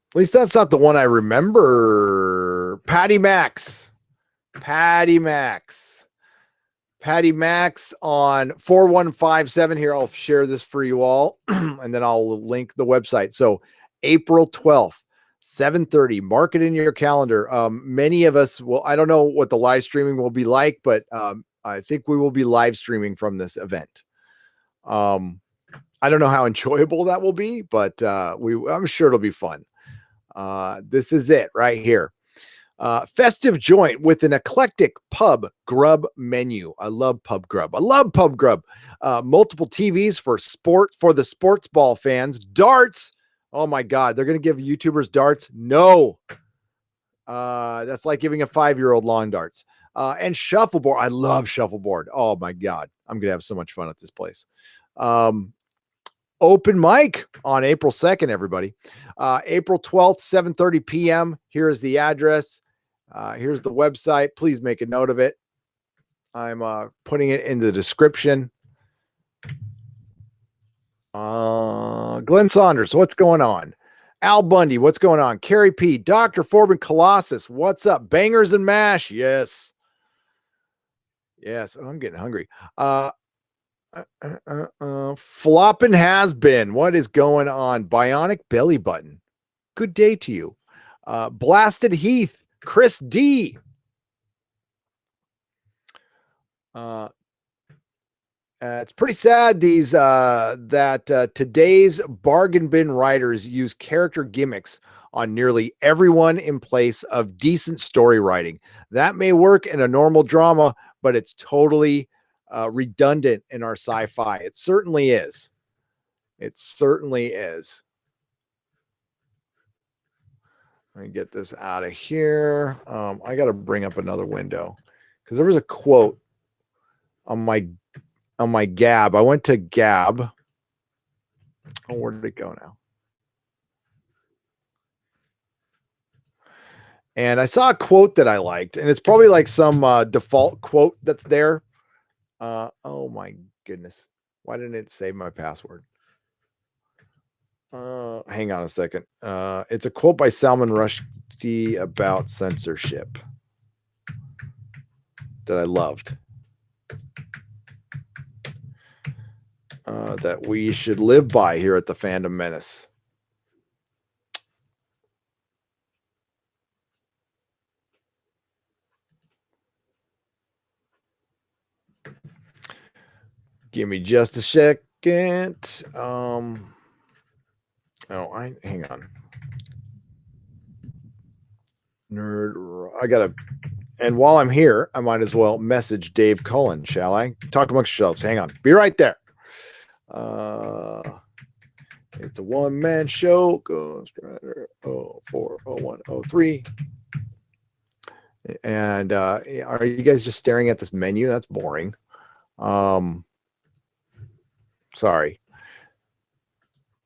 At least that's not the one I remember. Patty Max. Patty Max on 4157 here. I'll share this for you all and then I'll link the website. So April 12th, 7:30, mark it in your calendar. Many of us will, I don't know what the live streaming will be like, but I think we will be live streaming from this event. I don't know how enjoyable that will be, but I'm sure it'll be fun. This is it right here. Festive joint with an eclectic pub grub menu. I love pub grub. Multiple TVs for the sports ball fans. Darts. Oh my God. They're going to give YouTubers darts. No. That's like giving a 5-year-old lawn darts. And shuffleboard. I love shuffleboard. Oh my God. I'm going to have so much fun at this place. Open mic on April 2nd, everybody. April 12th, 7:30 p.m. Here's the address. Here's the website. Please make a note of it. I'm putting it in the description. Glenn Saunders, what's going on? Al Bundy, what's going on? Carrie P, Dr. Forbin Colossus, what's up? Bangers and Mash, yes. Yes, oh, I'm getting hungry. Flopping has been. What is going on? Bionic belly button. Good day to you. Blasted Heath. Chris D. It's pretty sad that today's bargain bin writers use character gimmicks on nearly everyone in place of decent story writing. That may work in a normal drama, but it's totally redundant in our sci-fi. It certainly is. It certainly is. Let me get this out of here. I got to bring up another window because there was a quote on my Gab. I went to Gab. Oh, where did it go now? And I saw a quote that I liked, and it's probably like some default quote that's there. Oh my goodness. Why didn't it save my password? Hang on a second. It's a quote by Salman Rushdie about censorship that I loved. That we should live by here at the Fandom Menace. Give me just a second. Hang on. And while I'm here, I might as well message Dave Cullen, shall I? Talk amongst yourselves. Hang on. Be right there. It's a one-man show. Ghost Rider 040103. And are you guys just staring at this menu? That's boring. Sorry.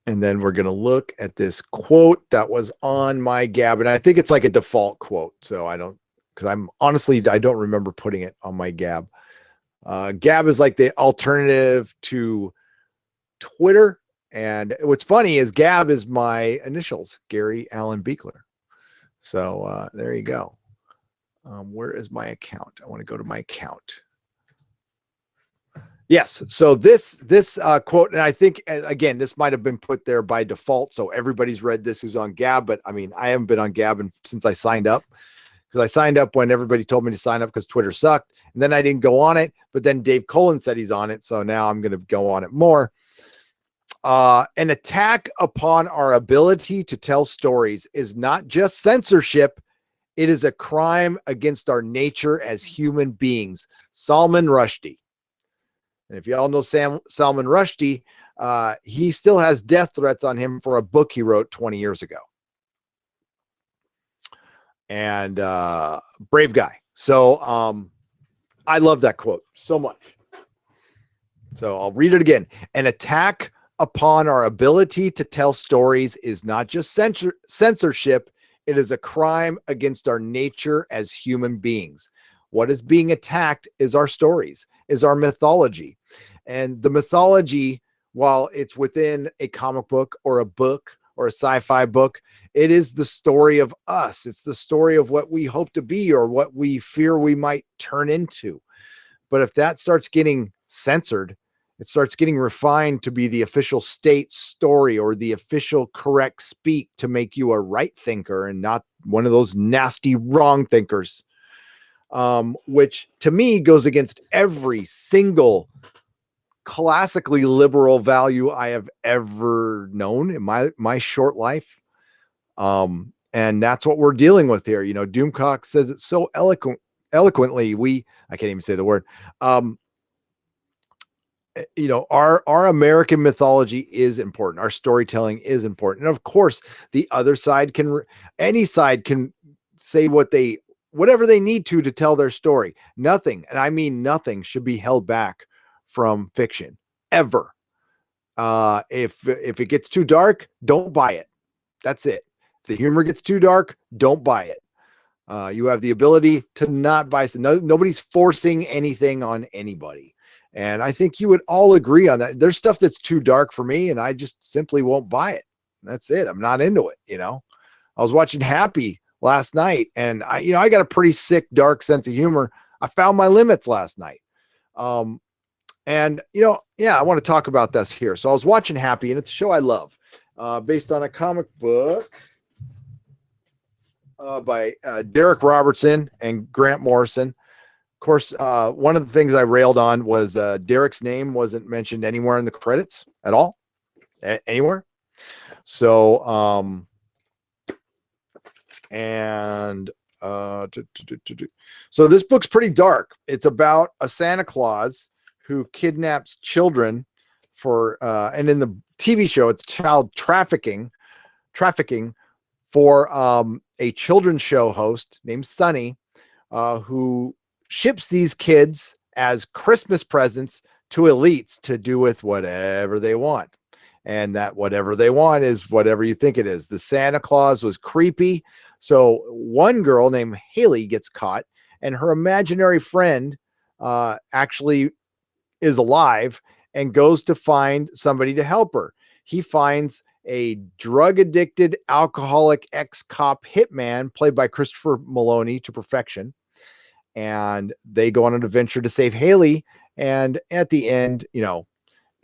And then we're going to look at this quote that was on my Gab. And I think it's like a default quote. So I don't remember putting it on my Gab. Gab is like the alternative to Twitter. And what's funny is Gab is my initials, Gary Allen Beekler. So there you go. Where is my account? I want to go to my account. Yes. So this quote, and I think, again, this might have been put there by default. So everybody's read this who's on Gab, but I mean, I haven't been on Gab since I signed up, because I signed up when everybody told me to sign up because Twitter sucked. And then I didn't go on it, but then Dave Cullen said he's on it. So now I'm going to go on it more. An attack upon our ability to tell stories is not just censorship. It is a crime against our nature as human beings. Salman Rushdie. And if you all know Salman Rushdie, he still has death threats on him for a book he wrote 20 years ago. And brave guy. So I love that quote so much. So I'll read it again. An attack upon our ability to tell stories is not just censorship. It is a crime against our nature as human beings. What is being attacked is our stories, is our mythology. And the mythology, while it's within a comic book or a book or a sci-fi book, it is the story of us. It's the story of what we hope to be or what we fear we might turn into. But if that starts getting censored, it starts getting refined to be the official state story or the official correct speak to make you a right thinker and not one of those nasty wrong thinkers, which to me goes against every single classically liberal value I have ever known in my short life. And that's what we're dealing with here. You know, Doomcock says it so eloquently. I can't even say the word. You know, our American mythology is important. Our storytelling is important. And of course, the other side any side can say whatever they need to tell their story. Nothing, and I mean nothing, should be held back from fiction ever. If it gets too dark, don't buy it. That's it. If the humor gets too dark, don't buy it. You have the ability to not buy. Nobody's forcing anything on anybody. And I think you would all agree on that. There's stuff that's too dark for me, and I just simply won't buy it. That's it. I'm not into it. You know, I was watching Happy last night, and I got a pretty sick, dark sense of humor. I found my limits last night. And I want to talk about this here. So I was watching Happy, and it's a show I love, based on a comic book by Derek Robertson and Grant Morrison. Of course, one of the things I railed on was Derek's name wasn't mentioned anywhere in the credits at all, anywhere. So, so this book's pretty dark. It's about a Santa Claus who kidnaps children and in the TV show, it's child trafficking for a children's show host named Sonny, who ships these kids as Christmas presents to elites to do with whatever they want. And that whatever they want is whatever you think it is. The Santa Claus was creepy. So one girl named Haley gets caught, and her imaginary friend actually is alive and goes to find somebody to help her. He finds a drug-addicted, alcoholic ex-cop hitman played by Christopher Maloney to perfection. And they go on an adventure to save Haley. And at the end,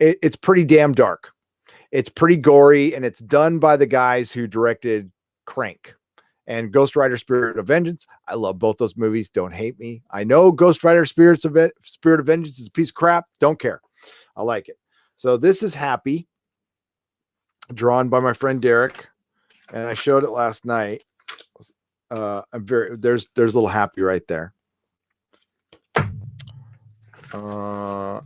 it's pretty damn dark. It's pretty gory, and it's done by the guys who directed Crank and Ghost Rider Spirit of Vengeance. I love both those movies. Don't hate me. I know Ghost Rider Spirit of Vengeance is a piece of crap. Don't care. I like it. So this is Happy, drawn by my friend Derek, and I showed it last night. There's a little Happy right there. And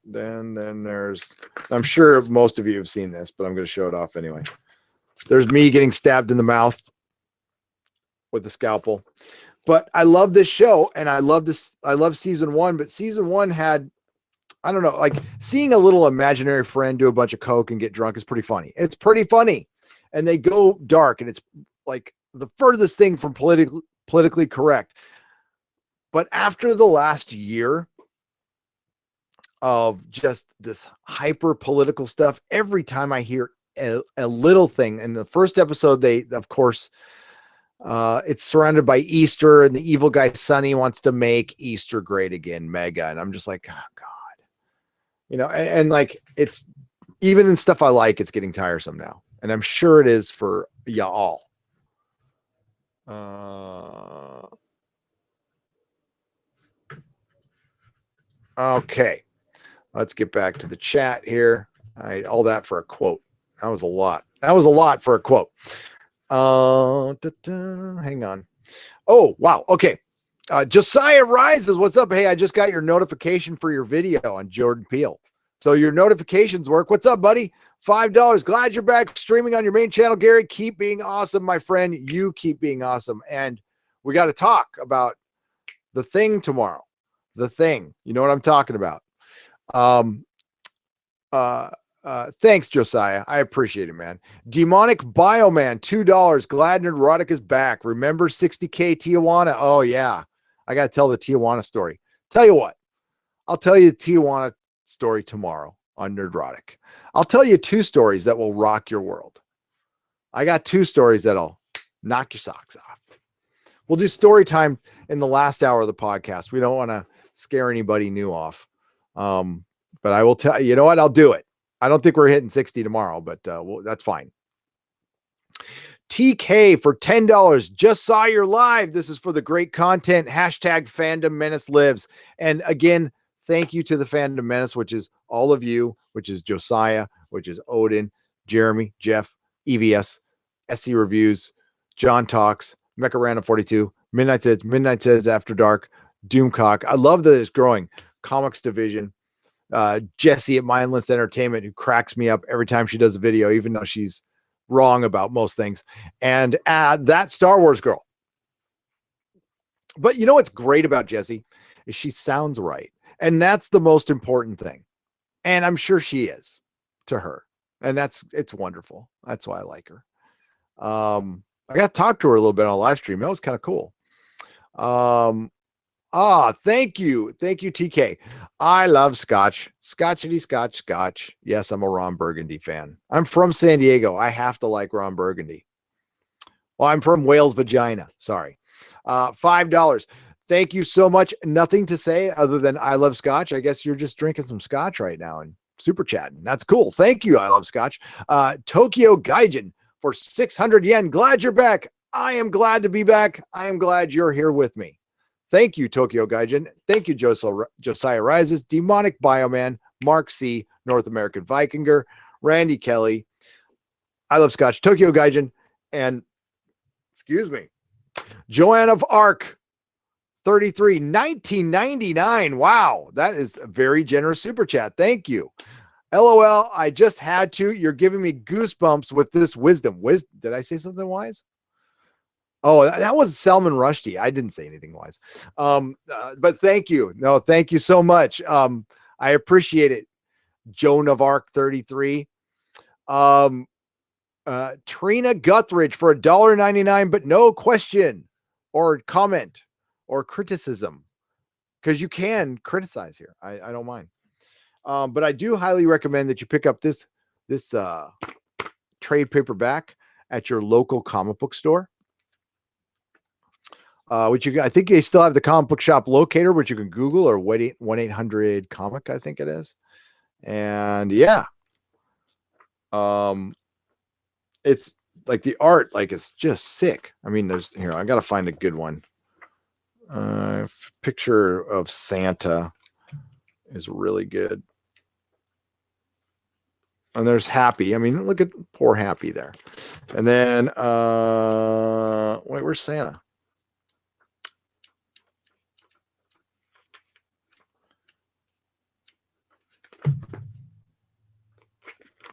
then there's, I'm sure most of you have seen this, but I'm going to show it off anyway. There's me getting stabbed in the mouth with a scalpel. But I love this show, and I love season 1, but season 1 had, I don't know, like seeing a little imaginary friend do a bunch of coke and get drunk is pretty funny. It's pretty funny. And they go dark, and it's like the furthest thing from politically correct. But after the last year of just this hyper political stuff, every time I hear a little thing, in the first episode, they, of course, it's surrounded by Easter, and the evil guy Sonny wants to make Easter great again, mega. And I'm just like, oh God, and like, it's even in stuff I like, it's getting tiresome now. And I'm sure it is for y'all. Okay, let's get back to the chat here. All that for a quote. That was a lot. That was a lot for a quote. Hang on. Oh, wow. Okay. Josiah Rises, what's up? Hey, I just got your notification for your video on Jordan Peele. So your notifications work. What's up, buddy? $5. Glad you're back streaming on your main channel, Gary. Keep being awesome, my friend. You keep being awesome. And we got to talk about The Thing tomorrow. The Thing. You know what I'm talking about. Thanks, Josiah. I appreciate it, man. Demonic Bioman, $2. Glad Neurotic is back. Remember 60K Tijuana? Oh, yeah. I got to tell the Tijuana story. Tell you what, I'll tell you the Tijuana story tomorrow on Nerdrotic. I'll tell you 2 stories that will rock your world. I got 2 stories that'll knock your socks off. We'll do story time in the last hour of the podcast. We don't want to scare anybody new off. But I will tell you know what? I'll do it. I don't think we're hitting 60 tomorrow, but that's fine. TK for $10. Just saw your live. This is for the great content. Hashtag Fandom Menace lives. And again, thank you to the Fandom Menace, which is all of you, which is Josiah, which is Odin, Jeremy, Jeff, EVS, SC Reviews, John Talks, Mecha Random 42, Midnight Says After Dark, Doomcock. I love that it's growing. Comics Division. Jesse at Mindless Entertainment, who cracks me up every time she does a video, even though she's wrong about most things. And that Star Wars girl. But you know what's great about Jesse is she sounds right. And that's the most important thing. And I'm sure she is to her. And it's wonderful. That's why I like her. I got to talk to her a little bit on a live stream. That was kind of cool. Thank you. Thank you, TK. I love Scotch. Scotchity Scotch. Yes, I'm a Ron Burgundy fan. I'm from San Diego. I have to like Ron Burgundy. Well, I'm from Wales Vagina. Sorry. $5. Thank you so much. Nothing to say other than I love Scotch. I guess you're just drinking some Scotch right now and super chatting. That's cool. Thank you. I love Scotch. Tokyo Gaijin for 600 yen. Glad you're back. I am glad to be back. I am glad you're here with me. Thank you, Tokyo Gaijin. Thank you, Josiah Rises, Demonic Bioman, Mark C., North American Vikinger, Randy Kelly, I love Scotch, Tokyo Gaijin, and, excuse me, Joanne of Arc, 33, 1999. Wow, that is a very generous super chat. Thank you. LOL, I just had to. You're giving me goosebumps with this wisdom. Did I say something wise? Oh, that was Salman Rushdie. I didn't say anything wise. But thank you. No, thank you so much. I appreciate it. Joan of Arc 33. Trina Guthridge for $1.99, but no question or comment or criticism, because you can criticize here. I don't mind. But I do highly recommend that you pick up this trade paperback at your local comic book store. Which I think they still have the comic book shop locator, which you can Google, or 1-800 comic, I think it is. And yeah, it's like the art, like it's just sick. I mean, I got to find a good one. Picture of Santa is really good. And there's Happy. I mean, look at poor Happy there. And then, wait, where's Santa?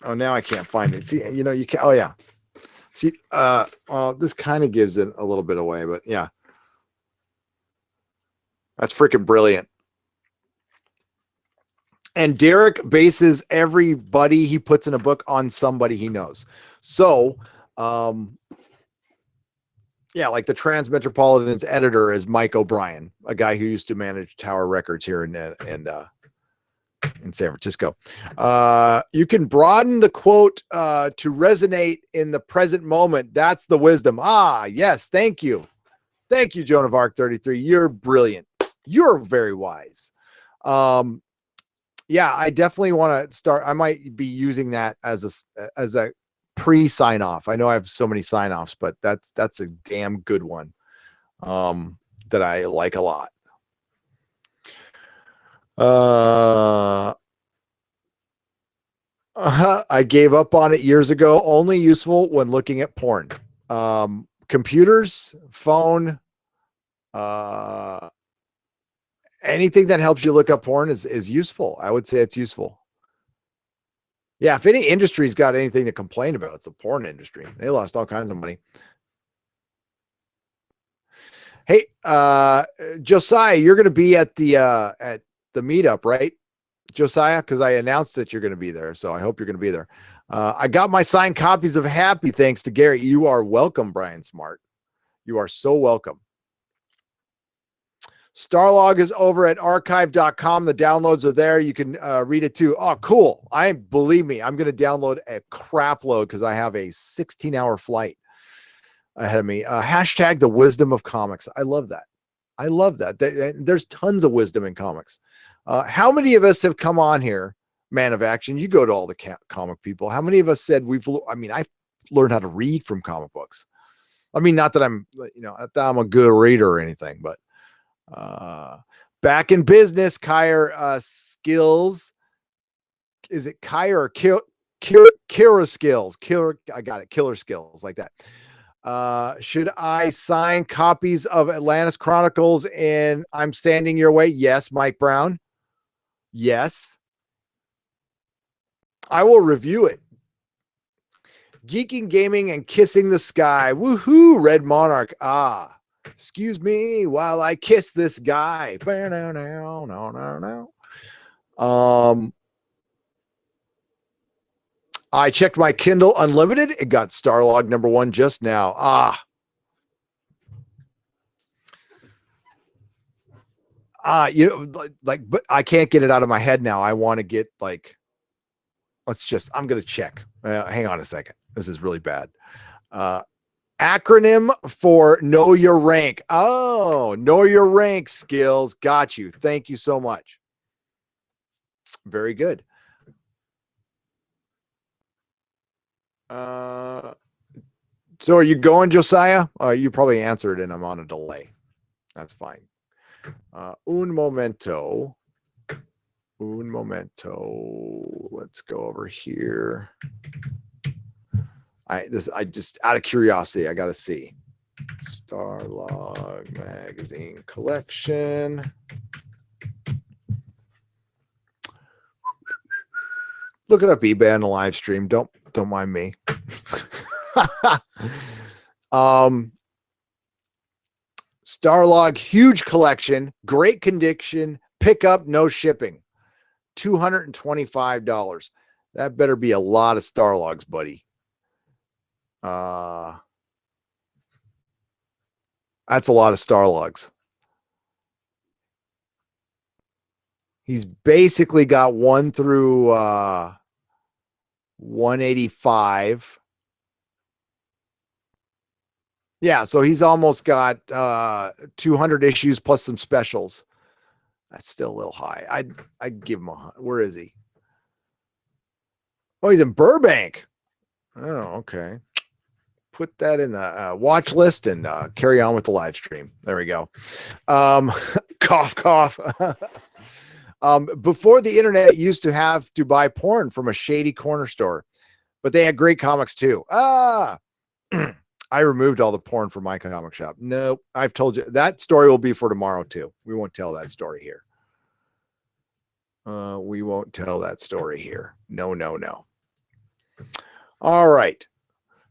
Oh, now I can't find it. See, you can. Oh, yeah. See, well, this kind of gives it a little bit away, but yeah. That's freaking brilliant. And Derek bases everybody he puts in a book on somebody he knows. So, yeah, like the Transmetropolitan's editor is Mike O'Brien, a guy who used to manage Tower Records here in San Francisco. You can broaden the quote to resonate in the present moment. That's the wisdom. Yes. Thank you. Thank you, Joan of Arc 33. You're brilliant. You're very wise. Yeah, I definitely want to start. I might be using that as a pre-sign off. I know I have so many sign offs, but that's a damn good one that I like a lot. I gave up on it years ago. Only useful when looking at porn. Computers, phone, anything that helps you look up porn is useful. I would say it's useful. Yeah, if any industry's got anything to complain about, it's the porn industry. They lost all kinds of money. Hey, Josiah, you're going to be at the meetup, right? Josiah? Because I announced that you're going to be there, so I hope you're going to be there. I got my signed copies of Happy thanks to Gary. You are welcome, Brian Smart. You are so welcome. Starlog is over at archive.com. The downloads are there. You can read it too. Oh, cool. Believe me, I'm going to download a crap load because I have a 16-hour flight ahead of me. Hashtag the wisdom of comics. I love that. I love that. There's tons of wisdom in comics. How many of us have come on here, Man of Action? You go to all the comic people. How many of us said I've learned how to read from comic books. I mean, not that I'm a good reader or anything, but back in business, Kyer Skills. Is it Kyer or Kira Skills? I got it. Killer Skills, like that. Should I sign copies of Atlantis Chronicles and I'm Standing Your Way? Yes, Mike Brown. Yes. I will review it. Geeking, Gaming, and Kissing the Sky. Woohoo, Red Monarch. Excuse me while I kiss this guy. I checked my Kindle Unlimited. It got Starlog #1 just now. But I can't get it out of my head now. I want to get I'm going to check. Hang on a second. This is really bad. Acronym for Know Your Rank. Oh, Know Your Rank Skills. Got you. Thank you so much. Very good. So are you going, Josiah? You probably answered and I'm on a delay. That's fine. Un momento. Let's go over here. I just out of curiosity, I got to see. Starlog magazine collection. Look it up eBay on the live stream. Don't mind me. Starlog, huge collection, great condition, pick up, no shipping. $225. That better be a lot of Starlogs, buddy. That's a lot of Starlogs. He's basically got 1 through 185. Yeah, so he's almost got 200 issues plus some specials. That's still a little high. I'd give him where is he? Oh, he's in Burbank. Oh, okay. Put that in the watch list and carry on with the live stream. There we go. Cough, cough. Before the internet used to have to buy porn from a shady corner store, but they had great comics too. I removed all the porn from my comic shop. Nope. I've told you that story will be for tomorrow too. We won't tell that story here. We won't tell that story here. No. All right.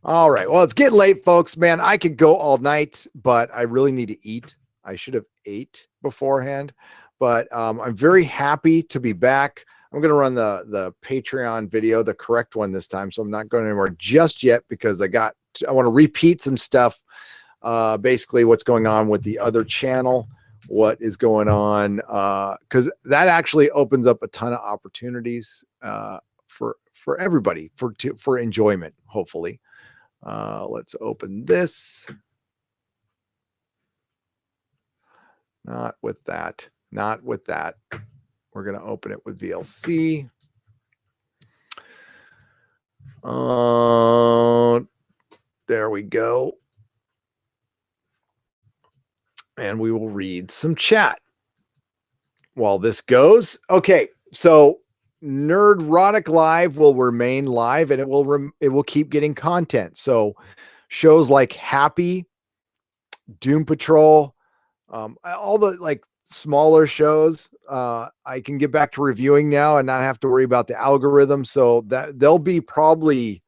Well, it's getting late, folks, man. I could go all night, but I really need to eat. I should have ate beforehand, but I'm very happy to be back. I'm going to run the Patreon video, the correct one this time. So I'm not going anywhere just yet because I want to repeat some stuff. Basically what's going on with the other channel, what is going on. Cause that actually opens up a ton of opportunities, for everybody for enjoyment, hopefully. Let's open this. Not with that. We're going to open it with VLC. There we go. And we will read some chat while this goes. Okay, so Nerdrotic Live will remain live, and it will keep getting content. So shows like Happy, Doom Patrol, all the smaller shows, I can get back to reviewing now and not have to worry about the algorithm. So that they'll be probably,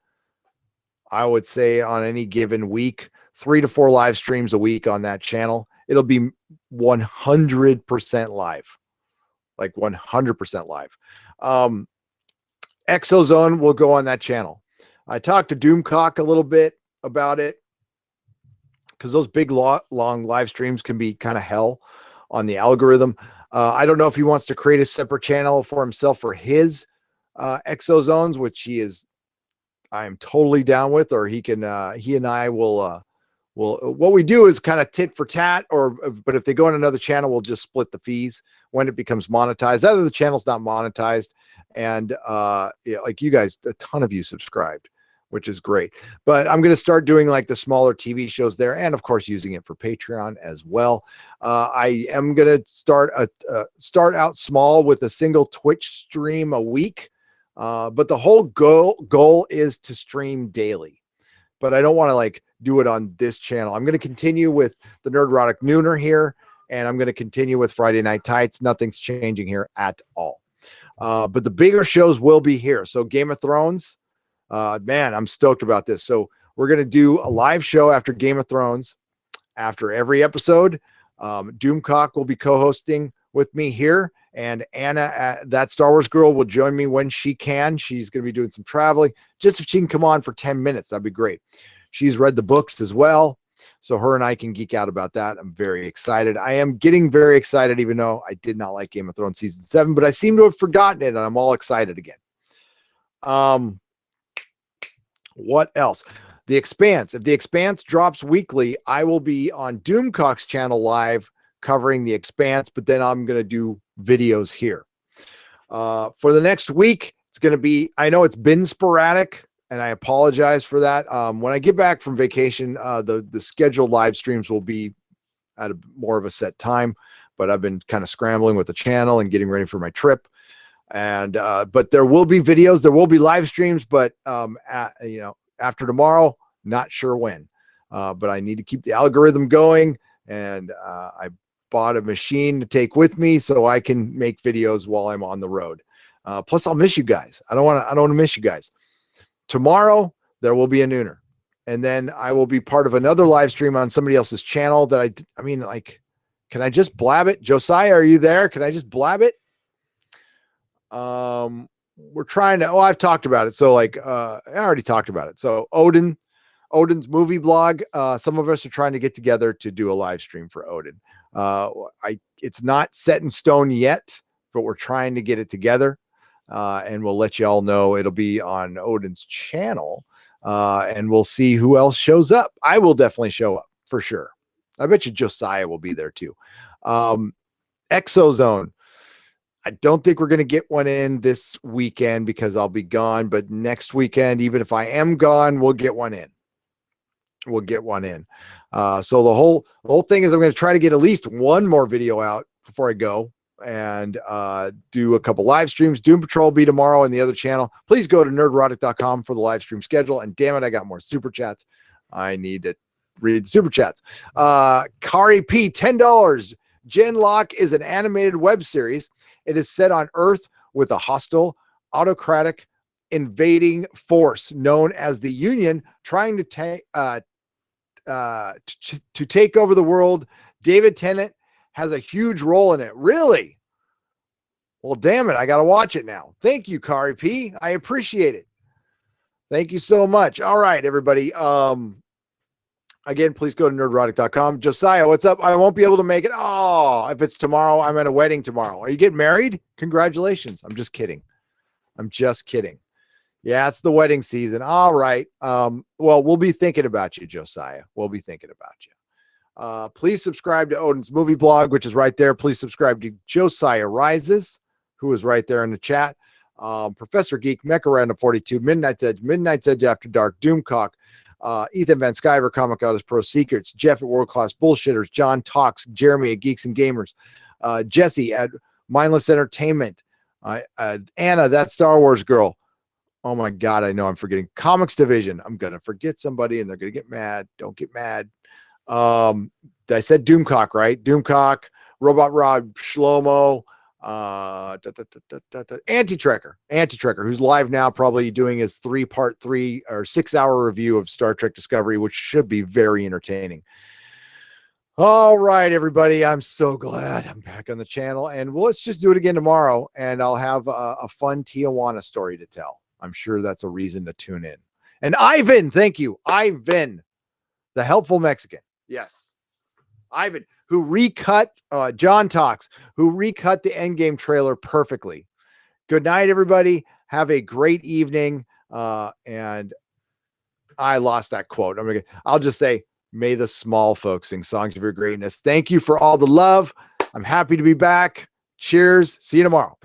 I would say, on any given week, 3 to 4 live streams a week on that channel. It'll be 100% live. like 100% live. Exozone will go on that channel. I talked to Doomcock a little bit about it because those big long live streams can be kind of hell on the algorithm. I don't know if he wants to create a separate channel for himself for his exozones, which I am totally down with, or he and I will what we do is kind of tit for tat, but if they go on another channel, we'll just split the fees when it becomes monetized. Either the channel's not monetized, and yeah, like you guys, a ton of you subscribed, which is great. But I'm going to start doing like the smaller TV shows there, and of course using it for Patreon as well. I am going to start out small with a single Twitch stream a week, but the whole goal is to stream daily. But I don't want to like do it on this channel. I'm going to continue with the Nerdrotic Nooner here, and I'm going to continue with Friday Night Tights. Nothing's changing here at all. But the bigger shows will be here. So Game of Thrones, man, I'm stoked about this. So we're going to do a live show after Game of Thrones, after every episode. Doomcock will be co-hosting with me here, and Anna, that Star Wars girl, will join me when she can. She's going to be doing some traveling. Just if she can come on for 10 minutes, that'd be great. She's read the books as well, so her and I can geek out about that. I'm very excited. I am getting very excited, even though I did not like Game of Thrones season 7, but I seem to have forgotten it, and I'm all excited again. What else? The Expanse. If The Expanse drops weekly, I will be on Doomcock's channel live covering The Expanse, but then I'm going to do videos here. For the next week, it's going to be, I know it's been sporadic, and I apologize for that. When I get back from vacation, the scheduled live streams will be at more of a set time, but I've been kind of scrambling with the channel and getting ready for my trip. And but there will be videos, there will be live streams, but after tomorrow, not sure when. But I need to keep the algorithm going, and I bought a machine to take with me so I can make videos while I'm on the road. Plus, I'll miss you guys. I don't want to miss you guys. Tomorrow there will be a Nooner, and then I will be part of another live stream on somebody else's channel that I mean, like, can I just blab it? Josiah, are you there? Can I just blab it? We're trying to, I've talked about it. So like, I already talked about it. So Odin's movie blog. Some of us are trying to get together to do a live stream for Odin. It's not set in stone yet, but we're trying to get it together. And we'll let you all know. It'll be on Odin's channel, and we'll see who else shows up. I will definitely show up for sure. I bet you Josiah will be there too. Exozone. I don't think we're going to get one in this weekend because I'll be gone, but next weekend, even if I am gone, we'll get one in. We'll get one in. So the whole thing is I'm going to try to get at least one more video out before I go, and do a couple live streams. Doom Patrol will be tomorrow on the other channel. Please go to nerdrotic.com for the live stream schedule. And damn it, I got more super chats. I need to read super chats. Kari P, $10. Genlock is an animated web series. It is set on Earth with a hostile, autocratic, invading force known as the Union, trying to take over the world. David Tennant has a huge role in it. Really? Well, damn it. I got to watch it now. Thank you, Kari P. I appreciate it. Thank you so much. All right, everybody. Again, please go to nerdrotic.com. Josiah, what's up? I won't be able to make it. Oh, if it's tomorrow, I'm at a wedding tomorrow. Are you getting married? Congratulations. I'm just kidding. I'm just kidding. Yeah, it's the wedding season. All right. Well, we'll be thinking about you, Josiah. We'll be thinking about you. Please subscribe to Odin's movie blog, which is right there. Please subscribe to Josiah Rises, who is right there in the chat. Professor Geek, Mecha Random 42, Midnight's Edge After Dark, Doomcock, Ethan Van Skyver, Comic Artist Pro Secrets, Jeff at World Class Bullshitters, John Talks, Jeremy at Geeks and Gamers, Jesse at Mindless Entertainment, Anna, that Star Wars girl. Oh my God, I know I'm forgetting. Comics Division. I'm going to forget somebody and they're going to get mad. Don't get mad. I said Doomcock, right? Doomcock, Robot Rob, Shlomo, Anti-Trekker, who's live now, probably doing his 3-part 3 or 6-hour review of Star Trek Discovery, which should be very entertaining. All right, everybody. I'm so glad I'm back on the channel, and let's just do it again tomorrow. And I'll have a fun Tijuana story to tell. I'm sure that's a reason to tune in. And Ivan, thank you, Ivan, the helpful Mexican. Yes, Ivan, who recut John Talks, who recut the Endgame trailer perfectly. Good night, everybody. Have a great evening. And I lost that quote. I'll just say, may the small folks sing songs of your greatness. Thank you for all the love. I'm happy to be back. Cheers. See you tomorrow.